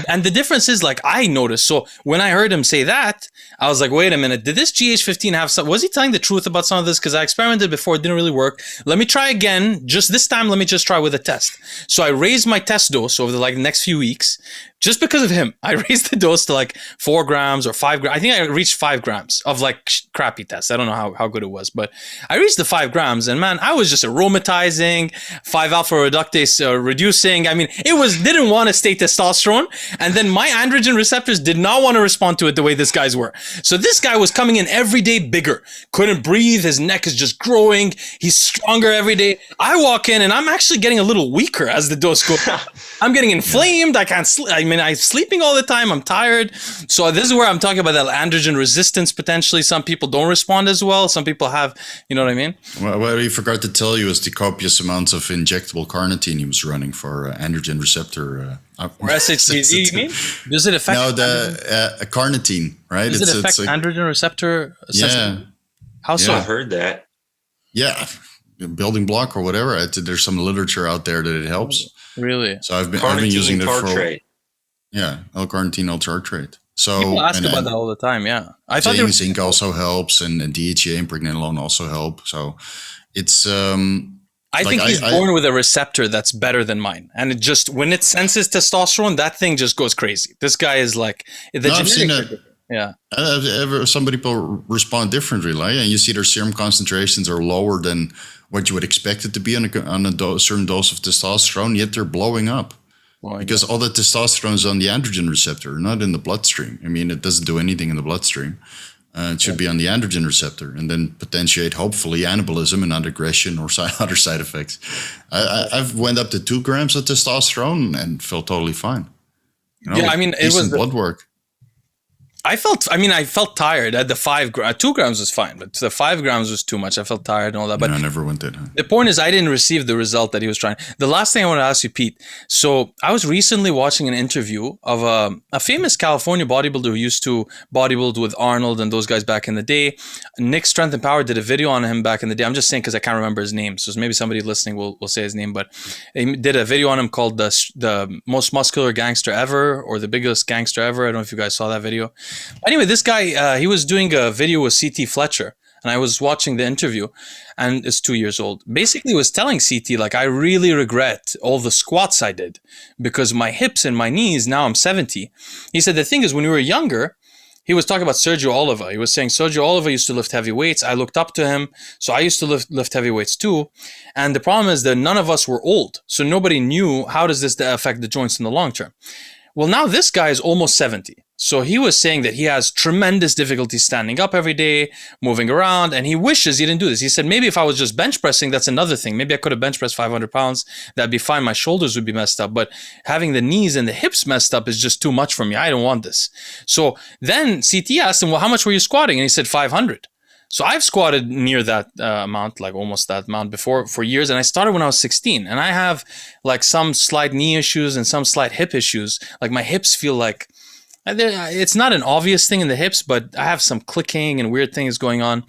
And the difference is, like, I noticed. So when I heard him say that, I was like, wait a minute, did this GH15 have some, was he telling the truth about some of this? Because I experimented before, it didn't really work. Let me try again. Just this time, let me just try with a test. So I raised my test dose over the next few weeks. Just because of him, I raised the dose to 4 grams or 5 grams. I think I reached 5 grams of crappy tests. I don't know how good it was, but I reached the 5 grams, and man, I was just aromatizing, 5-alpha reductase reducing. I mean, it didn't want to stay state testosterone, and then my androgen receptors did not want to respond to it the way this guy's were. So this guy was coming in every day bigger, couldn't breathe, his neck is just growing, he's stronger every day. I walk in and I'm actually getting a little weaker as the dose goes. I'm getting inflamed, I can't sleep. I mean, I'm sleeping all the time, I'm tired. So this is where I'm talking about that androgen resistance potentially. Some people don't respond as well, some people have, you know what I mean? Well, what we forgot to tell you is the copious amounts of injectable carnitine he was running for androgen receptor. Or SHBG, you mean? Does it affect? No, the carnitine, right? Does it affect androgen receptor? Yeah. How so? I've heard that. Yeah, building block or whatever. There's some literature out there that it helps. Really? So I've been using it for. Yeah, L-carnitine ultra-tartrate. So people ask about that all the time. Yeah, I thought zinc also helps, and DHEA and pregnenolone also help. So it's. I think he's born with a receptor that's better than mine, and it just when it senses testosterone, that thing just goes crazy. This guy is like the I've seen it. Yeah, some people respond differently, like, and you see their serum concentrations are lower than what you would expect it to be on a certain dose of testosterone, yet they're blowing up. Because all the testosterone is on the androgen receptor, not in the bloodstream. I mean, it doesn't do anything in the bloodstream. It should be on the androgen receptor and then potentiate, hopefully, anabolism and aggression or other side effects. I've went up to 2 grams of testosterone and felt totally fine. You know, yeah, I mean, it was blood work. I felt tired at the 5 grams. 2 grams was fine, but the 5 grams was too much. I felt tired and all that. But I never went there. The point is, I didn't receive the result that he was trying. The last thing I want to ask you, Pete. So I was recently watching an interview of a famous California bodybuilder who used to bodybuild with Arnold and those guys back in the day. Nick Strength and Power did a video on him back in the day. I'm just saying because I can't remember his name. So maybe somebody listening will say his name. But he did a video on him called the most muscular gangster ever, or the biggest gangster ever. I don't know if you guys saw that video. Anyway, this guy, he was doing a video with CT Fletcher, and I was watching the interview, and it's 2 years old. Basically, was telling CT, like, I really regret all the squats I did because my hips and my knees, now I'm 70. He said, the thing is, when we were younger, he was talking about Sergio Oliva. He was saying Sergio Oliva used to lift heavy weights. I looked up to him, so I used to lift heavy weights too. And the problem is that none of us were old, so nobody knew how does this affect the joints in the long term. Well, now this guy is almost 70. So he was saying that he has tremendous difficulty standing up every day, moving around, and he wishes he didn't do this. He said, maybe if I was just bench pressing, that's another thing. Maybe I could have bench pressed 500 pounds. That'd be fine. My shoulders would be messed up. But having the knees and the hips messed up is just too much for me. I don't want this. So then CT asked him, well, how much were you squatting? And he said 500. So I've squatted near that amount, like almost that amount before for years. And I started when I was 16. And I have like some slight knee issues and some slight hip issues. Like my hips feel like, it's not an obvious thing in the hips, but I have some clicking and weird things going on.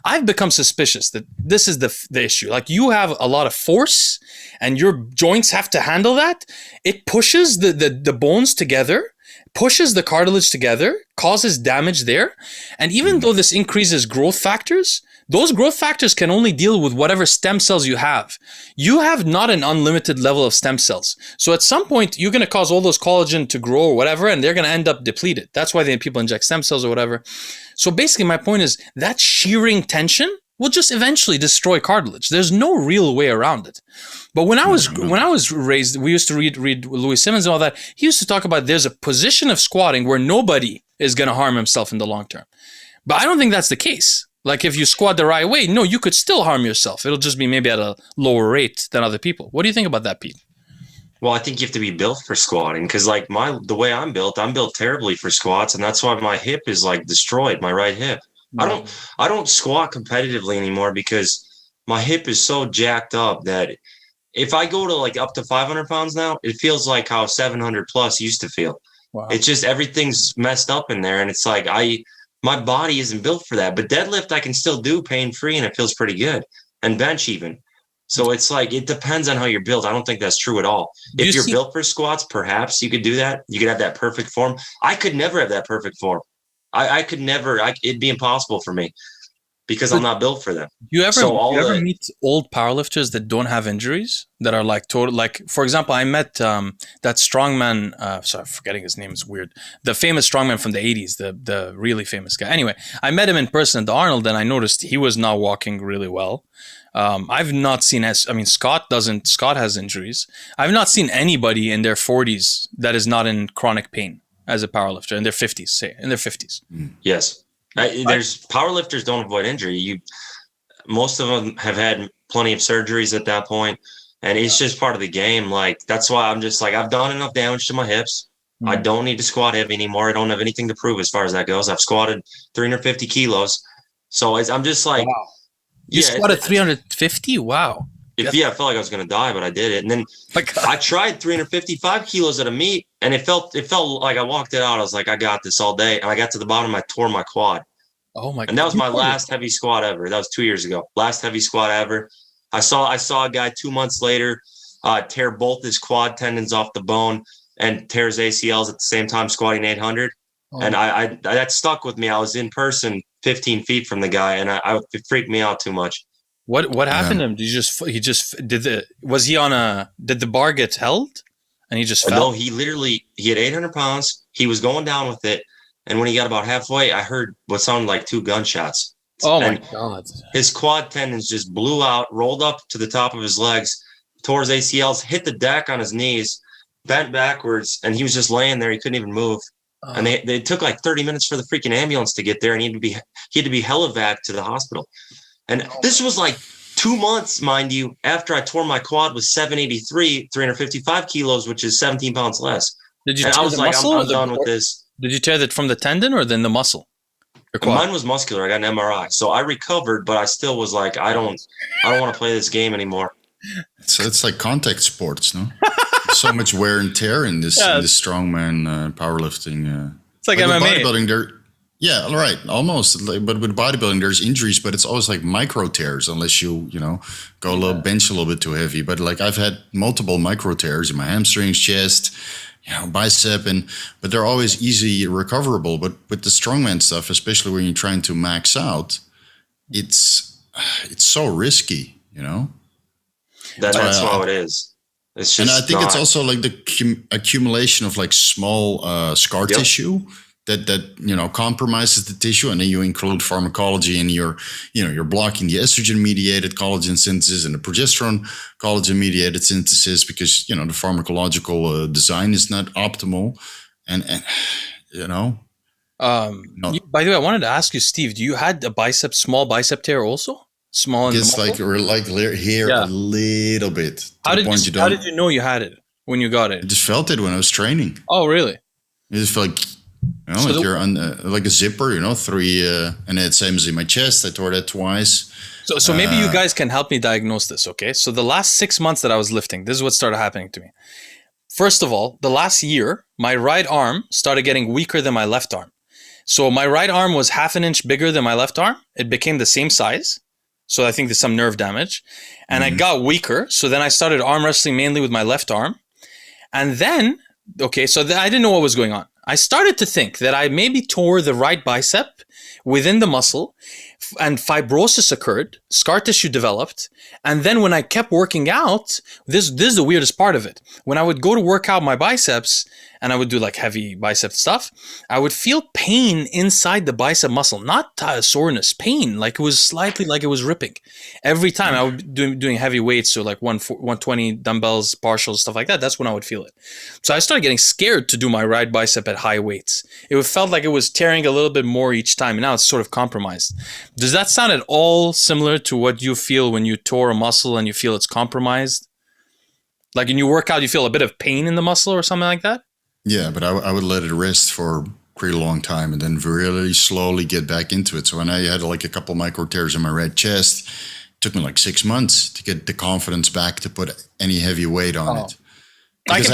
I've become suspicious that this is the issue. Like you have a lot of force and your joints have to handle that. It pushes the bones together, pushes the cartilage together, causes damage there. And even though this increases growth factors, those growth factors can only deal with whatever stem cells you have. You have not an unlimited level of stem cells. So at some point, you're going to cause all those collagen to grow or whatever, and they're going to end up depleted. That's why people inject stem cells or whatever. So basically, my point is that shearing tension will just eventually destroy cartilage. There's no real way around it. But when I was raised, we used to read Louis Simmons and all that. He used to talk about there's a position of squatting where nobody is going to harm himself in the long term. But I don't think that's the case. Like if you squat the right way, no, you could still harm yourself. It'll just be maybe at a lower rate than other people. What do you think about that, Pete? Well, I think you have to be built for squatting because like the way I'm built terribly for squats. And that's why my hip is like destroyed, my right hip. Mm-hmm. I don't squat competitively anymore because my hip is so jacked up that if I go to like up to 500 pounds now, it feels like how 700 plus used to feel. Wow. It's just everything's messed up in there. And it's like my body isn't built for that, but deadlift I can still do pain-free and it feels pretty good, and bench even. So it's like, it depends on how you're built. I don't think that's true at all. If you're built for squats, perhaps you could do that. You could have that perfect form. I could never have that perfect form. I could never, it'd be impossible for me. because I'm not built for them. You ever meet old powerlifters that don't have injuries, that are like total, like, for example, I met that strongman, sorry, I'm forgetting his name, it's weird. The famous strongman from the 80s, the really famous guy. Anyway, I met him in person at the Arnold, and I noticed he was not walking really well. I've not seen, Scott has injuries. I've not seen anybody in their 40s that is not in chronic pain as a powerlifter, in their 50s. Yes. There's powerlifters don't avoid injury. Most of them have had plenty of surgeries at that point, and it's just part of the game. Like, that's why I'm just like, I've done enough damage to my hips. I don't need to squat heavy anymore. I don't have anything to prove as far as that goes. I've squatted 350 kilos. So I'm just like, wow. You squatted 350? Wow. I felt like I was going to die, but I did it. And then I tried 355 kilos at a meet, and it felt like I walked it out. I was like, I got this all day. And I got to the bottom, I tore my quad. Oh my God. And that was my last heavy squat ever. That was 2 years ago. Last heavy squat ever. I saw a guy 2 months later tear both his quad tendons off the bone and tear his ACLs at the same time squatting 800. Oh. And I that stuck with me. I was in person 15 feet from the guy, and it freaked me out too much. What happened to him? Did the bar get held and he just fell? No, he had 800 pounds. He was going down with it. And when he got about halfway, I heard what sounded like 2 gunshots. Oh my God. His quad tendons just blew out, rolled up to the top of his legs, tore his ACLs, hit the deck on his knees, bent backwards, and he was just laying there. He couldn't even move. And they took like 30 minutes for the freaking ambulance to get there, and he had to be helivac to the hospital. And this was like 2 months, mind you, after I tore my quad with 783, 355 kilos, which is 17 pounds less. Did you tear the muscle? I'm done with this. Did you tear that from the tendon or then the muscle? Mine was muscular. I got an MRI. So I recovered, but I still was like, I don't want to play this game anymore. So it's like contact sports, no? So much wear and tear in this strongman powerlifting. It's like MMA. Bodybuilding, yeah, right, almost. But with bodybuilding, there's injuries, but it's always like micro tears, unless you go a little bench a little bit too heavy. But like I've had multiple micro tears in my hamstrings, chest, bicep, but they're always easy recoverable. But with the strongman stuff, especially when you're trying to max out, it's so risky, That's how it is. It's just, and I think it's also like the accumulation of like small scar tissue that compromises the tissue, and then you include pharmacology, and you're blocking the estrogen mediated collagen synthesis and the progesterone collagen mediated synthesis because the pharmacological design is not optimal, and By the way, I wanted to ask you, Steve, you had a small bicep tear also? Small in it's the like here a little bit. How did you know you had it when you got it? I just felt it when I was training. Oh, really? It just felt like you're on like a zipper, 3, and it's same as in my chest. I tore that twice. So maybe you guys can help me diagnose this, okay? So the last 6 months that I was lifting, this is what started happening to me. First of all, the last year, my right arm started getting weaker than my left arm. So my right arm was 1/2 inch bigger than my left arm. It became the same size. So I think there's some nerve damage. And I got weaker. So then I started arm wrestling mainly with my left arm. And then, I didn't know what was going on. I started to think that I maybe tore the right bicep within the muscle, and fibrosis occurred, scar tissue developed. And then when I kept working out, this is the weirdest part of it. When I would go to work out my biceps and I would do like heavy bicep stuff, I would feel pain inside the bicep muscle, not soreness, pain, like it was slightly like it was ripping. Every time I would be doing heavy weights, so like 120 dumbbells, partials, stuff like that, that's when I would feel it. So I started getting scared to do my right bicep at high weights. It felt like it was tearing a little bit more each time, and now it's sort of compromised. Does that sound at all similar to what you feel when you tore a muscle and you feel it's compromised? Like when you work out, you feel a bit of pain in the muscle or something like that? Yeah, but I would let it rest for a pretty long time and then really slowly get back into it. So when I had like a couple micro tears in my right chest, it took me like 6 months to get the confidence back to put any heavy weight on it. Because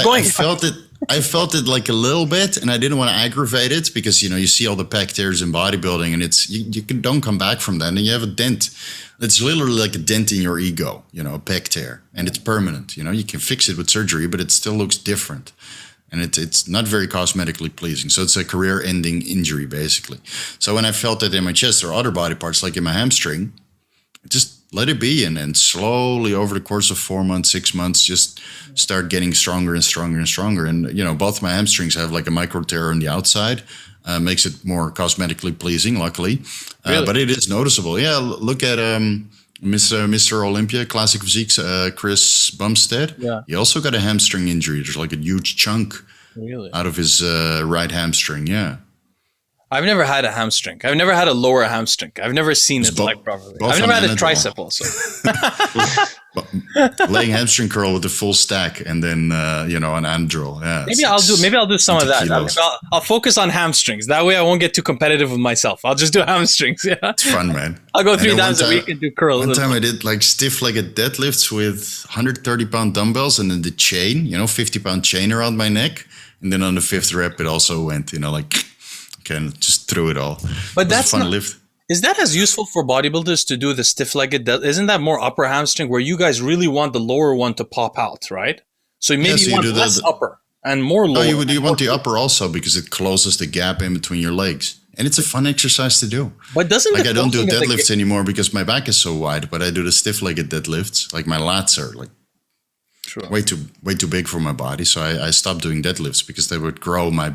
I felt it like a little bit, and I didn't want to aggravate it because, you see all the pec tears in bodybuilding, and it's don't come back from that, and you have a dent. It's literally like a dent in your ego, a pec tear, and it's permanent. You can fix it with surgery, but it still looks different. and it's not very cosmetically pleasing. So it's a career-ending injury, basically. So when I felt that in my chest or other body parts, like in my hamstring, just let it be, and then slowly over the course of 4 months, 6 months, just start getting stronger and stronger and stronger. And both my hamstrings have like a micro tear on the outside, makes it more cosmetically pleasing, luckily. Really? But it is noticeable. Yeah, look at Mr. Olympia, Classic Physiques, Chris Bumstead. Yeah. He also got a hamstring injury. There's like a huge chunk out of his right hamstring. Yeah. I've never had a hamstring. I've never had a lower hamstring. I've never seen it like properly. I've never had a tricep also. Laying hamstring curl with the full stack, and then an Androl. Yeah. Maybe I'll do some of that. I'll focus on hamstrings. That way I won't get too competitive with myself. I'll just do hamstrings. Yeah. It's fun, man. I'll go 3 times a week and do curls. One time I did like stiff-legged deadlifts with 130-pound dumbbells, and then the chain, 50-pound chain around my neck, and then on the 5th rep it also went, just threw it all. But that's a fun lift. Is that as useful for bodybuilders to do the stiff-legged? Isn't that more upper hamstring, where you guys really want the lower one to pop out, right? So maybe you want less upper and more lower. You want the upper also, because it closes the gap in between your legs. And it's a fun exercise to do. But doesn't I don't do deadlifts anymore because my back is so wide, but I do the stiff-legged deadlifts. Like my lats are like way too big for my body. So I stopped doing deadlifts because they would grow my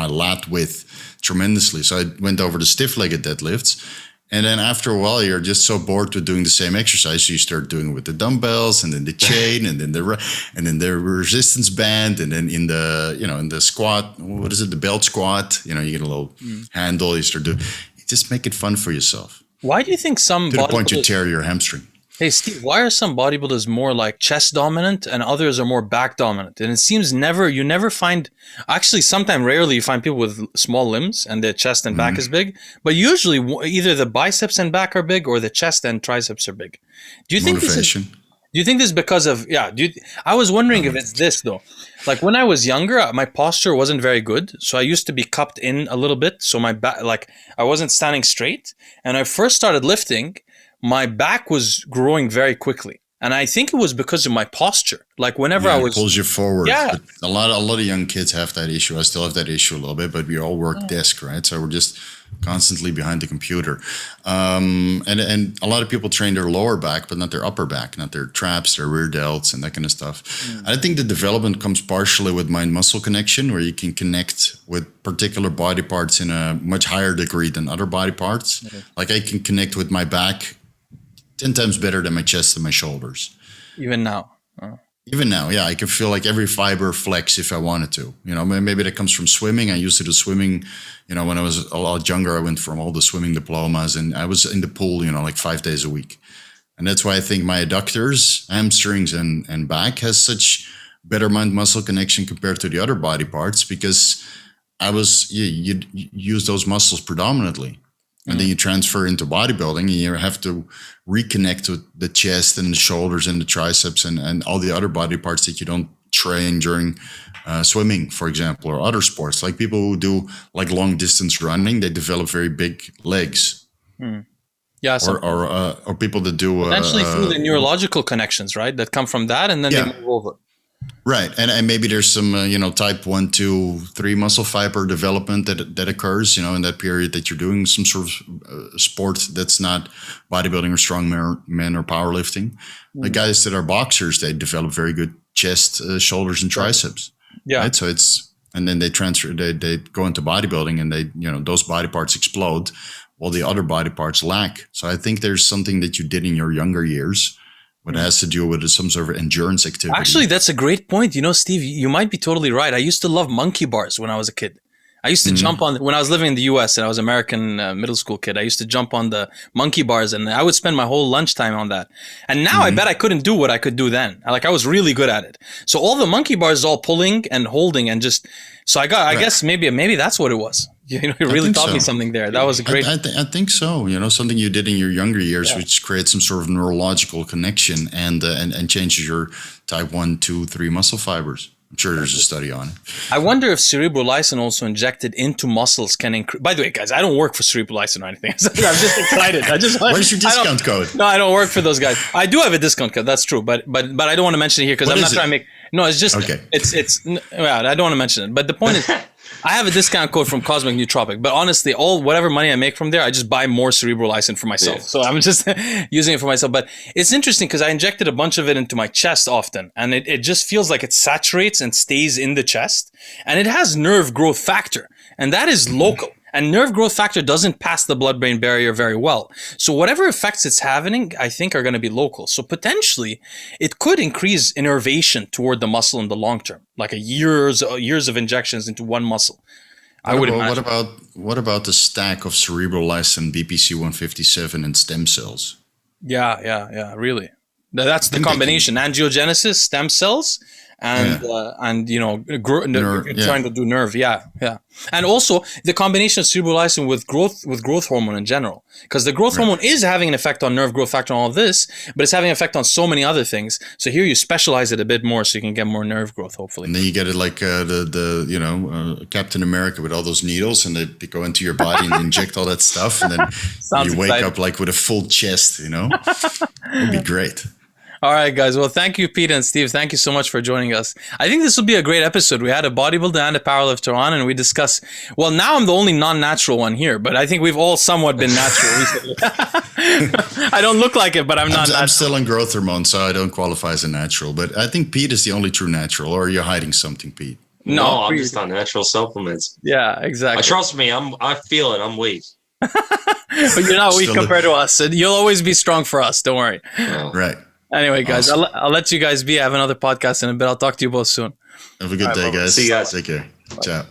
lat width tremendously. So I went over to stiff-legged deadlifts. And then after a while, you're just so bored with doing the same exercise. So you start doing it with the dumbbells, and then the chain, and then the resistance band, and then in the squat, what is it? The belt squat, you get a little handle. You start doing, you just make it fun for yourself. Why do you think some to the point you tear your hamstring? Hey, Steve, why are some bodybuilders more like chest dominant and others are more back dominant? And it seems you never find, actually sometimes rarely you find people with small limbs and their chest and back is big, but usually either the biceps and back are big or the chest and triceps are big. Do you think this is because of, I was wondering if it's this though. Like when I was younger, my posture wasn't very good. So I used to be cupped in a little bit. So my back, like I wasn't standing straight. And I first started lifting, my back was growing very quickly. And I think it was because of my posture. Like whenever I was... It pulls you forward. Yeah. But a lot of young kids have that issue. I still have that issue a little bit, but we all work desk, right? So we're just constantly behind the computer. And a lot of people train their lower back, but not their upper back, not their traps, their rear delts, and that kind of stuff. I think the development comes partially with mind-muscle connection, where you can connect with particular body parts in a much higher degree than other body parts. Okay. Like I can connect with my back 10 times better than my chest and my shoulders. Even now? Even now, yeah. I can feel like every fiber flex if I wanted to. Maybe that comes from swimming. I used to do swimming, when I was a lot younger. I went from all the swimming diplomas, and I was in the pool, like 5 days a week. And that's why I think my adductors, hamstrings, and back has such better mind-muscle connection compared to the other body parts, because you use those muscles predominantly. And then you transfer into bodybuilding, and you have to reconnect with the chest and the shoulders and the triceps and all the other body parts that you don't train during swimming, for example, or other sports. Like people who do like long distance running, they develop very big legs. Yeah. Or people that do potentially through the neurological connections, right? That come from that, and then they move over. Right. And maybe there's some, type 1, 2, 3 muscle fiber development that occurs, in that period that you're doing some sort of sport that's not bodybuilding or strongman or powerlifting. The guys that are boxers, they develop very good chest, shoulders, and triceps. Yeah. Right? So and then they go into bodybuilding, and those body parts explode while the other body parts lack. So I think there's something that you did in your younger years, but it has to do with some sort of endurance activity. Actually, that's a great point. Steve, you might be totally right. I used to love monkey bars when I was a kid. I used to jump on, when I was living in the US and I was an American middle school kid, I used to jump on the monkey bars, and I would spend my whole lunchtime on that. And now I bet I couldn't do what I could do then. Like I was really good at it. So all the monkey bars is all pulling and holding and just, so I guess maybe that's what it was. You really taught me something there. That was a great. I think so. Something you did in your younger years, which creates some sort of neurological connection and changes your type 1, 2, 3 muscle fibers. I'm sure there's a study on it. I wonder if Cerebral Lysine also injected into muscles can increase. By the way, guys, I don't work for Cerebral Lysine or anything. I'm just excited. Where's your discount code? No, I don't work for those guys. I do have a discount code. That's true, but I don't want to mention it here because I'm not trying to make. No, it's just Okay. well, I don't want to mention it, but the point is, I have a discount code from Cosmic Nootropic, but honestly, whatever money I make from there, I just buy more Cerebral Lysine for myself. So I'm just using it for myself. But it's interesting because I injected a bunch of it into my chest often, and it just feels like it saturates and stays in the chest, and it has nerve growth factor, and that is local. And nerve growth factor doesn't pass the blood-brain barrier very well. So whatever effects it's having, I think, are going to be local. So potentially, it could increase innervation toward the muscle in the long term, like years of injections into one muscle. What about the stack of Cerebral Lysine, BPC 157, and stem cells? Yeah, really. That's the combination: angiogenesis, stem cells, and trying to do nerve. Yeah. And also the combination of Cerebral Lysine with growth hormone in general, because the growth hormone is having an effect on nerve growth factor and all of this, but it's having an effect on so many other things. So here you specialize it a bit more so you can get more nerve growth, hopefully. And then you get it like Captain America with all those needles, and they go into your body and inject all that stuff, and then you wake up like with a full chest. It'd be great. All right, guys. Well, thank you, Pete and Steve. Thank you so much for joining us. I think this will be a great episode. We had a bodybuilder and a powerlifter on, and we discussed. Well, now I'm the only non-natural one here, but I think we've all somewhat been natural recently. I don't look like it, but I'm not. I'm still on growth hormone, so I don't qualify as a natural. But I think Pete is the only true natural. Or you're hiding something, Pete? No, I'm just on natural supplements. Yeah, exactly. Trust me, I feel it. I'm weak. But you're not weak compared to us, and you'll always be strong for us. Don't worry. Oh. Right. Anyway, guys, awesome. I'll let you guys be. I have another podcast in a bit. I'll talk to you both soon. Have a good day, guys. See you guys. Take care. Ciao.